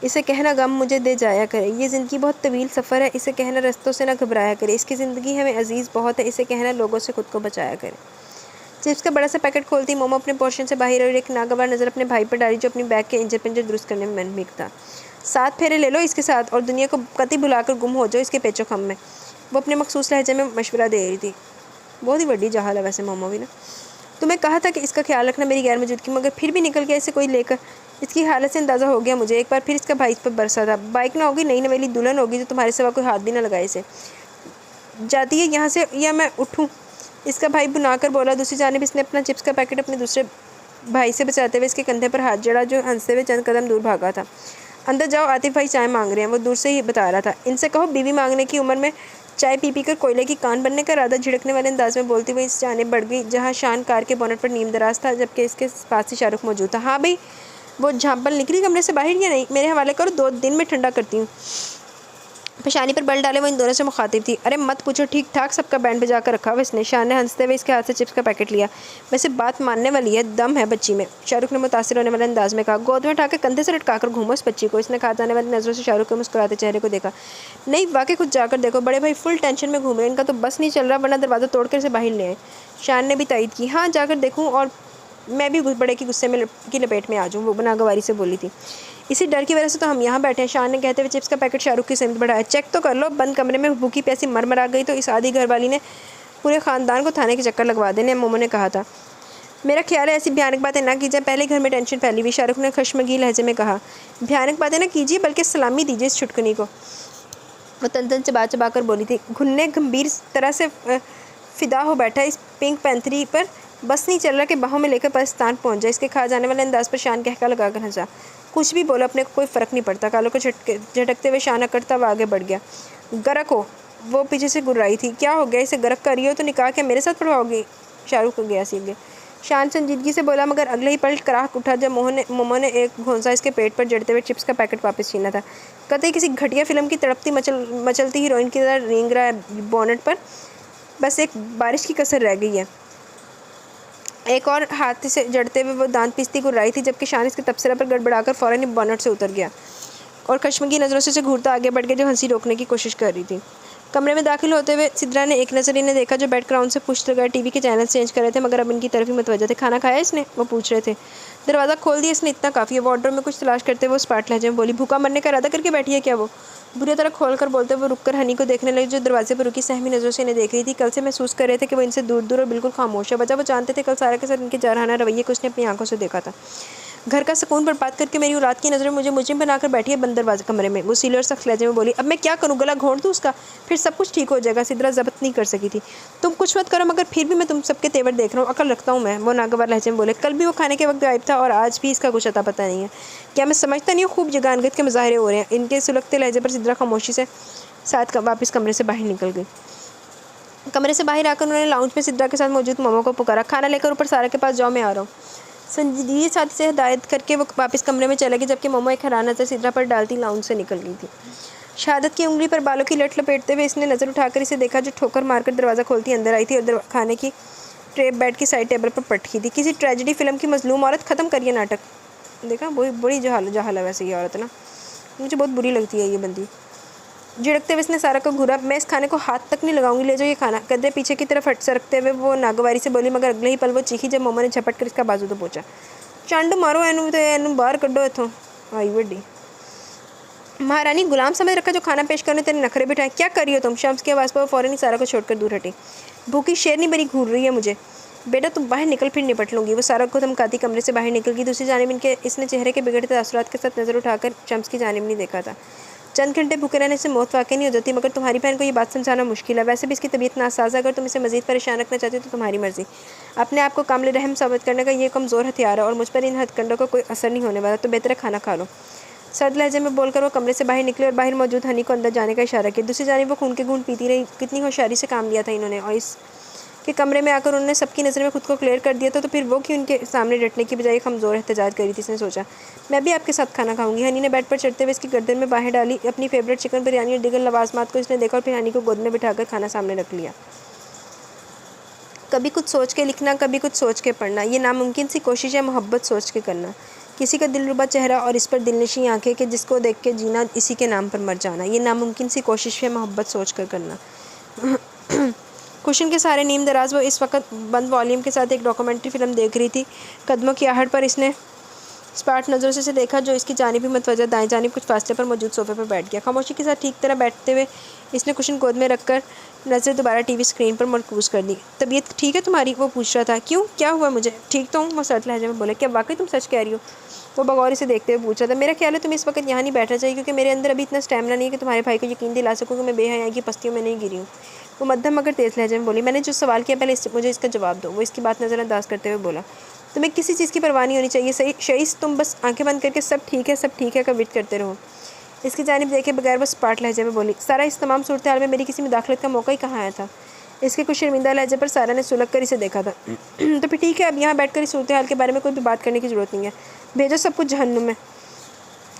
इसे कहना गम मुझे दे जाया करे। ये ज़िंदगी बहुत तवील सफ़र है, इसे कहना रस्तों से ना घबराया करे। इसकी ज़िंदगी हमें अजीज़ बहुत है, इसे कहना लोगों से खुद को बचाया करे। चिप्स का बड़ा सा पैकेट खोलती मोमो अपने पोर्शन से बाहर और एक नागवार नज़र अपने भाई पर डाली, जो अपनी बैग के इंजर पिंजर दुरुस्त करने में मनमीक था। 7 फेरे ले लो इसके साथ और दुनिया को कतई भुलाकर गुम हो जाओ इसके पेचो खम में। वो अपने मखसूस लहजे में मशवरा दे रही थी। बहुत ही बड़ी जहाल है वैसे मोमो भी ना। तुम्हें कहा था कि इसका ख्याल रखना मेरी गैर मौजूदगी, मगर फिर भी निकल गया इसे कोई लेकर। इसकी हालत से अंदाज़ा हो गया मुझे। एक बार फिर इसका भाई इस पर बरसा था। बाइक ना होगी, नई नवेली दुल्हन होगी, जो तुम्हारे सिवा कोई हाथ भी ना लगाए। इसे जाती है यहाँ से या मैं उठूँ? इसका भाई बुनाकर बोला। दूसरी जानिब इसने अपना चिप्स का पैकेट अपने दूसरे भाई से बचाते हुए इसके कंधे पर हाथ जड़ा, जो हंसते हुए चंद कदम दूर भागा था। अंदर जाओ, आतिफ भाई चाय मांग रहे हैं, वो दूर से ही बता रहा था। इनसे कहो बीवी मांगने की उम्र में चाय पी पी कर कोयले की कान बनने का इरादा। झिड़कने वाले अंदाज में बोलती हुई इस जानिब बढ़ गई, जहाँ शान कार के बोनट पर नीम दराज था, जबकि इसके पास ही शाहरुख मौजूद था। हाँ भाई, वो झांपल निकली कमरे से बाहर या नहीं? मेरे हवाले करो, 2 दिन में ठंडा करती हूँ। पेशानी पर बल डाले वो इन दोनों से मुखातिब थी। अरे मत पूछो, ठीक ठाक सबका बैंड बजा कर रखा हुआ इसने। शान ने हंसते हुए इसके हाथ से चिप्स का पैकेट लिया। वैसे बात मानने वाली है, दम है बच्ची में, शाहरुख ने मुतासिर होने वाले अंदाज में कहा। गोद में उठाकर कंधे से लटकाकर घूमो इस बच्ची को। इसने खात जाने वाली नज़रों से शाहरुख के मुस्कुराते चेहरे को देखा। नहीं, वाकई खुद जाकर देखो, बड़े भाई फुल टेंशन में घूम रहे, इनका तो बस नहीं चल रहा, वरना दरवाज़ा तोड़कर इसे बाहर ले आए। शान ने भी तायद की। हाँ, जाकर देखूँ और मैं भी बड़े की गुस्से में की लपेट में आ जाऊँ, वो नागवारी से बोली थी। इसी डर की वजह से तो हम यहाँ बैठे हैं, शान ने कहते हुए चिप्स का पैकेट शाहरुख की सिमत बढ़ाया। चेक तो कर लो, बंद कमरे में भूखी प्यासी मर आ गई तो इस आधी घरवाली ने पूरे ख़ानदान को थाने के चक्कर लगवा देने, मोमो ने कहा था। मेरा ख्याल है ऐसी भयानक बातें ना कीजिए, पहले घर में टेंशन फैली हुई। शाहरुख ने खशमगी लहजे में कहा। भयानक बातें ना कीजिए, बल्कि सलामी दीजिए इस छुटकनी को। वो तन चबा चबा कर बोली थी। घुन्ने गंभीर तरह से फिदा हो बैठा इस पिंक पैंथरी पर। बस नहीं चल रहा कि बाहों में लेकर पाकिस्तान पहुंच जाए। इसके खा जाने वाले अंदाज पर शान कहका लगा कर हंसा। कुछ भी बोलो, अपने को कोई फ़र्क नहीं पड़ता। कालों को झटकते हुए शान अकड़ता हुआ आगे बढ़ गया। गरक हो, वो पीछे से गुर्राई थी। क्या हो गया, इसे गरक कर रही हो तो निकाह क्या मेरे साथ पढ़वाओगी? शाहरुख को गया सीधे। शान संजीदगी से बोला, मगर अगले ही पल कराह उठा जब मोमो ने एक घोंसा इसके पेट पर जड़ते हुए चिप्स का पैकेट वापस छीना था। कतई किसी घटिया फिल्म की तड़पती मचलती हीरोइन की तरह रेंग रहा है बोनेट पर। बस एक बारिश की कसर रह गई है। एक और हाथ से जड़ते हुए वो दांत पीसती गुर्राई थी, जबकि शान इसके तबसरा पर गड़बड़ाकर फ़ौरन ही बोनेट से उतर गया और खशमगी नज़रों से घूरता आगे बढ़ गया, जो हंसी रोकने की कोशिश कर रही थी। कमरे में दाखिल होते हुए सिद्रा ने एक नज़र इन्हें देखा, जो बैकग्राउंड से पूछते लगाए टीवी के चैनल चेंज कर रहे थे, मगर अब इनकी तरफ ही मुतवज्जह थे। खाना खाया इसने? वो पूछ रहे थे। दरवाज़ा खोल दिया इसने, इतना काफ़ी है। वार्डरोब में कुछ तलाश करते हुए वो स्पार्ट लहजे में बोली, भूखा मरने का इरादा करके बैठी है क्या? वो बुरी तरह खोल कर बोलते हुए रुक कर हनी को देखने लगे, जो दरवाजे पर रुकी सहमी नज़रों से इन्हें देख रही थी। कल से महसूस कर रहे थे कि वो इनसे दूर दूर और बिल्कुल खामोश है। वजह वो जानते थे, कल सारा के साथ इनके जारहाना रवैये को उसने अपनी आंखों से देखा था। घर का सुकून बर्बाद करके मेरी औलाद की नज़रें मुझे मुजिम बनाकर बैठी है बंद दरवाजे कमरे में। वो सीलर सख्त लहजे में बोली, अब मैं क्या करूँ? गला घोंट दूँ उसका? फिर सब कुछ ठीक हो जाएगा। सिद्रा जब्त नहीं कर सकी थी। तुम कुछ मत करो, मगर फिर भी मैं तुम सबके तेवर देख रहा हूँ, अकल रखता हूँ मैं। वो नागवार लहजे में बोले। कल भी वो खाने के वक्त गायब था और आज भी इसका कुछ अता पता नहीं है। क्या मैं समझता नहीं हूँ? खूब जगानगत के मुजाहरे हो रहे हैं। इनके सुलगते लहजे पर सिद्रा खामोशी से साथ वापस कमरे से बाहर निकल गई। कमरे से बाहर आकर उन्होंने लाउंज में सिद्रा के साथ मौजूद मोमो को पुकारा। खाना लेकर ऊपर सारा के पास जाओ, मैं आ रहा हूँ। संजीदगी साथ से हिदायत करके वो वापस कमरे में चला गया, जबकि मोमो एक हैरान नज़र सिद्रा पर डालती लाउंज से निकल गई थी। शहादत की उंगली पर बालों की लट लपेटते हुए इसने नज़र उठाकर इसे देखा, जो ठोकर मारकर दरवाज़ा खोलती अंदर आई थी और खाने की ट्रे बेड की साइड टेबल पर पटकी थी। किसी ट्रेजेडी फिल्म की मजलूम औरत, ख़त्म करिए नाटक। देखा, बड़ी जहाल है वैसे ये औरत ना, मुझे बहुत बुरी लगती है ये बंदी। झिड़कते हुए इसने सारा को घूरा। मैं इस खाने को हाथ तक नहीं लगाऊंगी, ले जाओ ये खाना। कदरे पीछे की तरफ सरकते हुए वो नागवारी से बोली, मगर अगले ही पल वो चीखी जब मोमो ने झपट कर इसका बाजू तो पहुंचा। चंड मारो एनू, तो एनू बाहर कड्डो इथों। आई वड्डी महारानी, गुलाम समझ रखा जो खाना पेश करने तेरे नखरे बिठाए। क्या कर रही हो तुम? शम्स की आवाज़ पर फ़ौरन ही सारा को छोड़कर दूर हटी। भूखी शेरनी बड़ी घूर रही है मुझे। बेटा तुम बाहर निकल, फिर निपट लूँगी। वो सारा को धमकाती कमरे से बाहर निकल गई। दूसरी जानिब इनके इसने चेहरे के बिगड़ते असरात के साथ नज़र उठाकर शम्स की जानिब नहीं देखा था। चंद घंटे भूखे रहने से मौत वाकई नहीं हो जाती, मगर तुम्हारी बहन को ये बात समझाना मुश्किल है। वैसे भी इसकी तबीयत नासाज़ है, अगर तुम इसे मज़ीद परेशान रखना चाहती हो तो तुम्हारी मर्ज़ी। अपने आप को कामिल रहम साबित करने का ये कमज़ोर हथियार है और मुझ पर इन हथकंडों का कोई असर नहीं होने वाला, तो बेहतर है खाना खा लो। सर्द लहजे में बोलकर वो कमरे से बाहर निकले और बाहर मौजूद हनी को अंदर जाने का इशारा किया। दूसरी जानिब वो खून के घूंट पीती रही। कितनी होशियारी से काम लिया था इन्होंने, और इस के कमरे में आकर उन्होंने सबकी नज़र में खुद को क्लियर कर दिया था, तो फिर वो क्यों उनके सामने डटने की बजाय कमज़ोर एहतजाज करी थी। इसने सोचा, मैं भी आपके साथ खाना खाऊंगी। हनी ने बेड पर चढ़ते हुए इसकी गर्दन में बाहें डाली। अपनी फेवरेट चिकन बिरयानी और दिगर लवाजमात को इसने देखा और फिर हनी को गोद में बिठाकर खाना सामने रख लिया। कभी कुछ सोच के लिखना, कभी कुछ सोच के पढ़ना, ये नामुमकिन सी कोशिश है मोहब्बत सोच के करना। किसी का दिलरुबा चेहरा और इस पर दिलनशी आंखें कि जिसको देख के जीना, इसी के नाम पर मर जाना, ये नामुमकिन सी कोशिश है मोहब्बत सोच कर करना। कुशन के सारे नीम दराज वो इस वक्त बंद वॉल्यूम के साथ एक डॉक्यूमेंट्री फिल्म देख रही थी। कदमों की आहट पर इसने स्पार्ट नज़रों से इसे देखा, जो इसकी जानिब ही मतवजह दाएं जानिब कुछ फासले पर मौजूद सोफे पर बैठ गया। खामोशी के साथ ठीक तरह बैठते हुए इसने कुशन गोद में रखकर नज़र दोबारा टीवी स्क्रीन पर मरकूज़ कर दी। तबीयत ठीक है तुम्हारी? वो पूछ रहा था। क्यों, क्या हुआ मुझे? ठीक तो हूँ, वो सर्द लहजे में बोले। क्या वाकई तुम सच कह रही हो? वो बगौर से देखते हुए पूछ रहा था। मेरा ख्याल है तुम इस वक्त यहाँ नहीं बैठना चाहिए, क्योंकि मेरे अंदर अभी इतना स्टैमिना नहीं है कि तुम्हारे भाई को यकीन दिला सकूँ कि मैं बेहयाई की पस्तियों में नहीं गिरी हूँ। वो मध्यम मगर तेज़ लहजे में बोली। मैंने जो सवाल किया पहले मुझे इसका जवाब दो। वो इसकी बात नज़रअंदाज करते हुए बोला। तुम्हें किसी चीज़ की परवाह नहीं होनी चाहिए, सही शईस, तुम बस आंखें बंद करके सब ठीक है का वेट करते रहो। इसकी जानिब देखे बगैर वो स्पार्ट लहजे में बोली। सारा, इस तमाम सूरत हाल में मेरी किसी मुदाखलत का मौका ही कहाँ आया था? इसके कुछ शर्मिंदा लहजे पर सारा ने सुलग कर इसे देखा था। तो फिर ठीक है, अब यहाँ बैठकर इस सूरत हाल के बारे में कोई भी बात करने की ज़रूरत नहीं है। भेजो सब कुछ जहन्नुम में।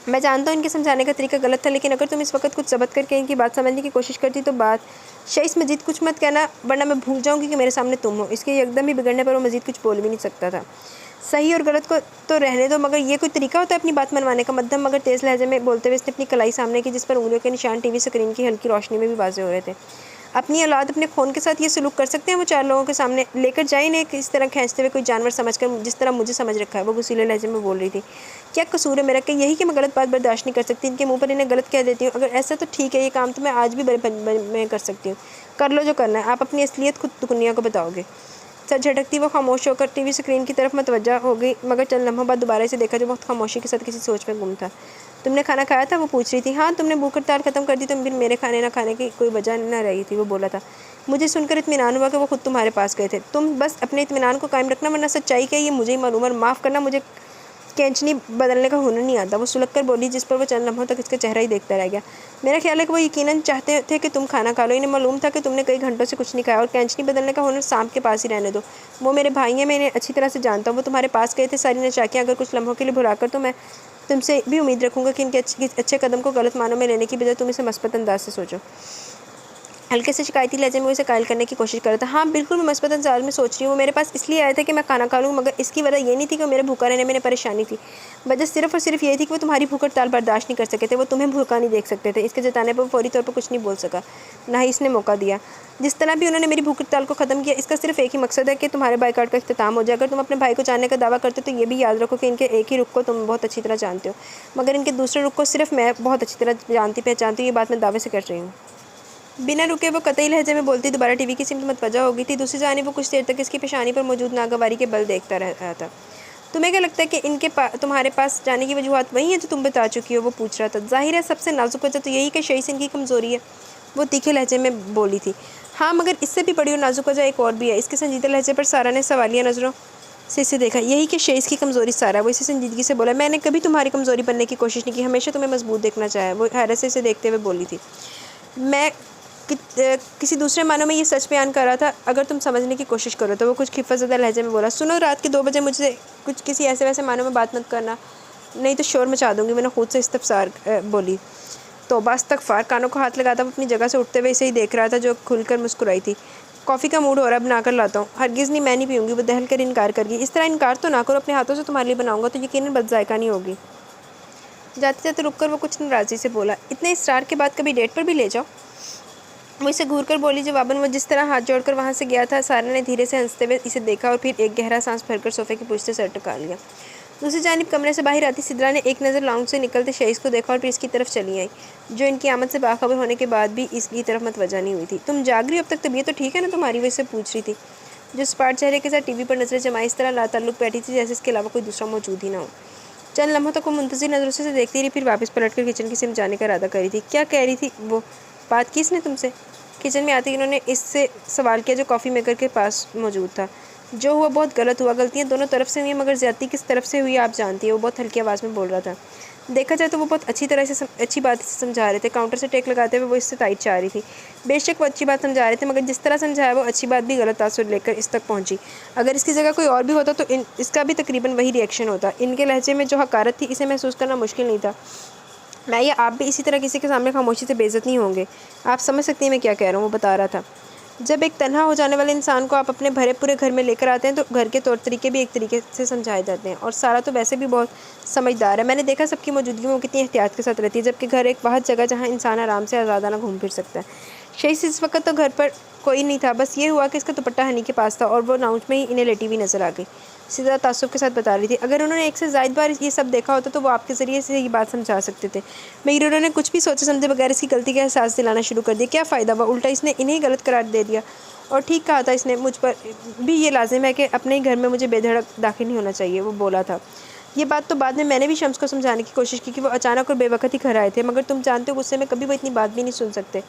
मैं जानता हूँ इनके समझाने का तरीका गलत था, लेकिन अगर तुम इस वक्त कुछ ज़ब्त करके इनकी बात समझने की कोशिश करती तो बात। शईस, मजीद कुछ मत कहना, वरना मैं भूल जाऊँगी कि मेरे सामने तुम हो। इसके एकदम ही बिगड़ने पर वो मजीद कुछ बोल भी नहीं सकता था। सही और गलत को तो रहने दो, मगर ये कोई तरीका होता है अपनी बात मनवाने का? मध्यम मगर तेज़ लहजे में बोलते हुए इसने अपनी कलाई सामने की, जिस पर उंगलियों के निशान टीवी स्क्रीन की हल्की रोशनी में भी वाज़ेह हो रहे थे। अपनी औलाद अपने खून के साथ ये सलूक कर सकते हैं? वो चार लोगों के सामने लेकर जाए इन्हें इस तरह खींचते हुए, कोई जानवर समझकर, जिस तरह मुझे समझ रखा है। वो गुस्सीले लहजे में बोल रही थी। क्या कसूर है मेरा कि यही कि मैं गलत बात बर्दाश्त नहीं कर सकती? इनके मुंह पर इन्हें गलत कह देती हूँ। अगर ऐसा तो ठीक है, ये काम तो मैं आज भी मैं कर सकती हूँ। कर लो जो करना है। आप अपनी असलियत खुद दुनिया को बताओगे। सर झटकती वो खामोश होकर टीवी स्क्रीन की तरफ मतवज्जा हो गई, मगर चंद लम्हों बाद दोबारा से देखा जो बहुत खामोशी के साथ किसी सोच में गुम था। तुमने खाना खाया था? वो पूछ रही थी। हाँ, तुमने भूख हड़ताल ख़त्म कर दी तो फिर मेरे खाने ना खाने की कोई वजह न रही थी, वो बोला था। मुझे सुनकर इत्मीनान हुआ कि वो खुद तुम्हारे पास गए थे। तुम बस अपने इत्मीनान को कायम रखना, वरना सच्चाई क्या ये मुझे ही मालूम, और माफ़ करना मुझे कैंचनी बदलने का हुनर नहीं आता, वो सुलग कर बोली, जिस पर वो चंद लम्हों तक इसका चेहरा ही देखता रह गया। मेरा ख्याल है कि वो यकीनन चाहते थे कि तुम खाना खा लो। इन्हें मालूम था कि तुमने कई घंटों से कुछ नहीं खाया, और कैंचनी बदलने का हुनर सांप के पास ही रहने दो। वो मेरे भाई हैं, मैं इन्हें अच्छी तरह से जानता हूँ। वो तुम्हारे पास गए थे सारी नचाकियाँ अगर कुछ लम्हों के लिए भुलाकर, तो मैं तुमसे भी उम्मीद रखूँगा कि इनके अच्छे कदम को गलत मानों में लेने की बजाय तुम इसे मस्बत अंदाज से सोचो। हल्के से शिकायती लहजे में उसे कायल करने की कोशिश कर रहा था। हाँ बिल्कुल, मैं मस्बत अंदाज में सोच रही हूँ। वो मेरे पास इसलिए आया था कि मैं खाना खा लूँ, मगर इसकी वजह ये नहीं थी कि वो मेरे भूखा रहने में परेशानी थी। वजह सिर्फ और सिर्फ ये थी कि वो तुम्हारी भूख हड़ताल बर्दाश्त नहीं कर सके थे। वो तुम्हें भूखा नहीं देख सकते थे। इसके जताने पर वो फौरी तौर पर कुछ नहीं बोल सका, ना ही इसने मौका दिया। जिस तरह भी उन्होंने मेरी भूख हड़ताल को ख़त्म किया, इसका सिर्फ एक ही मकसद है कि तुम्हारे बाइकआउट का इख्तिताम हो जाए। अगर तुम अपने भाई को जानने का दावा करते हो तो ये भी याद रखो कि इनके एक ही रुख को तुम बहुत अच्छी तरह जानते हो, मगर इनके दूसरे रुख को सिर्फ मैं बहुत अच्छी तरह जानती पहचानती हूँ। ये बात मैं दावे से कर रही हूँ। बिना रुके वो कतई लहजे में बोलती दोबारा टीवी की सिमत मतवज्जा हो गई थी। दूसरी जानिब वो कुछ देर तक इसकी पेशानी पर मौजूद नागवारी के बल देखता रहा था। तुम्हें क्या लगता है कि इनके तुम्हारे पास जाने की वजूहत वही है जो तुम बता चुकी हो? वो पूछ रहा था। जाहिर है सबसे नाजुक वजह तो यही कि शई से इनकी कमज़ोरी है, वो तीखे लहजे में बोली थी। हाँ, मगर इससे भी बड़ी और नाजुक वजह एक और भी है। इसके संजीदा लहजे पर सारा ने सवालिया नज़रों से इसे देखा। यही कि शेष की कमज़ोरी सारा। वो इसे संजीदगी से बोला। मैंने कभी तुम्हारी कमज़ोरी बनने की कोशिश नहीं की, हमेशा तुम्हें मजबूत देखना चाहे, वो हैरत से इसे देखते हुए बोली थी। मैं किसी दूसरे मानों में ये सच बयान कर रहा था, अगर तुम समझने की कोशिश करो तो। वो कुछ खिफ़्फ़तज़दा लहजे में बोला। सुनो, रात के 2 बजे मुझसे कुछ किसी ऐसे वैसे मानों में बात मत करना, नहीं तो शोर मचा दूंगी। मैंने खुद से इस्तफसार बोली। तौबा इस्तग़फ़ार। कानों को हाथ लगाता वो अपनी जगह से उठते हुए इसे ही देख रहा था, जो खुलकर मुस्कुराई थी। कॉफ़ी का मूड हो रहा, बना कर लाता हूँ। हरगिज़ नहीं, मैं नहीं पीऊँगी, वो दहल कर इनकार कर गई। इस तरह इनकार तो ना करो, अपने हाथों से तुम्हारे लिए बनाऊँगा तो यकीनन बदज़ायक़ा नहीं होगी। जाते जाते रुक कर वो कुछ नाराज़ी से बोला। इतने इसरार के बाद कभी डेट पर भी ले जाओ। वो इसे घूर कर बोली। जवाबन वो जिस तरह हाथ जोड़कर वहाँ से गया था, सारा ने धीरे से हंसते हुए इसे देखा और फिर एक गहरा सांस भरकर सोफे की पूछ से सर टका लिया। दूसरी जानिब कमरे से बाहर आती सिद्रा ने एक नज़र लाउंज से निकलते शेइस को देखा और फिर इसकी तरफ चली आई, जो इनकी आमद से बाखबर होने के बाद भी इसकी तरफ मतवज्जा नहीं हुई थी। तुम जाग रही हो? अब तक तबीयत तो ठीक है ना तुम्हारी? वो इससे पूछ रही थी, जो सपाट चेहरे के साथ टीवी पर नजरें जमाई इस तरह लाताल्लुक बैठी थी जैसे इसके अलावा कोई दूसरा मौजूद ही ना हो। चंद लम्हों तक वो मुंतज़िर नज़रों से देखती रही, फिर वापस पलटकर किचन की सिमत जाने का इरादा करी थी। क्या कह रही थी वो? बात की इसने तुमसे? किचन में आते ही इन्होंने इससे सवाल किया, जो कॉफ़ी मेकर के पास मौजूद था। जो हुआ बहुत गलत हुआ। गलतियाँ दोनों तरफ से हुई, मगर ज़्यादती किस तरफ से हुई आप जानती है। वो बहुत हल्की आवाज़ में बोल रहा था। देखा जाए तो वो बहुत अच्छी तरह से अच्छी बात से समझा रहे थे। काउंटर से टेक लगाते हुए वो इससे तायद चाह रही थी। बेशक वो अच्छी बात समझा रहे थे, मगर जिस तरह समझाया वो अच्छी बात भी गलत तासुर लेकर इस तक पहुंची। अगर इसकी जगह कोई और भी होता तो इसका भी तकरीबन वही रिएक्शन होता। इनके लहजे में जो हकारत थी, इसे महसूस करना मुश्किल नहीं था। मैं या आप भी इसी तरह किसी के सामने खामोशी से बेइज्जत नहीं होंगे। आप समझ सकती हैं मैं क्या कह रहा हूँ? वो बता रहा था। जब एक तन्हा हो जाने वाले इंसान को आप अपने भरे पूरे घर में लेकर आते हैं तो घर के तौर तरीके भी एक तरीके से समझाए जाते हैं। और सारा तो वैसे भी बहुत समझदार है। मैंने देखा सबकी मौजूदगी में वो कितनी एहतियात के साथ रहती है, जबकि घर एक वाहद जगह जहाँ इंसान आराम से आज़ादाना घूम फिर सकता है। शेष इस वक्त तो घर पर कोई नहीं था। बस ये हुआ कि इसका दुपट्टा हनी के पास था और वो नाउच में ही इन्हें लेटी हुई नजर आ गई। सीधा तासुब के साथ बता रही थी। अगर उन्होंने एक से ज़ायद बार ये सब देखा होता तो वो आपके ज़रिए से ये बात समझा सकते थे, मगर उन्होंने कुछ भी सोचे समझे बगैर इसकी गलती का एहसास दिलाना शुरू कर दिया। क्या फ़ायदा हुआ? उल्टा इसने इन्हें गलत करार दे दिया। और ठीक कहा था इसने, मुझ पर भी ये लाजिम है कि अपने ही घर में मुझे बेधड़क दाखिल नहीं होना चाहिए, वो बोला था। ये बात तो बाद में मैंने भी शम्स को समझाने की कोशिश की कि वो अचानक और बेवकत ही घर आए थे, मगर तुम जानते हो गुस्से में कभी वो इतनी बात भी नहीं सुन सकते।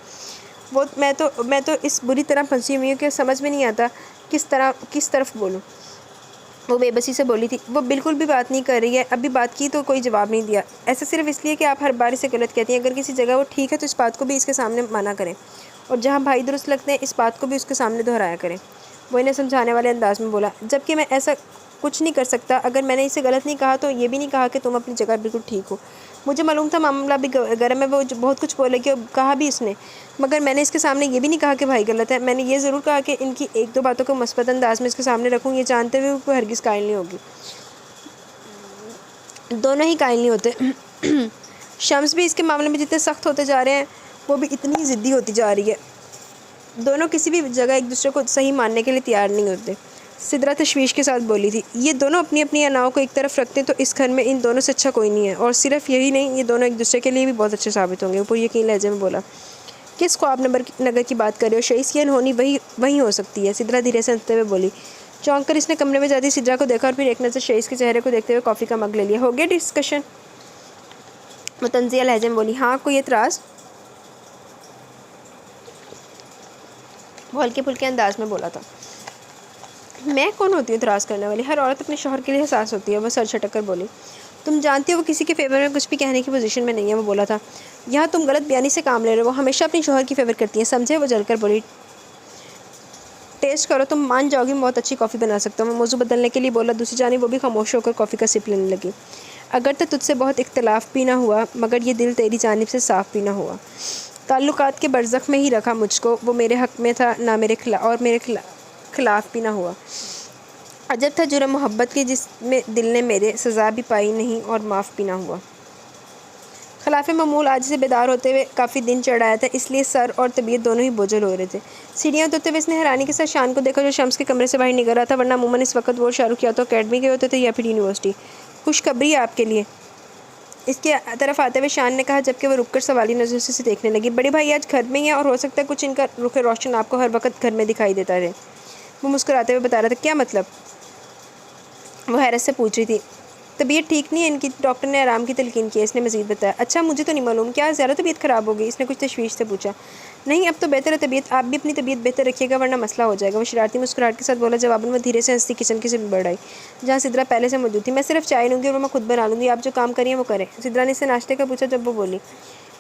वो मैं तो इस बुरी तरह फंसी हुई हूँ कि समझ में नहीं आता किस तरफ बोलूँ। वो बेबसी से बोली थी। वो बिल्कुल भी बात नहीं कर रही है। अभी बात की तो कोई जवाब नहीं दिया। ऐसा सिर्फ इसलिए कि आप हर बार इसे गलत कहती हैं। अगर किसी जगह वो ठीक है तो इस बात को भी इसके सामने माना करें, और जहाँ भाई दुरुस्त लगते हैं इस बात को भी उसके सामने दोहराया करें, वो इन्हें समझाने वाले अंदाज में बोला। जबकि मैं ऐसा कुछ नहीं कर सकता। अगर मैंने इसे गलत नहीं कहा तो ये भी नहीं कहा कि तुम अपनी जगह बिल्कुल ठीक हो। मुझे मालूम था मामला भी गर्म है, वो बहुत कुछ बोलेगी और कहा भी इसने, मगर मैंने इसके सामने ये भी नहीं कहा कि भाई गलत है। मैंने ये ज़रूर कहा कि इनकी एक दो बातों को मुस्बत अंदाज में इसके सामने रखूँ, ये जानते हुए कोई हरगिज़ कायल नहीं होगी। दोनों ही कायल नहीं होते। शम्स भी इसके मामले में जितने सख्त होते जा रहे हैं, वो भी इतनी ज़िद्दी होती जा रही है। दोनों किसी भी जगह एक दूसरे को सही मानने के लिए तैयार नहीं होते। सिद्रा तशवीश के साथ बोली थी। ये दोनों अपनी अपनी अनाओं को एक तरफ रखते हैं तो इस घर में इन दोनों से अच्छा कोई नहीं है। और सिर्फ यही नहीं, ये दोनों एक दूसरे के लिए भी बहुत अच्छे साबित होंगे। वो यकीन लहजे में बोला। किस ख्वाब नगर की बात कर रहे हो? शईस की अनहोनी वही हो सकती है, सिद्रा धीरे से हंसते हुए बोली। चौंक कर इसने कमरे में जाती सिद्रा को देखा और फिर एक नज़र शेइस के चेहरे को देखते हुए कॉफ़ी का मग ले लिया। हो गया डिस्कशन? वो तंजिया लहजे में बोली। हाँ, कोई एतराज़? वो हल्के फुल्के अंदाज में बोला था। मैं कौन होती हूँ एतराज़ करने वाली? हर औरत अपने शौहर के लिए हसास होती है। वो सर झटक कर बोली। तुम जानती हो वो किसी के फेवर में कुछ भी कहने की पोजीशन में नहीं है। वो बोला था। यहाँ तुम गलत बयानी से काम ले रहे हो। वो हमेशा अपनी शौहर की फेवर करती है, समझे? वो जलकर बोली। टेस्ट करो, तुम मान जाओगी, मैं बहुत अच्छी कॉफ़ी बना सकता हूँ। मैं मौजू बदलने के लिए बोला। दूसरी जानी वो भी खामोश होकर कॉफ़ी का सिप लेने लगी। अगर तो तुझसे बहुत इख्तलाफ भी ना हुआ, मगर ये दिल तेरी जानिब से साफ़ भी ना हुआ। ताल्लुकात के बरज़ख में ही रखा मुझको। वो मेरे हक़ में था ना मेरे खिलाफ भी ना हुआ। अजब था जुर्म मोहब्बत की जिसमें दिल ने मेरे सज़ा भी पाई नहीं और माफ़ भी ना हुआ। खिलाफ मामूल आज से बेदार होते हुए काफ़ी दिन चढ़ आया था, इसलिए सर और तबीयत दोनों ही बोझल हो रहे थे। सीढ़ियाँ उतरते हुए इसने हैरानी के साथ शान को देखा जो शम्स के कमरे से बाहर निकल रहा था, वरना अमूमन इस वक्त वो शाहरुख या तो अकेडमी गए होते थे या फिर यूनिवर्सिटी। खुशखबरी है आपके लिए, इसके तरफ आते हुए शान ने कहा, जबकि वो रुककर सवाली नज़र से देखने लगी। बड़े भाई आज घर में ही है और हो सकता है कुछ इनका रुख रोशन आपको हर वक्त घर में दिखाई देता रहे। वो मुस्कुराते हुए बता रहा था। क्या मतलब? वो हैरत से पूछ रही थी। तबीयत ठीक नहीं है इनकी, डॉक्टर ने आराम की तलकीन की। इसने मज़ीद बताया। अच्छा, मुझे तो नहीं मालूम, क्या ज़्यादा तबीयत ख़राब हो गई? इसने कुछ तशवीश से पूछा। नहीं, अब तो बेहतर है तबीयत। आप भी अपनी तबीयत बेहतर रखिएगा वरना मसला हो जाएगा। वो शरारती मुस्कुराहट के साथ बोला। जवाबन वो धीरे से हंसती किचन की सिर्फ बढ़ आई जहाँ सिद्रा पहले से मौजूद थी। मैं सिर्फ चाय लूँगी और मैं खुद बना लूँगी, आप जो काम करिए वो करें। सिद्रा ने इससे नाश्ते का पूछा जब वो बोली।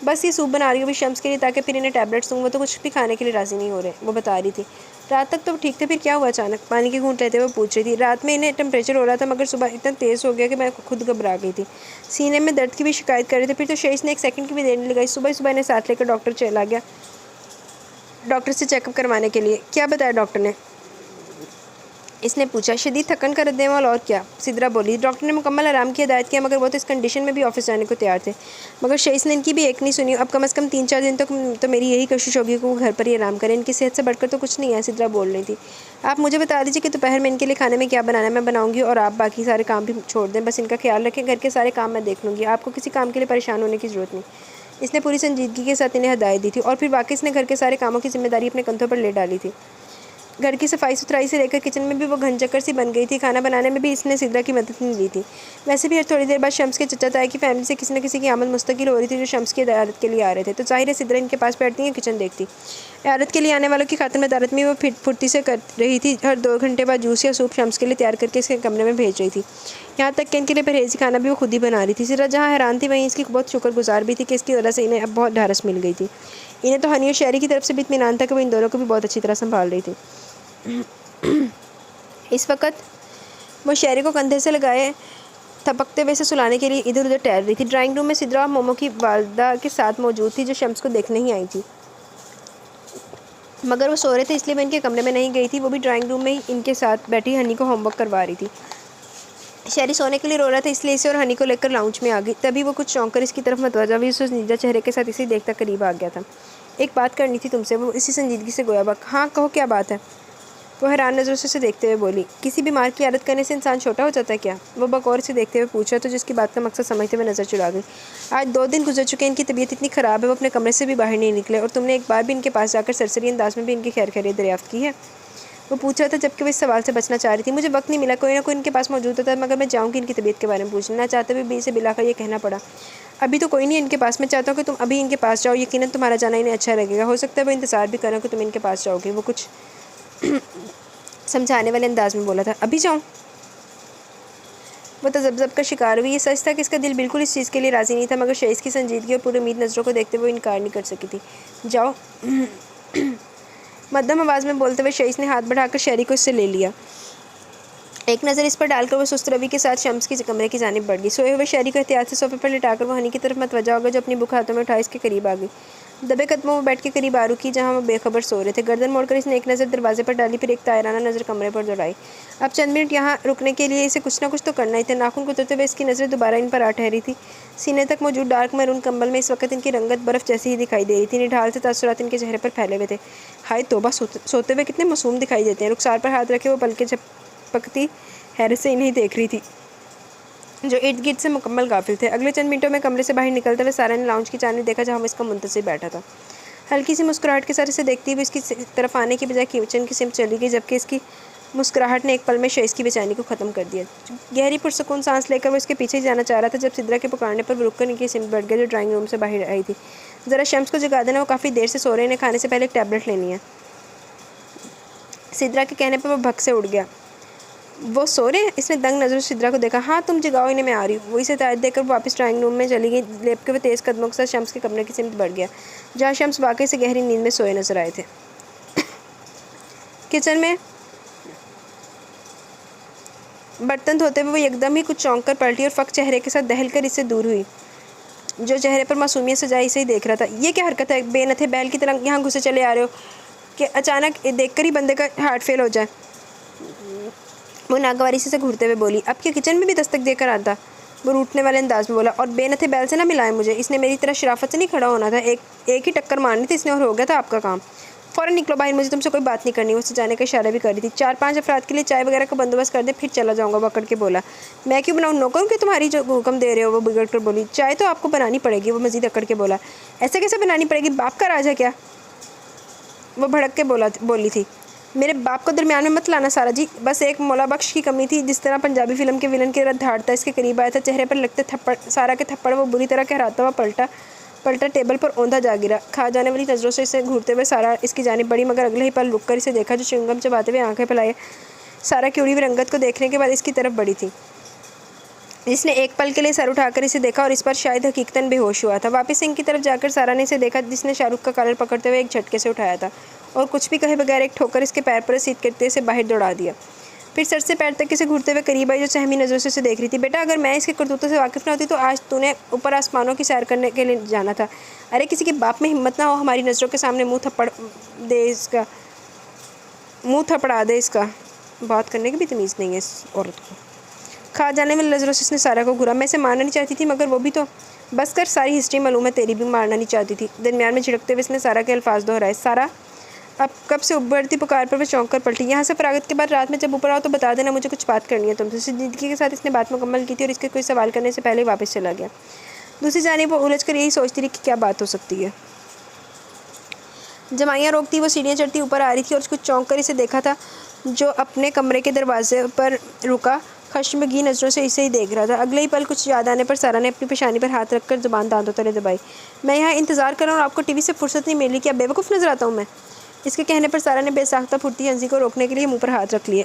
बस ये सूप बना रही हूँ भी शम्स के लिए, ताकि फिर इन्हें टैबलेट्स दूँ। वो तो कुछ भी खाने के लिए राज़ी नहीं हो रहे। वो बता रही थी। रात तक तो ठीक थे, फिर क्या हुआ अचानक? पानी की घूंट लेते हुए पूछ रही थी। रात में इन्हें टेम्परेचर हो रहा था, मगर सुबह इतना तेज़ हो गया कि मैं खुद घबरा गई थी। सीने में दर्द की भी शिकायत कर रहे थे। फिर तो शेइस ने एक सेकंड की भी देर नहीं लगाई। सुबह सुबह इन्हें साथ लेकर डॉक्टर चला गया, डॉक्टर से चेकअप करवाने के लिए। क्या बताया डॉक्टर ने? इसने पूछा। शदीद थकन का रद्द-ए-अमल और क्या? सिद्रा बोली। डॉक्टर ने मुकम्मल आराम की हिदायत किया, मगर वो तो इस कंडीशन में भी ऑफिस जाने को तैयार थे। मगर शेइस ने इनकी भी एक नहीं सुनी। अब कम से कम 3-4 दिन तक तो मेरी यही कोशिश होगी कि वो घर पर ही आराम करें। इनकी सेहत से बढ़कर तो कुछ नहीं है। सिद्रा बोल रही थी। आप मुझे बता दीजिए कि दोपहर में इनके लिए खाने में क्या बनाना है, मैं बनाऊँगी, और आप बाकी सारे काम भी छोड़ दें। बस इनका ख्याल रखें, घर के सारे काम मैं देख लूँगी। आपको किसी काम के लिए परेशान होने की ज़रूरत नहीं। इसने पूरी संजीदगी के साथ इन्हें हिदायत दी थी, और फिर वाकई इसने घर के सारे कामों की जिम्मेदारी अपने कंधों पर ले डाली थी। घर की सफाई सुथराई से लेकर किचन में भी वो घनचक्कर सी बन गई थी। खाना बनाने में भी इसने सिद्रा की मदद नहीं ली थी। वैसे भी हर थोड़ी देर बाद शम्स के चचा ताई की फैमिली से किसी न किसी की आमद मुस्तकिल हो रही थी, जो शम्स की अदालत के लिए आ रहे थे। तो जाहिर है सिद्रा इनके पास बैठती है, किचन देखती। अदालत के लिए आने वालों की खातिर अदालत में वो फुर्ती से कर रही थी। हर 2 घंटे बाद जूस या सूप शम्स के लिए तैयार करके इसके कमरे में भेज रही थी। यहाँ तक कि इनके लिए परहेजी खाना भी वो खुद ही बना रही थी। सिद्रा जहाँ हैरान थी, वहीं इसकी बहुत शुक्रगुजार भी थी कि इसकी वजह से इन्हें अब बहुत ढारस मिल गई थी। इन्हें तो हनी और शहरी की तरफ से भी इत्मीनान था कि वो इन दोनों को भी बहुत अच्छी तरह संभाल रही थी। इस वक्त वो शहरी को कंधे से लगाए थपकते हुए से सुलाने के लिए इधर उधर टहल रही थी। ड्राइंग रूम में सिद्रा और मोमो की वालदा के साथ मौजूद थी, जो शम्स को देखने ही आई थी। मगर वो सो रहे थे, इसलिए मैं इनके कमरे में नहीं गई थी। वो भी ड्राइंग रूम में ही इनके साथ बैठी हनी को होमवर्क करवा रही थी। शहरी सोने के लिए रो रहा था, इसलिए इसे और हनी को लेकर लाउंज में आ गई। तभी वो कुछ चौंक कर इसकी तरफ मतवजा हुई। उस संजीदा चेहरे के साथ इसे देखता करीब आ गया था। एक बात करनी थी तुमसे। वो इसी संजीदगी से गोया बक। हाँ कहो, क्या बात है? वो हैरान नज़रों से देखते हुए बोली। किसी बीमार की आदत करने से इंसान छोटा हो जाता है क्या? वो बकौर से देखते हुए पूछा, तो जिसकी बात का मकसद समझते हुए नज़र चुरा गई। आज 2 दिन गुजर चुके हैं, इनकी तबीयत इतनी ख़राब है वो अपने कमरे से भी बाहर नहीं निकले, और तुमने एक बार भी इनके पास जाकर सरसरी अंदाज में भी इनकी खैर खैरियत दरियाफ्त की है? वो पूछ रहा था, जबकि वो इस सवाल से बचना चाह रही थी। मुझे वक्त नहीं मिला, कोई ना कोई इनके पास मौजूद होता, मगर मैं जाऊँगी इनकी तबीयत के बारे में पूछना। ना चाहते हुए भी इसे बिलाकर ये कहना पड़ा। अभी तो कोई नहीं इनके पास, मैं चाहता हूँ कि तुम अभी इनके पास जाओ। यकीनन तुम्हारा जाना इन्हें अच्छा लगेगा। हो सकता है वो इंतज़ार भी करें कि तुम इनके पास जाओगे। वो कुछ समझाने वाले अंदाज में बोला था। अभी जाऊँ? वो तजब्जब का शिकार हुई। ये सच था कि इसका दिल बिल्कुल इस चीज़ के लिए राज़ी नहीं था, मगर शेइस की संजीदगी और पूरी उम्मीद नज़रों को देखते हुए इनकार नहीं कर सकी थी। जाओ। मध्यम आवाज़ में बोलते हुए शेइस ने हाथ बढ़ाकर शहरी को इससे ले लिया। एक नज़र इस पर डालकर वो सुस्त रवि के साथ शम्स की कमरे की जानिब बढ़ गई। सोए हुए शहरी को एहतियात से सोफे पर लिटाकर वो हनी की तरफ मतवजा होगा, जो अपनी बुक हाथों में उठा इसके करीब आ गई। दबे कदमों में बैठ के करीब आ रुकी, जहाँ वो बेखबर सो रहे थे। गर्दन मोड़कर इसने एक नज़र दरवाजे पर डाली, फिर एक तायराना नज़र कमरे पर दौड़ाई। अब चंद मिनट यहाँ रुकने के लिए इसे कुछ ना कुछ तो करना ही था। नाखून कुतरते हुए इसकी नज़रें दोबारा इन पर आ ठहरी थी। सीने तक मौजूद डार्क मैरून कंबल में इस वक्त इनकी रंगत बर्फ़ जैसी ही दिखाई दे रही थी। निढाल से तासुरात इनके चेहरे पर फैले हुए थे। हाय तौबा, सोते हुए कितने मासूम दिखाई देते हैं। रुखसार पर हाथ रखे वो पलकें झपकती हैरत से इन्हें देख रही थी, जो इर्द गिर्द से मुकम्मल गाफिल थे। अगले चंद मिनटों में कमरे से बाहर निकलते हुए सारा ने लाउंज की जानिब देखा, जहाँ वो इसका मुंतज़िर बैठा था। हल्की सी मुस्कुराहट के साथ इसे देखती हुई इसकी तरफ आने की बजाय किचन की सिमत चली गई, जबकि इसकी मुस्कुराहट ने एक पल में शेष की बेचैनी को ख़त्म कर दिया। गहरी पुरसुकून सांस लेकर वो इसके पीछे जाना चाह रहा था जब सिद्रा के पुकारने पर वो रुक कर नीचे सिमट बैठ गया जो ड्राइंग रूम से बाहर आई थी। ज़रा शम्स को जगा देना, वो काफ़ी देर से सो रहे, इन्हें खाने से पहले एक टैबलेट लेनी है। सिद्रा के कहने पर वो भग से उठ गया। वो सो रहे हैं? इसने दंग नज़रों से सिद्रा को देखा। हाँ तुम जगाओ इन्हें, मैं आ रही हूँ। वो इसे तायद देकर वापस ड्राइंग रूम में चली गई। लेप के वो तेज़ कदमों के साथ शम्स के कमरे की सिमत बढ़ गया जहाँ शम्स वाकई से गहरी नींद में सोए नजर आए थे। किचन में बर्तन धोते हुए वो एकदम ही कुछ चौंक कर पलटी और फ़क चेहरे के साथ दहल कर इससे दूर हुई जो चेहरे पर मासूमियत सजाई से ही देख रहा था। ये क्या हरकत है? बेनथे बैल की तरह यहाँ घुसे चले आ रहे हो कि अचानक देखकर ही बंदे का हार्ट फेल हो जाए। वो नागवारी से घूरते हुए बोली। अब क्या किचन में भी दस्तक देकर आता? वो रूठने वाले अंदाज में बोला। और बेनथे बैल से ना मिलाए मुझे, इसने मेरी तरह शराफत से नहीं खड़ा होना था, एक ही टक्कर मारनी थी इसने और हो गया था आपका काम। फ़ौरन निकलो बाहर, मुझे तुमसे कोई बात नहीं करनी। वो उससे जाने का इशारा भी कर रही थी। 4-5 अफराद के लिए चाय वगैरह का बंदोबस्त कर दे, फिर चला जाऊँगा। वो अकड़ के बोला। मैं क्यों बनाऊँ? नौकरों की तुम्हारी जो हुक्म दे रहे हो। वो बिगड़ कर बोली। चाय तो आपको बनानी पड़ेगी। वो मज़ीद अकड़ के बोला। ऐसे कैसे बनानी पड़ेगी? बाप का राज है क्या? वो भड़क के बोली थी। मेरे बाप को दरमियान में मत लाना सारा जी। बस एक मौला बख्श की कमी थी, जिस तरह पंजाबी फिल्म के विलन की धाड़ता इसके करीब आया था। चेहरे पर लगते थप्पड़, सारा के थप्पड़ वो बुरी तरह कहराता हुआ पलटा टेबल पर औंधा जा गिरा। खा जाने वाली नज़रों से इसे घूरते हुए सारा इसकी जानिब बढ़ी, मगर अगले ही पल रुक कर इसे देखा जो च्युइंगम चबाते हुए आंखें फैलाए सारा की उड़ी हुई रंगत को देखने के बाद इसकी तरफ बढ़ी थी। जिसने एक पल के लिए सर उठाकर इसे देखा और इस पर शायद हकीकतन बेहोश हुआ था। वापस सिंह की तरफ जाकर सारा ने इसे देखा जिसने शाहरुख का कॉलर पकड़ते हुए एक झटके से उठाया था और कुछ भी कहे बगैर एक ठोकर इसके पैर पर सीध करते इसे बाहर दौड़ा दिया। फिर सर से पैर तक इसे घूरते हुए करीब आई जो सहमी नज़रों से उसे देख रही थी। बेटा, अगर मैं इसके करतूतों से वाकिफ़ ना होती तो आज तूने ऊपर आसमानों की सैर करने के लिए जाना था। अरे किसी के बाप में हिम्मत ना हो हमारी नज़रों के सामने मुँह थपड़ा दे इसका। बात करने की भी तमीज़ नहीं है इस औरत को। खा जाने वाली नज़रों से इसने सारा को घूरा। मैं इसे मारना नहीं चाहती थी, मगर वो भी तो बस कर, सारी हिस्ट्री मालूम है, तेरी भी मारना नहीं चाहती थी। दरमियान में झिड़कते हुए इसने सारा के अल्फाज दोहराए। सारा, अब कब से उभरती पुकार पर वह चौंक कर पलटी। यहाँ से फरागत के बाद रात में जब ऊपर आओ तो बता देना, मुझे कुछ बात करनी है तुमसे। संजीदगी के साथ इसने बात मुकम्मल की थी और इसके कोई सवाल करने से पहले वापस चला गया। दूसरी जानिब वो उलझ कर यही सोचती रही कि क्या बात हो सकती है। जमाइयाँ रोकती वो सीढ़ियाँ चढ़ती ऊपर आ रही थी और कुछ चौंक कर इसे देखा था जो अपने कमरे के दरवाजे पर रुका खश्मगीन नज़रों से इसे ही देख रहा था। अगले ही पल कुछ याद आने पर सारा ने अपनी पेशानी पर हाथ रखकर ज़ुबान दांतों तले दबाई। मैं यहाँ इंतज़ार कर रहा हूँ और आपको टीवी से फुर्सत नहीं मिली, क्या बेवकूफ़ नज़र आता हूँ मैं? इसके कहने पर सारा ने बेसाख्ता फुर्ती हंसी को रोकने के लिए मुँह पर हाथ रख लिए।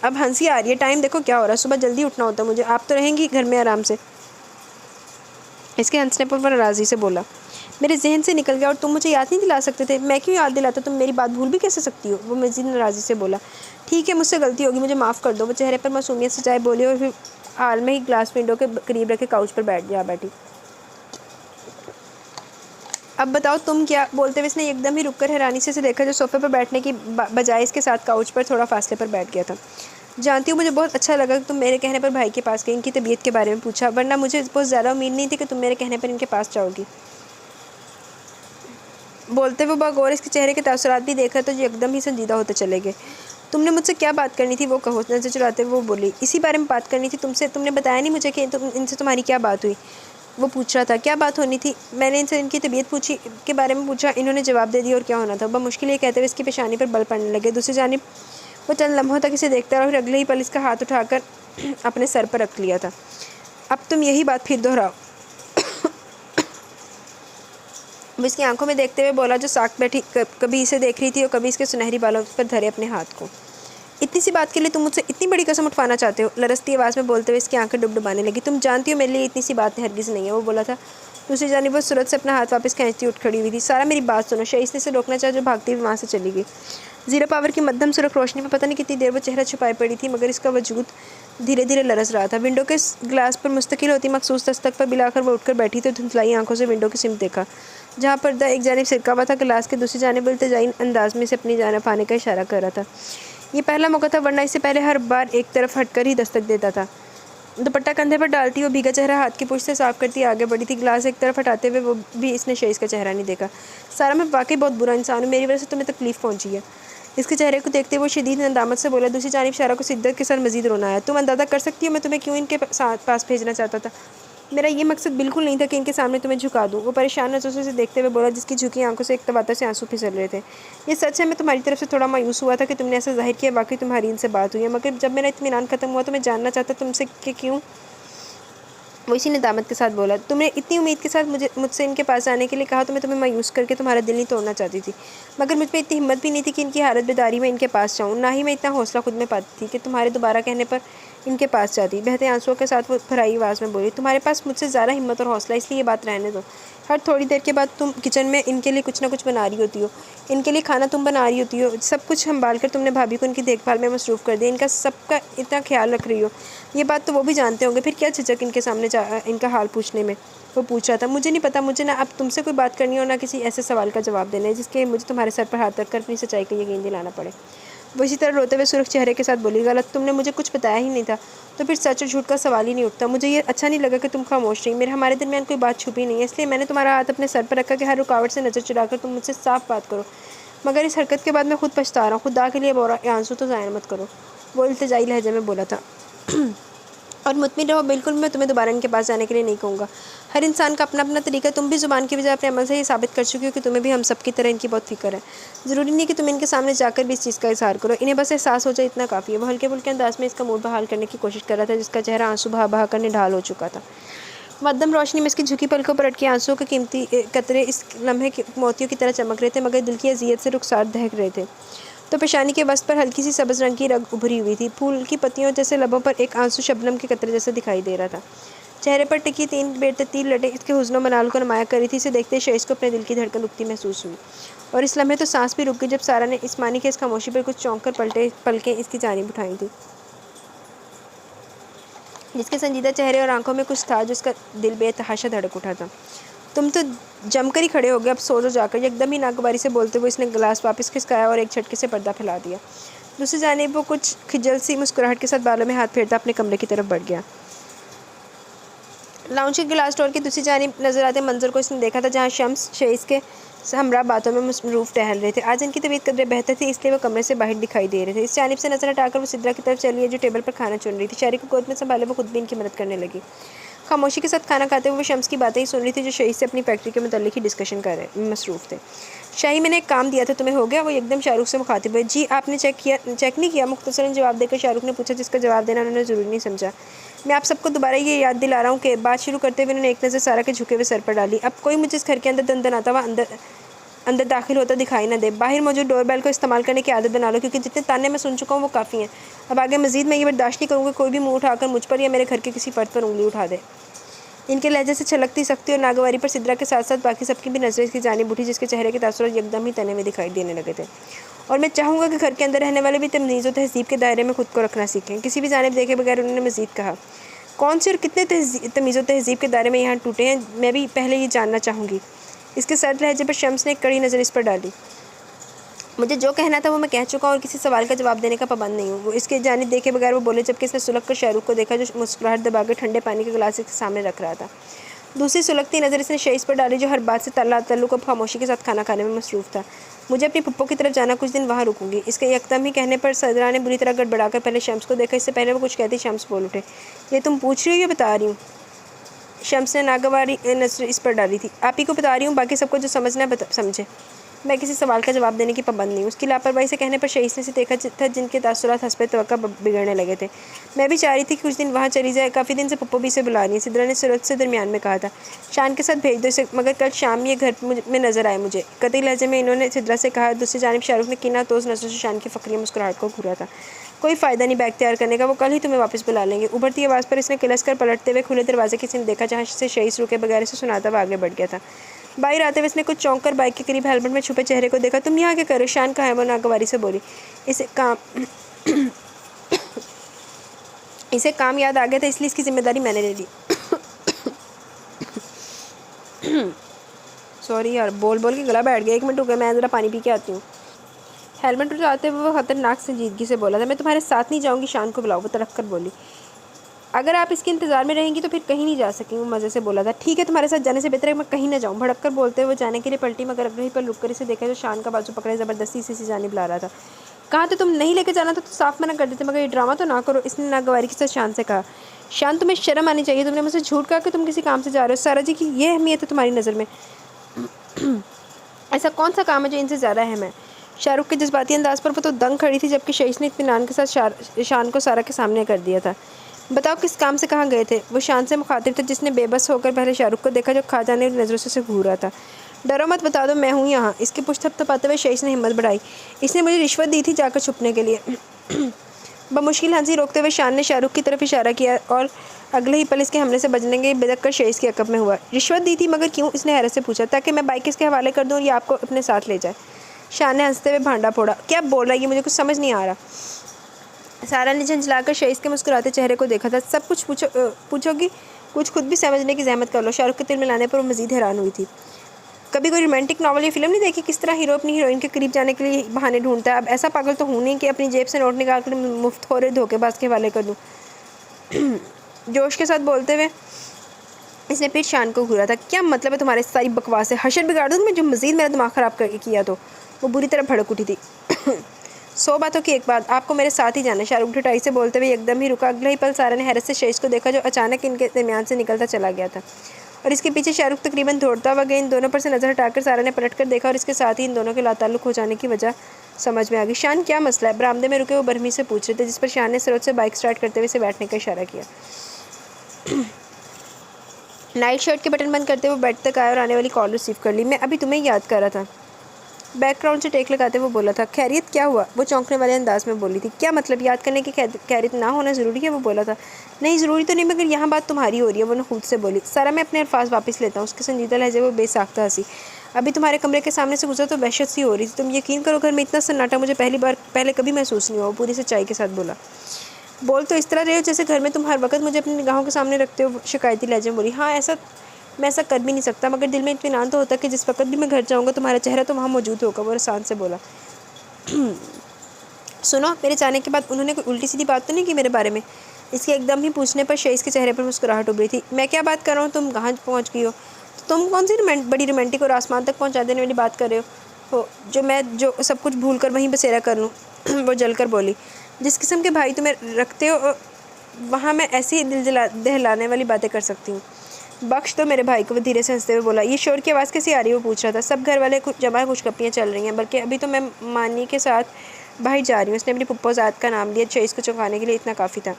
अब हंसी आ रही है, टाइम देखो क्या हो रहा है, सुबह जल्दी उठना होता मुझे, आप तो रहेंगी घर में आराम से। इसके हंसने पर वह नाराज़गी से बोला। मेरे जहन से निकल गया और तुम मुझे याद नहीं दिला सकते थे। मैं क्यों याद दिलाता, तुम मेरी बात भूल भी कैसे सकती हो? वो मज़ीद नाराज़गी से बोला। ठीक है, मुझसे गलती होगी, मुझे माफ़ कर दो। वो चेहरे पर मासूमियत सजाए बोली और फिर हाल में ही ग्लास विंडो के करीब रखे काउच पर बैठी। अब बताओ तुम क्या? बोलते हुए इसने एकदम ही रुककर हैरानी से इसे देखा जो सोफे पर बैठने की बजाय इसके साथ काउच पर थोड़ा फासले पर बैठ गया था। जानती हूँ मुझे बहुत अच्छा लगा कि तुम मेरे कहने पर भाई के पास गई, इनकी तबीयत के बारे में पूछा, वरना मुझे बहुत ज़्यादा उम्मीद नहीं थी कि तुम मेरे कहने पर इनके पास जाओगी। बोलते हुए बगौर इसके चेहरे के तासुरात भी देख रहा था जो एकदम ही संजीदा होते चले गए। तुमने मुझसे क्या बात करनी थी वो कहो, नजर चुराते हुए वो बोली। इसी बारे में बात करनी थी तुमसे, तुमने बताया नहीं मुझे कि इनसे तुम्हारी क्या बात हुई। वो पूछ रहा था क्या बात होनी थी। मैंने इनसे इनकी तबीयत पूछी के बारे में पूछा, इन्होंने जवाब दे दिया और क्या होना था। मुश्किल ये कहते हुए इसकी पेशानी पर बल पड़ने लगे। दूसरी जानिब वो चंद लम्हों तक इसे देखता रहा और अगले ही पल इसका हाथ उठाकर अपने सर पर रख लिया था। अब तुम यही बात फिर दोहराओ। वो इसकी आंखों में देखते हुए बोला जो साख बैठी कभी इसे देख रही थी और कभी इसके सुनहरी बालों पर धरे अपने हाथ को। इतनी सी बात के लिए तुम मुझसे इतनी बड़ी कसम उठवाना चाहते हो? लरसती आवाज़ में बोलते हुए इसकी आंखें डुबडुबाने लगी। तुम जानती हो मेरे लिए इतनी सी बात हरगिज़ नहीं है, वो बोला था। दूसरी जानिब वो सूरत से अपना हाथ वापस खींचती उठ खड़ी हुई थी। सारा मेरी बात सुनो। शईस ने इसे रोकना चाहा जो भागती हुई वहाँ से चली गई। जीरो पावर की मध्यम सुरख रोशनी में पता नहीं कितनी देर वो चेहरा छुपाई पड़ी थी, मगर इसका वजूद धीरे धीरे लरस रहा था। विंडो के ग्लास पर मुस्तकिल होती मखसूस दस्तक पर मिलाकर वो उठकर बैठी तो धुंधलाई आंखों से विंडो की सिमत देखा जहाँ पर्दा एक जानिब सिरका हुआ था ग्लास के, दूसरी जानिब इल्तिजाई अंदाज में से अपनी जानिब आने का इशारा कर रहा था। ये पहला मौका था, वरना इससे पहले हर बार एक तरफ हटकर ही दस्तक देता था। दुपट्टा कंधे पर डालती वो भीगा चेहरा हाथ की पुश से साफ करती आगे बढ़ी थी। ग्लास एक तरफ हटाते हुए वो भी इसने शईस का चेहरा नहीं देखा। सारा, मैं वाकई बहुत बुरा इंसान हूँ, मेरी वजह से तुम्हें तकलीफ पहुँची है। इसके चेहरे को देखते वो शदीद नदामत से बोला। दूसरी जानिब सारा को शिद्दत के साथ मजीद रोना आया। तुम अंदाज़ा कर सकती हो मैं तुम्हें क्यों इनके पास भेजना चाहता था? मेरा ये मकसद बिल्कुल नहीं था कि इनके सामने तुम्हें झुका दूँ। वो परेशान नज़रों से देखते हुए बोला, जिसकी झुकी आंखों से एक तवातर से आंसू फिसल रहे थे। ये सच है, मैं तुम्हारी तरफ से थोड़ा मायूस हुआ था कि तुमने ऐसा जाहिर किया वाकई तुम्हारी इनसे बात हुई है, मगर जब मेरा इत्मीनान खत्म हुआ तो मैं जानना चाहता तुमसे कि क्यों। वो इसी नेदामत के साथ बोला, तुमने इतनी उम्मीद के साथ मुझसे इनके पास आने के लिए कहा तो मैं तुम्हें मायूस करके तुम्हारा दिल नहीं तोड़ना चाहती थी, मगर मुझ में इतनी हिम्मत भी नहीं थी कि इनकी हालत बेदारी में इनके पास जाऊँ। ना ही मैं इतना हौसला खुद में पाती थी कि तुम्हारे दोबारा कहने पर इनके पास जाती। बहते आंसुओं के साथ वो भराई आवाज़ में बोली, तुम्हारे पास मुझसे ज़्यादा हिम्मत और हौसला, इसलिए ये बात रहने दो। हर थोड़ी देर के बाद तुम किचन में इनके लिए कुछ ना कुछ बना रही होती हो, इनके लिए खाना तुम बना रही होती हो, सब कुछ संभाल कर तुमने भाभी को इनकी देखभाल में मसरूफ़ कर दिया, इनका सबका इतना ख्याल रख रही हो। ये बात तो वो भी जानते होंगे, फिर क्या झिझक इनके सामने इनका हाल पूछने में। वो पूछ रहा था, मुझे नहीं पता, मुझे ना अब तुमसे कोई बात करनी हो ना किसी ऐसे सवाल का जवाब देना है जिसके मुझे तुम्हारे सर पर हाथ रखकर अपनी सच्चाई का यकीन दिलाना पड़े। वो इसी तरह रोते हुए सुर्ख चेहरे के साथ बोली, गलत, तुमने मुझे कुछ बताया ही नहीं था तो फिर सच और झूठ का सवाल ही नहीं उठता। मुझे ये अच्छा नहीं लगा कि तुम खामोश रही, मेरे हमारे दरमियान कोई बात छुपी नहीं है, इसलिए मैंने तुम्हारा हाथ अपने सर पर रखा कि हर रुकावट से नज़र चुराकर तुम मुझसे साफ बात करो। मगर इस हरकत के बाद मैं खुद पछता रहा हूँ, खुदा के लिए बोरा आंसू तो ज़ाया मत करो। वो इल्तिजाई लहजे में बोला था। और मुतमिन रहो, बिल्कुल मैं तुम्हें दोबारा इनके पास जाने के लिए नहीं कहूँगा। हर इंसान का अपना अपना तरीका, तुम भी ज़ुबान की बजाय अपने अमल से ये साबित कर चुकी हो कि तुम्हें भी हम सब की तरह इनकी बहुत फिक्र है। ज़रूरी नहीं कि तुम इनके सामने जाकर भी इस चीज़ का इजहार करो, इन्हें बस एहसास हो जाए इतना काफ़ी है। वो हल्के फुल्के अंदाज में इसका मूड बहाल करने की कोशिश कर रहा था, जिसका चेहरा आंसू बहा बहा कर निढाल हो चुका था। मध्यम रोशनी में इसकी झुकी पलकों पर अटके आंसुओं के कीमती कतरे इस लम्हे मोतियों की तरह चमक रहे थे, मगर दिल की अजियत से रुखसार दहक रहे थे। तो पेशानी के वस्त पर हल्की सी सब्ज़ रंग की रग उभरी हुई थी, फूल की पत्तियों जैसे लबों पर एक आंसू शबनम के कतरे जैसा दिखाई दे रहा था। चेहरे पर टिकी तीन बेतरतीब लटे इसके हुस्न मलाल को नुमाया करी थी। इसे देखते शहीस को अपने दिल की धड़कन रुकती महसूस हुई, और इस लम्हे तो सांस भी रुक गई जब सारा ने इस्मानी के इस खामोशी पर कुछ चौंक कर पलकें इसकी जानिब उठाई थी, जिसके संजीदा चेहरे और आंखों में कुछ था जिसका दिल बेतहाशा धड़क उठा था। तुम तो जमकर ही खड़े हो गए, अब सो जाकर, एकदम ही नागवारी से बोलते हुए इसने गिलास वापस खिसकाया और एक झटके से पर्दा फैला दिया। दूसरी जानिब वो कुछ खिजल सी मुस्कुराहट के साथ बालों में हाथ फेरता अपने कमरे की तरफ बढ़ गया। लाउंज के गिलास डोर की दूसरी जानिब नजर आते मंजर को इसने देखा था, जहाँ शम्स शहीस के हमरा बातों में मसरूफ़ टहल रहे थे। आज इनकी तबीयत कदरे बेहतर थी, इसलिए वो कमरे से बाहर दिखाई दे रहे थे। इस जानिब से नजर हटाकर वो सिद्रा की तरफ चली है जो टेबल पर खाना चुन रही थी। शहरी को गोद में संभाले वो खुद भी इनकी मदद करने लगी। खामोशी के साथ खाना खाते हुए वो शम्स की बातें ही सुन रही थी, जो शहीद से अपनी फैक्ट्री के मुताल्लिक ही डिस्कशन कर रहे मसरूफ़ थे। शाही, मैंने एक काम दिया था, तुम्हें हो गया? वो एकदम शाहरुख से मुखातिब हुए। जी, आपने चेक नहीं किया? मुख्तसरन जवाब देकर शाहरुख ने पूछा, जिसका जवाब देना उन्होंने ज़रूरी नहीं समझा। मैं आप सबको दोबारा ये याद दिला रहा हूँ कि बात शुरू करते हुए उन्होंने एक नज़र सारा के झुके हुए सर पर डाली। अब कोई मुझे इस घर के अंदर दंदन आता हुआ अंदर दाखिल होता दिखाई ना दे। बाहर मौजूद डोरबेल को इस्तेमाल करने की आदत बना लो, क्योंकि जितने ताने मैं सुन चुका हूँ वो काफ़ी हैं। अब आगे मजीद मैं ये बर्दाश्त नहीं करूँगा कोई भी मुँह उठाकर मुझ पर या मेरे घर के किसी फ़र्द पर उंगली उठा दे। इनके लहजे से छलकती सख्ती और नागवारी पर सिद्रा के साथ साथ बाकी सबकी भी नजरें इसकी जानिब उठी, जिसके चेहरे के तासुरात एकदम ही तने में दिखाई देने लगे थे। और मैं चाहूँगा कि घर के अंदर रहने वाले भी तमीज़ और तहज़ीब के दायरे में खुद को रखना सीखें। किसी भी जानिब देखे बगैर उन्होंने मज़ीद कहा, कौन से और कितने तमीज़ और तहज़ीब के दायरे में यहाँ टूटे हैं, मैं भी पहले ये जानना चाहूँगी। इसके सर्द लहजे पर शम्स ने एक कड़ी नज़र इस पर डाली। मुझे जो कहना था वो मैं कह चुका और किसी सवाल का जवाब देने का पाबंद नहीं हूँ। वो इसके जानिब देखे बगैर वो बोले, जबकि इसने सुलग कर शाहरुख को देखा, जो मुस्कुराहट दबाकर ठंडे पानी के गिलास इसके सामने रख रहा था। दूसरी सुलगती नज़र इसने शहीस पर डाली, जो हर बात से ताल्लुक़ अब खामोशी के साथ खाना खाने में मसरूफ़ था। मुझे अपनी पप्पो की तरफ जाना, कुछ दिन वहाँ रुकूंगी। इसके एकदम ही कहने पर सदरा ने बुरी तरह गड़बड़ाकर पहले शम्स को देखा। इससे पहले वो कुछ कहती शम्स बोल उठे, ये तुम पूछ रही हो या बता रही हूँ? शम्स ने नागवारी नज़र इस पर डाली थी। आप ही को बता रही हूँ, बाकी सबको जो समझना है समझे। मैं किसी सवाल का जवाब देने की पाबंद नहीं हूँ। उसकी लापरवाही से कहने पर शहीद ने से देखा था, जिनके तासुरात हस्बे तवक्का बिगड़ने लगे थे। मैं भी चाह रही थी कि कुछ दिन वहाँ चली जाए, काफ़ी दिन से पप्पो भी इसे बुला रही है। सिद्रा ने सूरत से दरमियान में कहा था, शान के साथ भेज दो इसे, मगर कल शाम ये घर में नजर आए मुझे। कतई लहजे में इन्होंने सिद्रा से कहा। दूसरी जानिब शाहरुख ने किना तोज़ नज़रों से शान की फ़क्रिया मुस्कुराहट को घूरा था। कोई फ़ायदा नहीं बैग तैयार करने का, वो कल ही तुम्हें वापस बुला लेंगे। उभरती आवाज़ पर इसने किलस कर पलटते हुए खुले दरवाजे की तरफ देखा, जहाँ से शहीद रुके बगैर इसे सुनाता हुआ आगे बढ़ गया था। बाहर आते हुए इसने कुछ चौंक कर बाइक के करीब हेलमेट में छुपे चेहरे को देखा। तुम यहाँ क्या कर रहे हो? शान कहाँ है? वो नागवारी से बोली। इसे काम याद आ गया था, इसलिए इसकी जिम्मेदारी मैंने ले ली। सॉरी यार, बोल बोल के गला बैठ गया। 1 मिनट हो गया, मैं ज़रा पानी पी के आती हूँ। हेलमेट उठाते हुए वो खतरनाक संजीदगी से बोला था, मैं तुम्हारे साथ नहीं जाऊँगी, शान को बुलाओ। वो तड़क कर बोली, अगर आप इसके इंतज़ार में रहेंगी तो फिर कहीं नहीं जा सकेंगी। वो मज़े से बोला था, ठीक है, तुम्हारे साथ जाने से बेहतर है मैं कहीं ना जाऊँ। भड़क कर बोलते हुए जाने के लिए पलटी, मगर अग्रही पर रुक कर इसे देखा जो शान का बाजू पकड़े ज़बरदस्ती से जानिब ला रहा था। कहा तो तुम नहीं लेके जाना था तो साफ मना कर देते, मगर ये ड्रामा तो ना करो, इसने नागवारी के साथ शान से कहा। शान, तुम्हें शर्म आनी चाहिए, तुमने मुझसे झूठ कहा कि तुम किसी काम से जा रहे हो। सारा जी की ये अहमियत है तुम्हारी नज़र में? ऐसा कौन सा काम है जो इनसे ज़्यादा अहम है? शाहरुख के जज्बाती अंदाज पर वो तो दंग खड़ी थी, जबकि शईस ने इत्मीनान के साथ शान को सारा के सामने कर दिया था। बताओ किस काम से कहाँ गए थे? वो शान से मुखातिब था, जिसने बेबस होकर पहले शाहरुख को देखा जो खा जाने वाली नज़रों से उसे घूर रहा था। डरो मत, बता दो मैं हूँ यहाँ। इसकी पुष्ट थपथपाते हुए शईस ने हिम्मत बढ़ाई। इसने मुझे रिश्वत दी थी जाकर छुपने के लिए। बमुश्किल हंसी रोकते हुए शान ने शाहरुख की तरफ इशारा किया और अगले ही पल इसके हमले से बचने के बेदक कर शईस के अकब में हुआ। रिश्वत दी थी मगर क्यों? इसने हैरत से पूछा। ताकि मैं बाइक इसके हवाले कर दूँ और ये आपको अपने साथ ले जाए। शान ने हंसते हुए भांडा फोड़ा। क्या बोल रहा है ये? मुझे कुछ समझ नहीं आ रहा। सारा ने झंझलाकर शईस के मुस्कुराते चेहरे को देखा था। सब कुछ पूछोगी? कुछ खुद भी समझने की जहमत कर लो। शाहरुख के तिल मिलाने पर वो मजीद हैरान हुई थी। कभी कोई रोमांटिक नॉवल या फिल्म नहीं देखी? किस तरह हीरो अपनी हीरोइन के करीब जाने के लिए बहाने ढूंढता है। अब ऐसा पागल तो हूँ नहीं कि अपनी जेब से नोट निकाल कर मुफ्त हो रहे धोखेबाज के हवाले कर दूँ। जोश के साथ बोलते हुए इसने फिर शान को घूरा था। क्या मतलब है तुम्हारे सारी बकवास से? हशर बिगाड़ दूँ मैं जो मजीद मेरा दिमाग ख़राब करके किया तो। वो बुरी तरह भड़क उठी थी। 100 बातों की एक बात, आपको मेरे साथ ही जाना। शाहरुख ढटाई से बोलते हुए एकदम ही रुका। अगले ही पल सारा ने हैरत से शईस को देखा जो अचानक इनके दरमियान से निकलता चला गया था और इसके पीछे शाहरुख तकरीबन दौड़ता हुआ गया। इन दोनों पर से नज़र हटाकर सारा ने पलट कर देखा और इसके साथ ही इन दोनों के लाताल्लुक हो जाने की वजह समझ में आ गई। शान क्या मसला है? बरामदे में रुके वो बरहमी से पूछ रहे थे, जिस पर शान ने सरोज से बाइक स्टार्ट करते हुए इसे बैठने का इशारा किया। नाइट शर्ट के बटन बंद करते हुए बेड तक आया और आने वाली कॉल रिसीव कर ली। मैं अभी तुम्हें याद कर रहा था। बैकग्राउंड से टेक लगाते वो बोला था। खैरियत? क्या हुआ? वो चौंकने वाले अंदाज में बोली थी। क्या मतलब? याद करने की खैरियत ना होना ज़रूरी है? वो बोला था। नहीं ज़रूरी तो नहीं, मगर यहाँ बात तुम्हारी हो रही है। वो ने खुद से बोली। सारा मैं अपने अल्फाज वापस लेता हूँ। उसके संजीदा लहजे वो बेसाख्ता हंसी। अभी तुम्हारे कमरे के सामने से गुजरा तो वहशत सी हो रही थी। तुम यकीन करो घर में इतना सन्नाटा मुझे पहले कभी महसूस नहीं हुआ। पूरी सच्चाई के साथ बोला। बोल तो इस तरह रहे हो जैसे घर में तुम हर वक्त मुझे अपनी निगाहों के सामने रखते हो। शिकायती लहजे में बोली। हाँ मैं ऐसा कर भी नहीं सकता, मगर दिल में इत्मीनान तो होता कि जिस वक्त भी मैं घर जाऊँगा तुम्हारा चेहरा तो वहाँ मौजूद होगा। वो रसान से बोला। सुनो, मेरे जाने के बाद उन्होंने कोई उल्टी सीधी बात तो नहीं की मेरे बारे में? इसके एकदम ही पूछने पर शईस के चेहरे पर मुस्कुराहट उभरी थी। मैं क्या बात कर रहा हूँ? तुम कहाँ पहुँच गई हो? तो तुम कौन सी बड़ी रोमांटिक और आसमान तक पहुँचा देने वाली बात कर रहे हो जो सब कुछ भूल कर वहीं बसेरा कर लूँ? वो जलकर बोली। जिस किस्म के भाई तुम्हें रखते हो वहाँ मैं ऐसी ही दिल दहलाने वाली बातें कर सकती हूँ। बख्श तो मेरे भाई को। वो धीरे से हंसते हुए बोला। ये शोर की आवाज़ कैसी आ रही है? वो पूछ रहा था। सब घर वाले जमा खुशखबरियाँ चल रही हैं, बल्कि अभी तो मैं मानी के साथ बाहर जा रही हूँ। उसने अपनी पुप्पो ज़ात का नाम लिया। शईस को चौंकाने के लिए इतना काफ़ी था।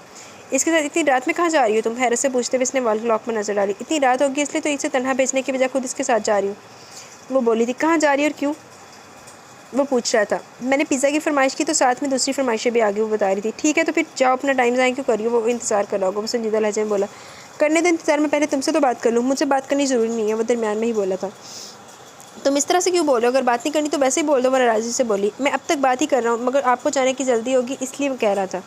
इसके साथ इतनी रात में कहाँ जा रही हो तुम? हैरत से पूछते हुए इसने वॉल क्लॉक में नज़र डाली। इतनी रात होगी इसलिए तो इसे तनहा भेजने की बजाय खुद इसके साथ जा रही हूँ। वो बोली थी। कहाँ जा रही है और क्यों? वो पूछ रहा था। मैंने पिज़्ज़ा की फरमाइश की तो साथ में दूसरी फरमाइशें भी आगे वो बता रही थी। ठीक है तो फिर जाओ, अपना टाइम ज़ाया क्यों करिए? वो इंतज़ार कर रहा होगा। वो संजीदा लहजे में बोला। करने दो इंतज़ार, में पहले तुमसे तो बात कर लूँ। मुझसे बात करनी ज़रूरी नहीं है। वो दरमियान में ही बोला था। तुम इस तरह से क्यों बोल रहे हो? अगर बात नहीं करनी तो वैसे ही बोल दो। मैं नाराज़ी से बोली। मैं अब तक बात ही कर रहा हूँ, मगर आपको जाने की जल्दी होगी इसलिए वो कह रहा था।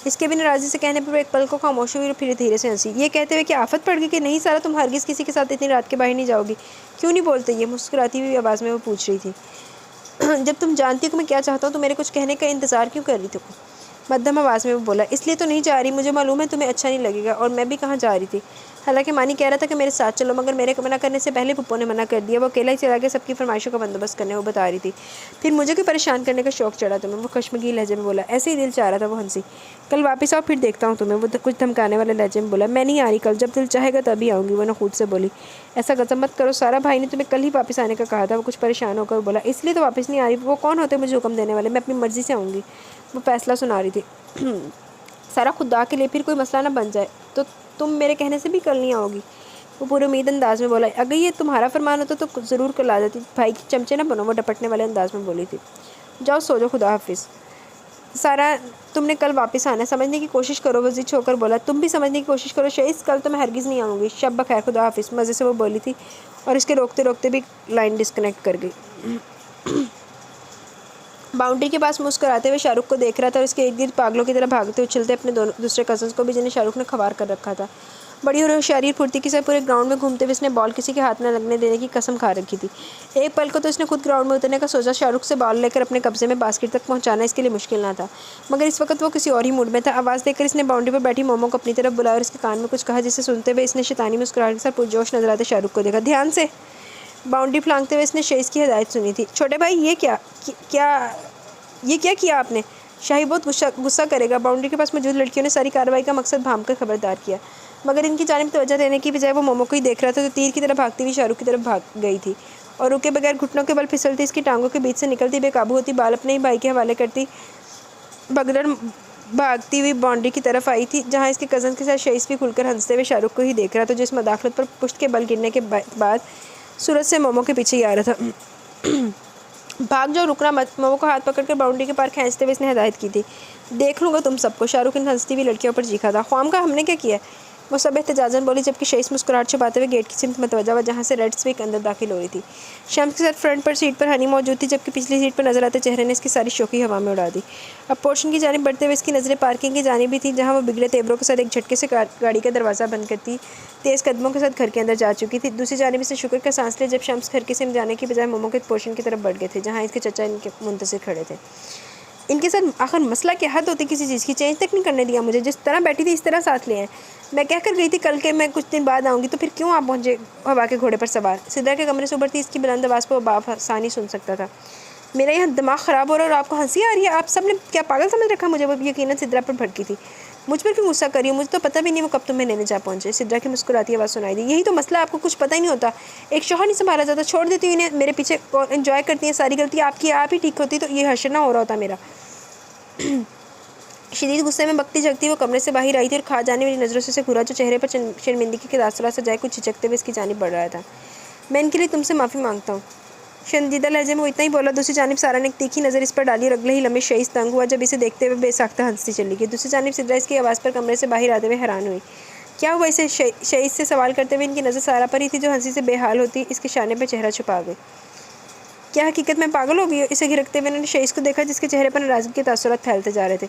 इसके भी नाराज़ी से कहने पर एक पल को खामोश हुई और फिर धीरे से हंसी। ये कहते हुए कि आफत पड़ गई कि नहीं सारा, तुम हरगिज़ किसी के साथ इतनी रात के बाहर नहीं जाओगी? क्यों नहीं बोलते? ये मुस्कुराती हुई आवाज़ में वो पूछ रही थी। जब तुम जानती हो कि मैं क्या चाहता हूँ तो मेरे कुछ कहने का इंतज़ार क्यों कर रही थी? मध्यम आवाज़ में वो बोला। इसलिए तो नहीं जा रही, मुझे मालूम है तुम्हें अच्छा नहीं लगेगा। और मैं भी कहाँ जा रही थी। हालांकि मानी कह रहा था कि मेरे साथ चलो, मगर मेरे को मना करने से पहले पुप्पो ने मना कर दिया। वो अकेला ही चला गया सबकी फरमाइशों का बंदोबस्त करने। वो बता रही थी। फिर मुझे क्यों परेशान करने का शौक़ चढ़ा तुम्हें? वो खश्मगीन लहजे में बोला। ऐसे ही दिल चाह रहा था। वो हंसी। कल वापस आओ फिर देखता हूँ तुम्हें। वो कुछ धमकाने वाले लहजे में बोला। मैं नहीं आ रही कल, जब दिल चाहेगा तभी आऊँगी। वो ना खुद से बोली। ऐसा गज़ब मत करो सारा, भाई ने तुम्हें कल ही वापस आने का कहा था। वो कुछ परेशान होकर बोला। इसलिए तो वापस नहीं आ रही। वो कौन होते मुझे हुक्म देने वाले? मैं अपनी मर्ज़ी से आऊँगी। वो फैसला सुना रही थी। सारा, खुदा के लिए फिर कोई मसला ना बन जाए तो तुम मेरे कहने से भी कल नहीं आओगी? वो पूरे उम्मीद अंदाज में बोला। अगर ये तुम्हारा फरमान होता तो ज़रूर कल आ जाती। भाई की चमचे ना बनो। वो डपटने वाले अंदाज में बोली थी। जाओ सो जाओ, खुदा हाफिज़। सारा, तुमने कल वापस आना है, समझने की कोशिश करो। वो ज़िद होकर बोला। तुम भी समझने की कोशिश करो शईस, कल तो मैं हरगिज़ नहीं आऊँगी। शब बखैर, खुदा हाफिज़। मज़े से वो बोली थी और इसके रोकते रोकते भी लाइन डिस्कनेक्ट कर गई। बाउंड्री के पास मुस्कुराते हुए शाहरुख को देख रहा था और इसके इर्द गिर्द पागलों की तरह भागते उछलते अपने दूसरे कज़न्स को भी, जिन्हें शाहरुख ने खबार कर रखा था। बड़ी होशियारी फुर्ती के साथ पूरे ग्राउंड में घूमते हुए इसने बॉल किसी के हाथ में लगने देने की कसम खा रखी थी। एक पल को तो इसने खुद ग्राउंड में उतरने का सोचा। शाहरुख से बॉल लेकर अपने कब्जे में बास्केट तक पहुंचाना इसके लिए मुश्किल ना था, मगर इस वक्त वो किसी और ही मूड में था। आवाज़ देकर इसने बाउंड्री पर बैठी मोमो को अपनी तरफ बुलाया और इसके कान में कुछ कहा, जिसे सुनते हुए इसने शैतानी मुस्कुराहट के साथ पुरजोश नजर आते शाहरुख को देखा। ध्यान से। बाउंड्री फलांगते हुए इसने शईस की हिदायत सुनी थी। छोटे भाई, ये क्या किया आपने? शाही बहुत गुस्सा करेगा। बाउंड्री के पास मौजूद लड़कियों ने सारी कार्रवाई का मकसद भांप कर खबरदार किया, मगर इनकी जानिब तवज्जो देने की बजाय वो मोमो को ही देख रहा था, तो तीर की तरह भागती हुई शाहरुख की तरफ भाग गई थी और रुके बगैर घुटनों के बल फिसलती, इसकी टांगों के बीच से निकलती, बेकाबू होती, बाल अपने ही भाई के हवाले करती भगदड़ भागती हुई बाउंड्री की तरफ आई थी, जहाँ इसके कज़न के साथ शहीस भी खुलकर हंसते हुए शाहरुख को ही देख रहा था, जो इस मदाखलत पर पुश्त के बल गिरने के बाद सूरज से मोमो के पीछे ही आ रहा था। भाग जाओ, रुकना मत। मोमो को हाथ पकड़कर बाउंड्री के पार खींचते हुए इसने हिदायत की थी। देख लूँगा तुम सबको, शाहरुख ने हंसती हुई लड़कियों पर चीखा था। ख्वाम का हमने क्या किया? वो सब एहतजाजन बोली, जबकि शहीस मुस्कुराहट छुपाते हुए गेट की सिमत मतवजा हुआ, जहाँ से रेड स्विक अंदर दाखिल हो रही थी। शम्स के साथ फ्रंट पर सीट पर हनी मौजूद थी, जबकि पिछली सीट पर नजर आते चेहरे ने इसकी सारी शौकी हवा में उड़ा दी। अब पोर्शन की जानिब बढ़ते हुए इसकी नज़रें पार्किंग की जानिब भी थी, जहाँ वो बिगड़े तेवरों के साथ एक झटके से गाड़ी का दरवाज़ा बंद करती तेज़ कदमों के साथ घर के अंदर जा चुकी थी। दूसरी जानिब से शुक्र का सांस लिया जब शम्स घर के सिम जाने की बजाय मोमो के पोर्शन की तरफ बढ़ गए थे, जहाँ इसके चचा इनके मुंतज़िर खड़े थे। इनके साथ आखिर मसला क्या हद होती किसी चीज़ की? चेंज तक नहीं करने दिया मुझे, जिस तरह बैठी थी इस तरह साथ ले आए। मैं कह कर गई थी कल के मैं कुछ दिन बाद आऊँगी, तो फिर क्यों आप पहुँचे हवा के घोड़े पर सवार? सिद्रा के कमरे से उभरती इसकी बुलंद आवाज़ पर बासानी सुन सकता था। मेरा यहाँ दिमाग ख़राब हो रहा है और आपको हंसी आ रही है? आप सब ने क्या पागल समझ रखा मुझे? वो यकीनन सिद्रा पर भड़की थी। मुझ पर क्यों गुस्सा करी हो? मुझे तो पता भी नहीं वो कब तुम्हें लेने जा पहुँचे। सिद्रा की मुस्कुराती आवाज़ सुनाई दी। यही तो मसला, आपको कुछ पता ही नहीं होता। एक शौहर नहीं संभाला जाता, छोड़ देती हूँ इन्हें मेरे पीछे और एंजॉय करती हैं। सारी गलती आपकी, आप ही ठीक होती तो ये हशर ना हो रहा होता मेरा। शदीद गुस्से में बकती झकती वो कमरे से बाहर आई थी और खा जाने वाली नज़रों से घूरा, जो चेहरे पर शर्मिंदगी के तासुरात से जाए कुछ झिझकते हुए इसकी जानिब बढ़ रहा था। मैं इनके लिए तुमसे माफ़ी मांगता हूँ, शर्मिंदा लहजे में वो इतना ही बोला। दूसरी जानिब सारा ने एक तीखी नज़र इस पर डाली और अगले ही लम्हे शहीस तंग हुआ जब इसे देखते हुए बेसाख्ता हंसती चली गई। दूसरी जानिब सिद्रा इसकी आवाज़ पर कमरे से बाहर आते हुए हैरान हुई। क्या हुआ? इसे शहीस से सवाल करते हुए इनकी नज़र सारा पर ही थी, जो हंसी से बेहाल होती इसके शाने पर चेहरा छुपा गई। क्या हकीकत में पागल हो गई? इसे घिरकते हुए उन्होंने शहीस को देखा, जिसके चेहरे पर नाराज़गी के तासुरात फैलते जा रहे थे।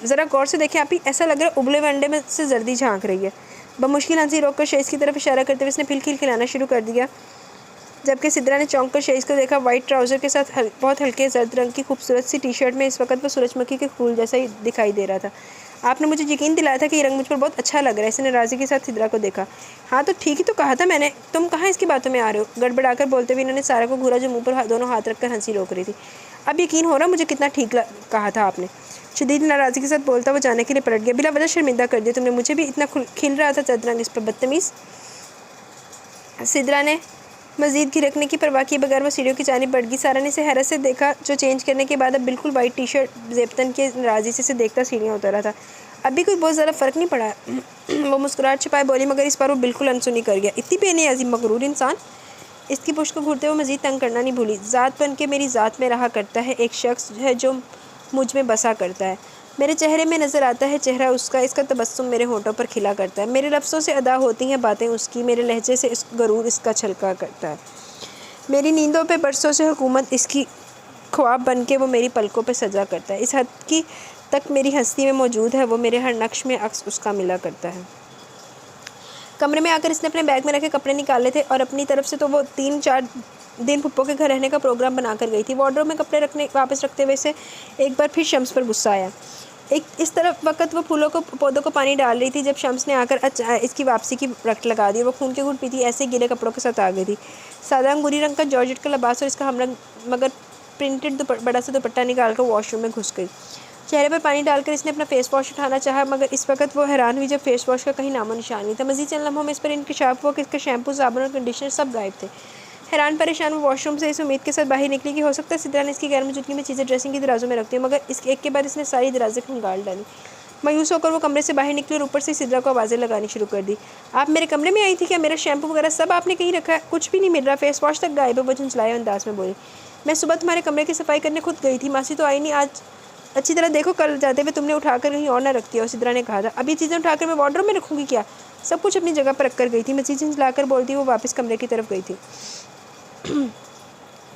ज़रा गौर से देखें आप ही, ऐसा लग रहा है उबले हुए अंडे में से जर्दी झांक रही है। बमुश्किल हंसी रोककर शहीस की तरफ इशारा करते हुए इसने फिल खिलाना शुरू कर दिया, जबकि सिद्रा ने चौंक कर शहीस को देखा। वाइट ट्राउज़र के साथ बहुत हल्के जर्द रंग की खूबसूरत सी टी शर्ट में इस वक्त वो सूरजमुखी के फूल जैसा ही दिखाई दे रहा था। आपने मुझे यकीन दिलाया था कि ये रंग मुझ पर बहुत अच्छा लग रहा है। इसने नाराज़गी के साथ सिद्रा को देखा। हाँ तो ठीक ही तो कहा था मैंने, तुम कहाँ इसकी बातों में आ रहे हो? गड़बड़ाकर बोलते हुए इन्होंने सारा को घूरा, जो मुँह पर दोनों हाथ रखकर हंसी रोक रही थी। अब यकीन हो रहा मुझे कितना ठीक कहा था आपने। शदीद नाराज़गी के साथ बोलता वो जाने के लिए पलट गया। बिला वजह शर्मिंदा कर दिया तुमने मुझे भी। इतना खिल रहा था चंद्रंग इस पर, बदतमीज़। सिद्रा ने मज़ीद घिरकने की परवाह किए बगैर वो सीढ़ियों की जानिब बढ़ गई। सारा ने इसे हैरत से देखा, जो चेंज करने के बाद अब बिल्कुल वाइट टी शर्ट जेबतन के नाराज़गी से देखता सीढ़ियाँ उतर रहा था। अब भी कोई बहुत ज़्यादा फ़र्क नहीं पड़ा। वो मुस्कुराहट छुपाए बोली, मगर इस बार वो बिल्कुल अनसुनी कर गया। इतनी बेनियाज़ी मगरूर इंसान। इसकी पुष्ट को घूरते हुए मज़ीद तंग करना नहीं भूली। ज़ात बन के मेरी ज़ात में रहा करता है एक शख्स है जो मुझ में बसा करता है। मेरे चेहरे में नज़र आता है चेहरा उसका, इसका तबस्सुम मेरे होठों पर खिला करता है। मेरे लफ्ज़ों से अदा होती हैं बातें उसकी, मेरे लहजे से इस गरूर इसका छलका करता है। मेरी नींदों पे बरसों से हुकूमत इसकी ख्वाब बन के वो मेरी पलकों पे सजा करता है। इस हद की तक मेरी हस्ती में मौजूद है, वो मेरे हर नक्श में अक्स उसका मिला करता है। कमरे में आकर इसने अपने बैग में रखे कपड़े निकाले थे और अपनी तरफ से तो वो 3-4 दिन पुप्पो के घर रहने का प्रोग्राम बना कर गई थी। वार्डरोब में कपड़े वापस रखते हुए से एक बार फिर शम्स पर गुस्सा आया। इस तरफ वक्त वो पौधों को पानी डाल रही थी जब शम्स ने आकर इसकी वापसी की रट लगा दी। वो खून के घूंट पीती ऐसे गीले कपड़ों के साथ आ गई थी। सादा अंगूरी रंग का जॉर्जेट का लिबास और इसका हमरंग मगर प्रिंटेड बड़ा सा दुपट्टा निकाल कर वॉशरूम में घुस गई। चेहरे पर पानी डालकर इसने अपना फेस वॉश उठाना चाहा, मगर इस वक्त वो हैरान हुई जब फेस वॉश का कहीं नामो निशान नहीं था। मज़ीद चंद लम्हों में इस पर इंकशाफ हुआ कि इसका शैम्पू, साबुन और कंडीशनर सब गायब थे। हैरान परेशान वो वॉशरूम से इस उम्मीद के साथ बाहर निकली कि हो सकता है सिद्रा ने इसकी गैर मौजूदगी में चीज़ें ड्रेसिंग की दराजों में रखती हूँ, मगर इसके एक के बाद इसने सारी दराजें खंगाल डाली। मायूस होकर वो कमरे से बाहर निकली और ऊपर से सिद्रा को आवाज़ें लगानी शुरू कर दी। आप मेरे कमरे में आई थी क्या? मेरा शैम्पू वगैरह सब आपने कहीं रखा है? कुछ भी नहीं मिल रहा, फेस वॉश तक गायब है। वो झुंझलाए अंदाज में बोली। मैं सुबह तुम्हारे कमरे की सफाई करने खुद गई थी, मासी तो आई नहीं आज। अच्छी तरह देखो, कल जाते हुए तुमने उठाकर कहीं और ना रखती हो। सिद्रा ने कहा था। अब ये चीज़ें उठाकर मैं वार्डरोब में रखूँगी क्या? सब कुछ अपनी जगह पर रख कर गई थी। मज़ीद झुंझलाकर बोलती वो वापस कमरे की तरफ गई थी।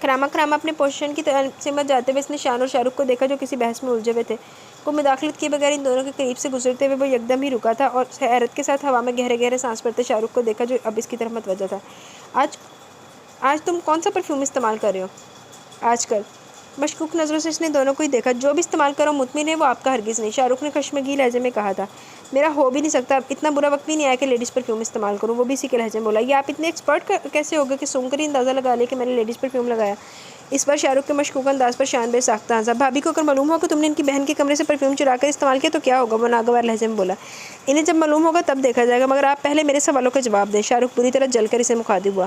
खरामा अपने पोजीशन की सिमत जाते हुए इसने शान और शाहरुख को देखा, जो किसी बहस में उलझे हुए थे। को मुदाखलत किए बगैर इन दोनों के करीब से गुजरते हुए वो एकदम ही रुका था और हैरत के साथ हवा में गहरे गहरे सांस भरते शाहरुख को देखा, जो अब इसकी तरफ मतवज्जा था। आज तुम कौन सा परफ्यूम इस्तेमाल कर रहे हो आजकल? मशकूक नज़रों से इसने दोनों को ही देखा। जो भी इस्तेमाल करो मुतमिन है, वो आपका हरगिज़ नहीं, शाहरुख ने खशमगी लहजे में कहा था। मेरा हो भी नहीं सकता, इतना बुरा वक्त भी नहीं आया कि लेडीज़ परफ्यूम इस्तेमाल करूँ, वो भी इसी के लहजे में बोला। ये आप इतने एक्सपर्ट कैसे हो गए कि सूंघ कर ही अंदाज़ा लगा ले कि मैंने लेडीज़ परफ्यूम लगाया? इस पर शाहरुख के मशकूक अंदाज पर शान साख्ता हंसा। भाभी को अगर मालूम हो कि तुमने इनकी बहन के कमरे से परफ्यूम चुरा कर इस्तेमाल किया तो क्या होगा? वो नागवार लहजे में बोला। इन्हें जब मालूम होगा तब देखा जाएगा, मगर आप पहले मेरे सवालों का जवाब दें। शाहरुख बुरी तरह जलकर इसे मुखातिब हुआ।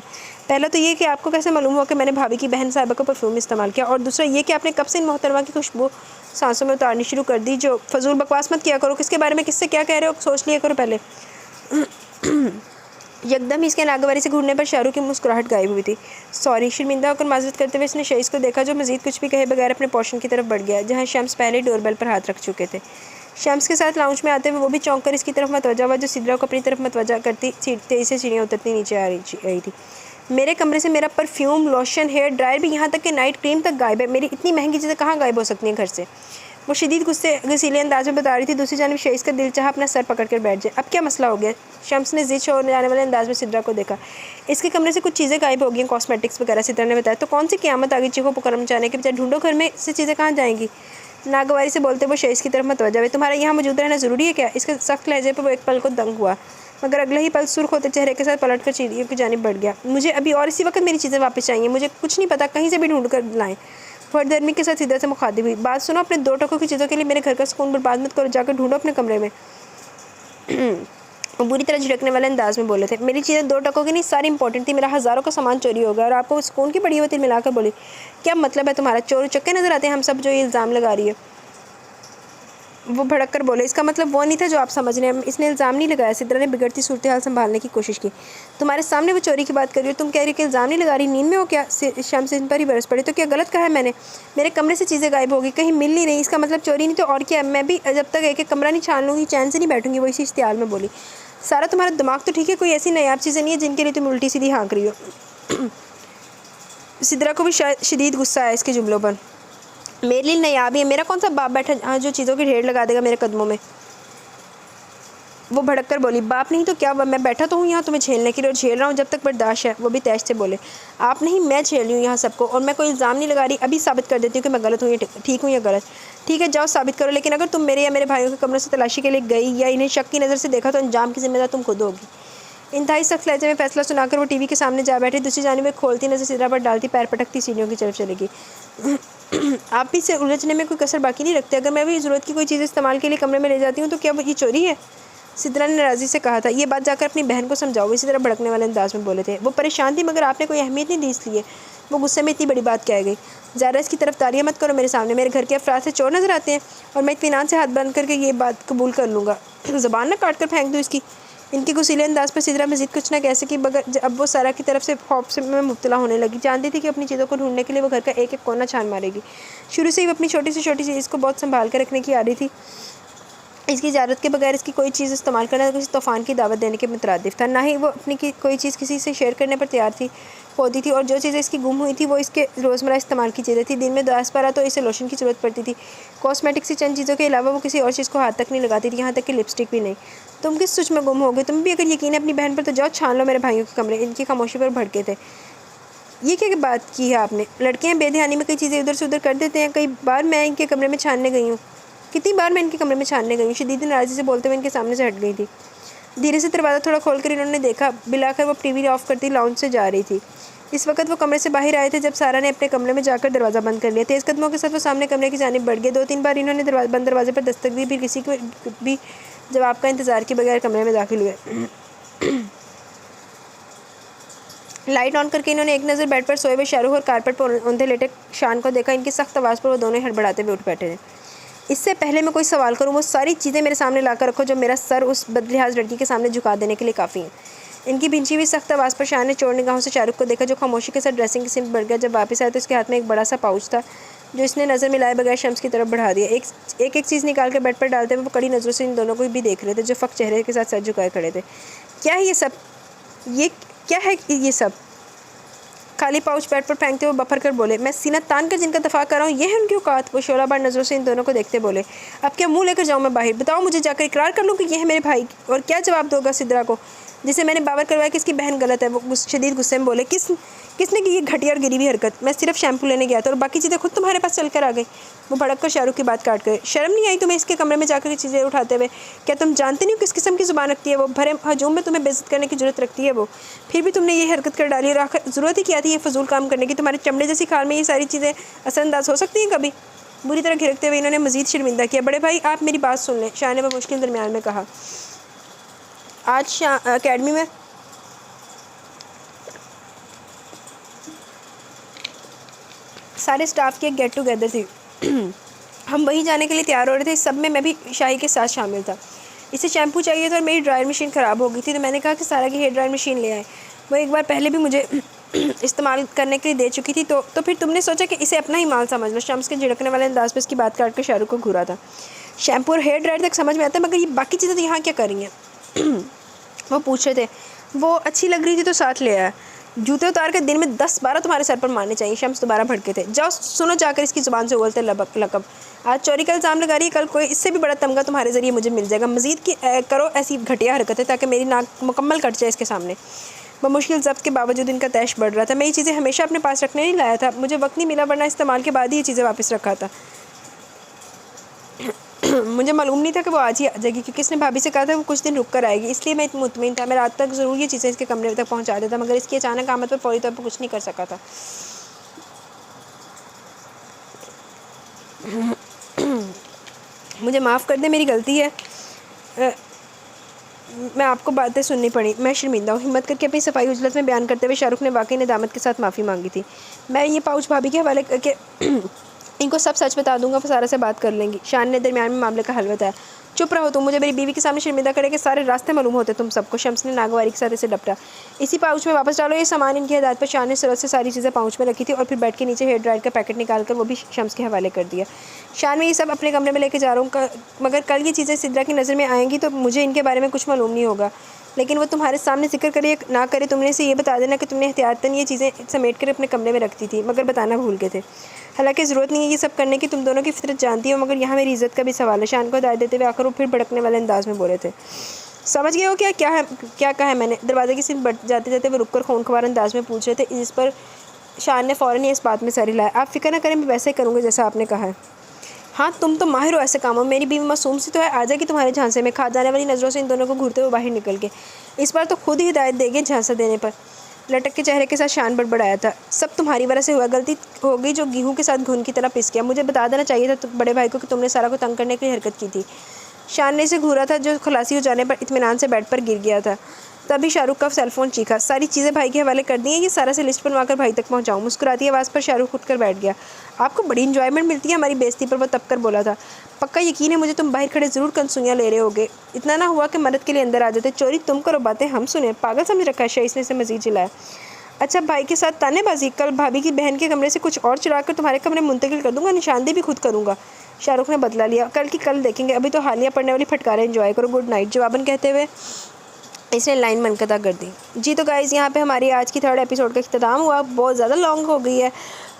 पहला तो ये कि आपको कैसे मालूम हुआ कि मैंने भाभी की बहन साहिबा का परफ्यूम इस्तेमाल किया, और दूसरा ये कि आपने कब से इन मोहतरमा की खुशबू सांसों में उतारनी शुरू कर दी? जो फजूल बकवास मत किया करो, किसके बारे में किससे क्या कह रहे हो सोच लिया करो पहले। यकदम इसके नागवारी से घूरने पर शाहरुख की मुस्कुराहट गायब हुई थी। सॉरी, शर्मिंदा होकर माजरत करते हुए इसने शईस को देखा, जो मजीद कुछ भी कहे बगैर अपने पोर्शन की तरफ बढ़ गया, जहाँ शम्स पहले डोरबेल पर हाथ रख चुके थे। शम्स के साथ लाउंज में आते हुए वो भी चौंक कर इसकी तरफ मतवजा हुआ, जो सिद्रा को अपनी तरफ मतवजा करती तेजी से सीढ़ियाँ उतरती नीचे आ रही थी। मेरे कमरे से मेरा परफ्यूम, लोशन, हेयर ड्रायर भी, यहाँ तक कि नाइट क्रीम तक गायब है। मेरी इतनी महंगी चीज़ें कहाँ गायब हो सकती हैं घर से? वो शदीद गुस्से गसीले अंदाज में बता रही थी। दूसरी जानिब शईस का दिल चाहा अपना सर पकड़ कर बैठ जाए। अब क्या मसला हो गया? शम्स ने जिद छोड़ने जाने वाले अंदाज में सिद्रा को देखा। इसके कमरे से कुछ चीज़ें गायब हो गई हैं, कॉस्मेटिक्स वगैरह, सिद्रा ने बताया। तो कौन सी क़यामत आ गई चीखों पुकार मचाने के बजाय? ढूंढो घर में से चीज़ें कहाँ जाएंगी? नागवारी से बोलते वो शईस की तरफ मतवजा हुए। तुम्हारा यहाँ मौजूद रहना ज़रूरी है क्या? इसके सख्त लहजे पर वो एक पल को दंग हुआ, मगर अगले ही पल सुर्ख होते चेहरे के साथ पलट कर चीड़ियों की जानिब बढ़ गया। मुझे अभी और इसी वक्त मेरी चीज़ें वापस चाहिए। मुझे कुछ नहीं पता, कहीं से भी ढूंढ कर लाएँ। फरदर्मी के साथ सिद्रा से मुखातिब हुई। बात सुनो, अपने 2 टकों की चीज़ों के लिए मेरे घर का सुकून बर्बाद मत करो, जाकर ढूंढो अपने कमरे में। वो बुरी तरह झिड़कने वाले अंदाज में बोले थे। मेरी चीज़ें 2 टकों की नहीं, सारी इंपॉर्टेंट थी। मेरा हज़ारों का सामान चोरी हो गया और आपको सुकून की पड़ी हुई तिल मिलाकर बोली। क्या मतलब है तुम्हारा? चोर उचक्के नजर आते हैं हम सब जो ये इल्ज़ाम लगा रही है। वो भड़क कर बोले। इसका मतलब वो नहीं था जो आप समझ रहे हैं। इसने इल्ज़ाम नहीं लगाया। सिद्रा ने बिगड़ती सूरत हाल संभालने की कोशिश की। तुम्हारे सामने वो चोरी की बात कर रही हो, तुम कह रही हो कि इल्ज़ाम नहीं लगा रही? नींद में हो क्या? शम्स इन पर ही बरस पड़ी। तो क्या गलत कहा है मैंने? मेरे कमरे से चीज़ें गायब हो गई, कहीं मिल नहीं रही, इसका मतलब चोरी नहीं तो और क्या? मैं भी जब तक एक कमरा नहीं छान लूँगी चैन से नहीं बैठूँगी। वो इसी इश्तियाल में बोली। सारा तुम्हारा दिमाग तो ठीक है, कोई ऐसी नायाब चीज़ें नहीं है जिनके लिए तुम उल्टी सीधी हाँक रही हो। सिद्रा को भी शायद शदीद गुस्सा आया इसके जुमलों पर। मेरे लिए नायाब है, मेरा कौन सा बाप बैठा जो चीज़ों की ढेर लगा देगा मेरे कदमों में? वो भड़क कर बोली। बाप नहीं तो क्या, मैं बैठा तो हूँ यहाँ तुम्हें झेलने के लिए, और झेल रहा हूँ जब तक बर्दाश्त है। वो भी तैश से बोले। आप नहीं, मैं झेल रही हूँ यहाँ सबको, और मैं कोई इल्ज़ाम नहीं लगा रही। अभी साबित कर देती हूँ कि मैं गलत हूँ या ठीक हूँ या गलत। ठीक है, जाओ साबित करो, लेकिन अगर तुम मेरे या मेरे भाइयों के कमरों से तलाशी के लिए गई या इन्हें शक की नज़र से देखा तो अंजाम की जिम्मेदार तुम खुद होगी। इंतहाई सख्त लहजे में फैसला सुनाकर वो टीवी के सामने जा बैठी। दूसरी जानिब में खोलती नज़र सिद्रा पर डालती, पैर पटकती सीढ़ियों की तरफ चलेगी। आप भी इसे उलझने में कोई कसर बाकी नहीं रखते। अगर मैं भी ज़रूरत की कोई चीज़ इस्तेमाल के लिए कमरे में ले जाती हूँ तो क्या ये चोरी है? सिद्रा ने नाराज़ी से कहा था। ये बात जाकर अपनी बहन को समझाओ। इसी तरह भड़कने वाले अंदाज में बोले थे। वो परेशान थी, मगर आपने कोई अहमियत नहीं दी इसलिए वो गुस्से में इतनी बड़ी बात कह गई। ज़रा इसकी तरफ तारियाँ मत करो मेरे सामने। मेरे घर के अफराद से चोर नज़र आते हैं और मैं इत्मीनान से हाथ बंद करके ये बात कबूल कर लूँगा। ज़बान ना काट कर फेंक दूँ इसकी। इनके गुस्सीले अंदाज पर सिद्रा मज़ीद कुछ ना कह सकी, मगर अब वो सारा की तरफ से खौफ से में मुब्तला होने लगी। जानती थी कि अपनी चीज़ों को ढूंढने के लिए वो घर का एक एक कोना छान मारेगी। शुरू से ही वो अपनी छोटी से छोटी चीज़ को बहुत संभाल कर रखने की आदी थी। इसकी इजाज़त के बगैर इसकी कोई चीज़ इस्तेमाल करना किसी तूफ़ान की दावत देने के मुतरादिफ था। ना ही वो अपनी कोई चीज़ किसी से शेयर करने पर तैयार होती थी, और जो चीज़ें इसकी गुम हुई थी वो इसके रोज़मर्रा इस्तेमाल की चीज़ें थी। दिन में 10-12 तो इसे लोशन की ज़रूरत पड़ती थी। कॉस्मेटिक्स की चंद चीज़ों के अलावा वो किसी और चीज़ को हाथ तक नहीं लगाती थी, यहाँ तक कि लिपस्टिक भी नहीं। तुम किस सुच में गुम हो गए? तुम भी अगर यकीन है अपनी बहन पर तो जाओ छान लो मेरे भाइयों के कमरे। इनकी खामोशी पर भड़के थे। ये क्या बात की है आपने? लड़कियाँ बेध्यानी में कई चीज़ें उधर से उधर कर देते हैं। कई बार मैं इनके कमरे में छानने गई हूँ। कितनी बार मैं इनके कमरे में छानने गई हूँ। शदीद नाराज़ी से बोलते हुए इनके सामने से हट गई थी। धीरे से दरवाज़ा थोड़ा खोलकर इन्होंने देखा। बिलाकर वो टीवी ऑफ करती लाउंज से जा रही थी। इस वक्त वो कमरे से बाहर आए थे जब सारा ने अपने कमरे में जाकर दरवाज़ा बंद कर लिया। तेज़ कदमों के साथ वो सामने कमरे की जानिब बढ़ गए। 2-3 बार इन्होंने बंद दरवाजे पर दस्तक दी, फिर किसी को भी जवाब का इंतज़ार के बगैर कमरे में दाखिल हुए। लाइट ऑन करके इन्होंने एक नज़र बेड पर सोए हुए शाहरुख और कारपेट पर औंधे लेटे शान को देखा। इनकी सख्त आवाज़ पर वो दोनों हड़बड़ाते हुए उठ बैठे थे। इससे पहले मैं कोई सवाल करूँ, वो सारी चीज़ें मेरे सामने लाकर रखो जो मेरा सर उस बदलिहाज लड़की के सामने झुका देने के लिए काफ़ी हैं। इनकी भिंची हुई सख्त आवाज़ पर शान ने चोर निगाहों से शाहरुख को देखा, जो खामोशी के साथ ड्रेसिंग की सिमत बढ़ गया। जब वापस आया तो उसके हाथ में एक बड़ा सा पाउच था, जो इसने नज़र मिलाए बगैर शम्स की तरफ बढ़ा दिया। एक चीज़ निकाल कर बेड पर डालते हुए वो कड़ी नज़रों से इन दोनों को भी देख रहे थे, जो फ़क चेहरे के साथ सर झुकाए खड़े थे। क्या है ये सब? ये क्या है ये सब? खाली पाउच बेड पर फेंकते हुए बफर कर बोले। मैं सीना तान कर जिनका दफा कर रहा हूँ, ये है उनकी औकात। वो शोलाबार नज़रों से इन दोनों को देखते बोले। अब क्या मुंह लेकर जाऊँ मैं बाहर? बताओ मुझे, जाकर इकरार कर लूँ कि ये है मेरे भाई? और क्या जवाब दोगा सिद्रा को? जिसे मैंने बावर करवाया कि इसकी बहन गलत है, वो शदीद गुस्से में बोले, किसने की ये घटिया और गिरी हुई हरकत, मैं सिर्फ शैम्पू लेने गया था और बाकी चीज़ें खुद तुम्हारे पास चल कर आ गई। वो भड़क कर शाहरुख की बात काट गए। शर्म नहीं आई तुम्हें इसके कमरे में जाकर चीज़ें उठाते हुए? क्या तुम जानते नहीं हो किस किस्म की ज़ुबान रखती है वो? भरे हजूम में तुम्हें बेइज्जत करने की जरूरत रखती है वो, फिर भी तुमने ये हरकत कर डाली और आखिर ज़रूरत ही क्या थी ये फजूल काम करने की? तुम्हारे चमड़े जैसी खाल में ये सारी चीज़ें असरअंदाज हो सकती हैं कभी? बुरी तरह घिरकते हुए इन्होंने मजीद शर्मिंदा किया। बड़े भाई आप मेरी बात सुन लें, शाह ने मुश्किल दरमियान में कहा। आज अकेडमी में सारे स्टाफ की एक गेट टुगेदर थी। हम वहीं जाने के लिए तैयार हो रहे थे। सब में मैं भी शाही के साथ शामिल था। इसे शैम्पू चाहिए था और मेरी ड्रायर मशीन ख़राब हो गई थी, तो मैंने कहा कि सारा की हेयर ड्रायर मशीन ले आए। वो एक बार पहले भी मुझे इस्तेमाल करने के लिए दे चुकी थी, तो फिर तुमने सोचा कि इसे अपना ही माल समझ लो। शम्स के झिड़कने वाले अंदाज पर इसकी बात काट कर शाहरुख को घूरा था। शैम्पू और हेयर ड्रायर तक समझ में आता है, मगर ये बाकी चीज़ें तो यहाँ क्या कर रही हैं? वो पूछ रहे थे। वो अच्छी लग रही थी तो साथ ले आया। जूते उतार कर दिन में 10-12 तुम्हारे सर पर मारने चाहिए। शम्स दोबारा भड़के थे। जाओ सुनो जाकर इसकी ज़ुबान से उगलते लकब। आज चोरी का इल्ज़ाम लगा रही है, कल कोई इससे भी बड़ा तमगा तुम्हारे ज़रिए मुझे मिल जाएगा। मज़ीद की करो ऐसी घटिया हरकतें ताकि मेरी नाक मुकम्मल कट जाए इसके सामने। मुश्किल ज़ब्त के बावजूद इनका तैश बढ़ रहा था। मैं ये चीज़ें हमेशा अपने पास रखने नहीं लाया था, मुझे वक्त नहीं मिला, वरना इस्तेमाल के बाद ही ये चीज़ें वापस रखा था। मुझे मालूम नहीं था कि वो आज ही आ जाएगी, क्योंकि इसने भाभी से कहा था वो कुछ दिन रुक कर आएगी, इसलिए मैं मुतमिन था। मैं रात तक ज़रूर ये चीज़ें इसके कमरे तक पहुंचा देता, मगर इसकी अचानक आमद पर फौरी तौर पर कुछ नहीं कर सका था। मुझे माफ़ कर दे, मेरी गलती है। मैं आपको बातें सुननी पड़ी, मैं शर्मिंदा हूँ। हिम्मत करके अपनी सफाई उजलत में बयान करते हुए शाहरुख ने वाकई नेदामत के साथ माफ़ी मांगी थी। मैं ये पाउच भाभी के हवाले करके इनको सब सच बता दूंगा, वो सारा से बात कर लेंगी। शान ने दरमियान में मामले का हल बताया। चुप रहो तुम, मुझे मेरी बीवी के सामने शर्मिंदा करे के सारे रास्ते मालूम होते तुम सबको। शम्स ने नागवारी के साथ इसे डपटा। इसी पाउच में वापस डालो ये सामान। इनकी हिदायत पर शान ने सूरत से सारी चीज़ें पाउच में रखी थी और फिर बेड के नीचे हेयर ड्रायर का पैकेट निकाल कर वो भी शम्स के हवाले कर दिया। शान में ये सब अपने कमरे में लेके जा रहा हूँ, मगर कल ये चीज़ें सिद्रा की नज़र में आएंगी तो मुझे इनके बारे में कुछ मालूम नहीं होगा, लेकिन वो तुम्हारे सामने जिक्र करे ना करे, तुमने इसे ये बता देना कि तुमने एहतियातन ये चीज़ें समेट कर अपने कमरे में रखती थी, मगर बताना भूल गए थे। हालांकि ज़रूरत नहीं है ये सब करने की, तुम दोनों की फितरत जानती हो, मगर यहाँ मेरी इज़्ज़त का भी सवाल है। शान को हिदायत देते हुए आकर वो फिर भड़कने वाले अंदाज में बोले थे। समझ गए हो क्या कहा है मैंने? दरवाजे की सिर्फ बढ़ जाते जाते वो रुककर खूनख्वार अंदाज में पूछ रहे थे, जिस पर शान ने फ़ौरन इस बात में सर हिलाया। आप फिक्र ना करें, मैं वैसे ही करूँगा जैसा आपने कहा है। हाँ तुम तो माहिर हो ऐसे कामों में। मेरी बीवी मासूम सी तो है, आ जाएगी तुम्हारे झांसे में। खा जाने वाली नज़रों से इन दोनों को घूरते हुए बाहर निकल के इस बार तो खुद ही हिदायत देगी झांसा देने पर। लटक के चेहरे के साथ शान बड़बड़ाया था। सब तुम्हारी वजह से हुआ, गलती हो गई जो गेहूं के साथ घुन की तरह पिस गया। मुझे बता देना चाहिए था बड़े भाई को कि तुमने सारा को तंग करने की हरकत की थी। शान ने इसे घूरा था, जो खुलासी हो जाने पर इत्मीनान से बेड पर गिर गया था। तभी शाहरुख का सेलफोन चीखा। सारी चीज़ें भाई के हवाले कर दी हैं, ये सारा से लिस्ट बनवाकर भाई तक पहुंचाऊं। मुस्कुराती आवाज़ पर शाहरुख उठकर बैठ गया। आपको बड़ी इंजॉयमेंट मिलती है हमारी बेइज्जती पर, वो तब कर बोला था। पक्का यकीन है मुझे तुम बाहर खड़े ज़रूर कंसुइयाँ ले रहे होगे। इतना ना हुआ कि मदद के लिए अंदर आ जाते। चोरी तुम करो, बातें हम सुने। पागल समझ रखा है शईस ने इसे मजीद चिल्लाया। अच्छा भाई के साथ तानेबाजी? कल भाभी की बहन के कमरे से कुछ और चुरा कर तुम्हारे कमरे मुंतकिल कर दूंगा, निशानदेही भी खुद करूँगा। शाहरुख ने बदला लिया। कल की कल देखेंगे, अभी तो हालिया पड़ने वाली फटकारें एंजॉय करो। गुड नाइट जवाबन कहते हुए इसने लाइन मनकता कर दी। जी तो गाइज़ यहाँ पे हमारी आज की 3rd एपिसोड का इख्तिताम हुआ। बहुत ज़्यादा लॉन्ग हो गई है,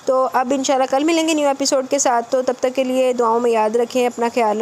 तो अब इंशाल्लाह कल मिलेंगे न्यू एपिसोड के साथ। तो तब तक के लिए दुआओं में याद रखें, अपना ख्याल रखें।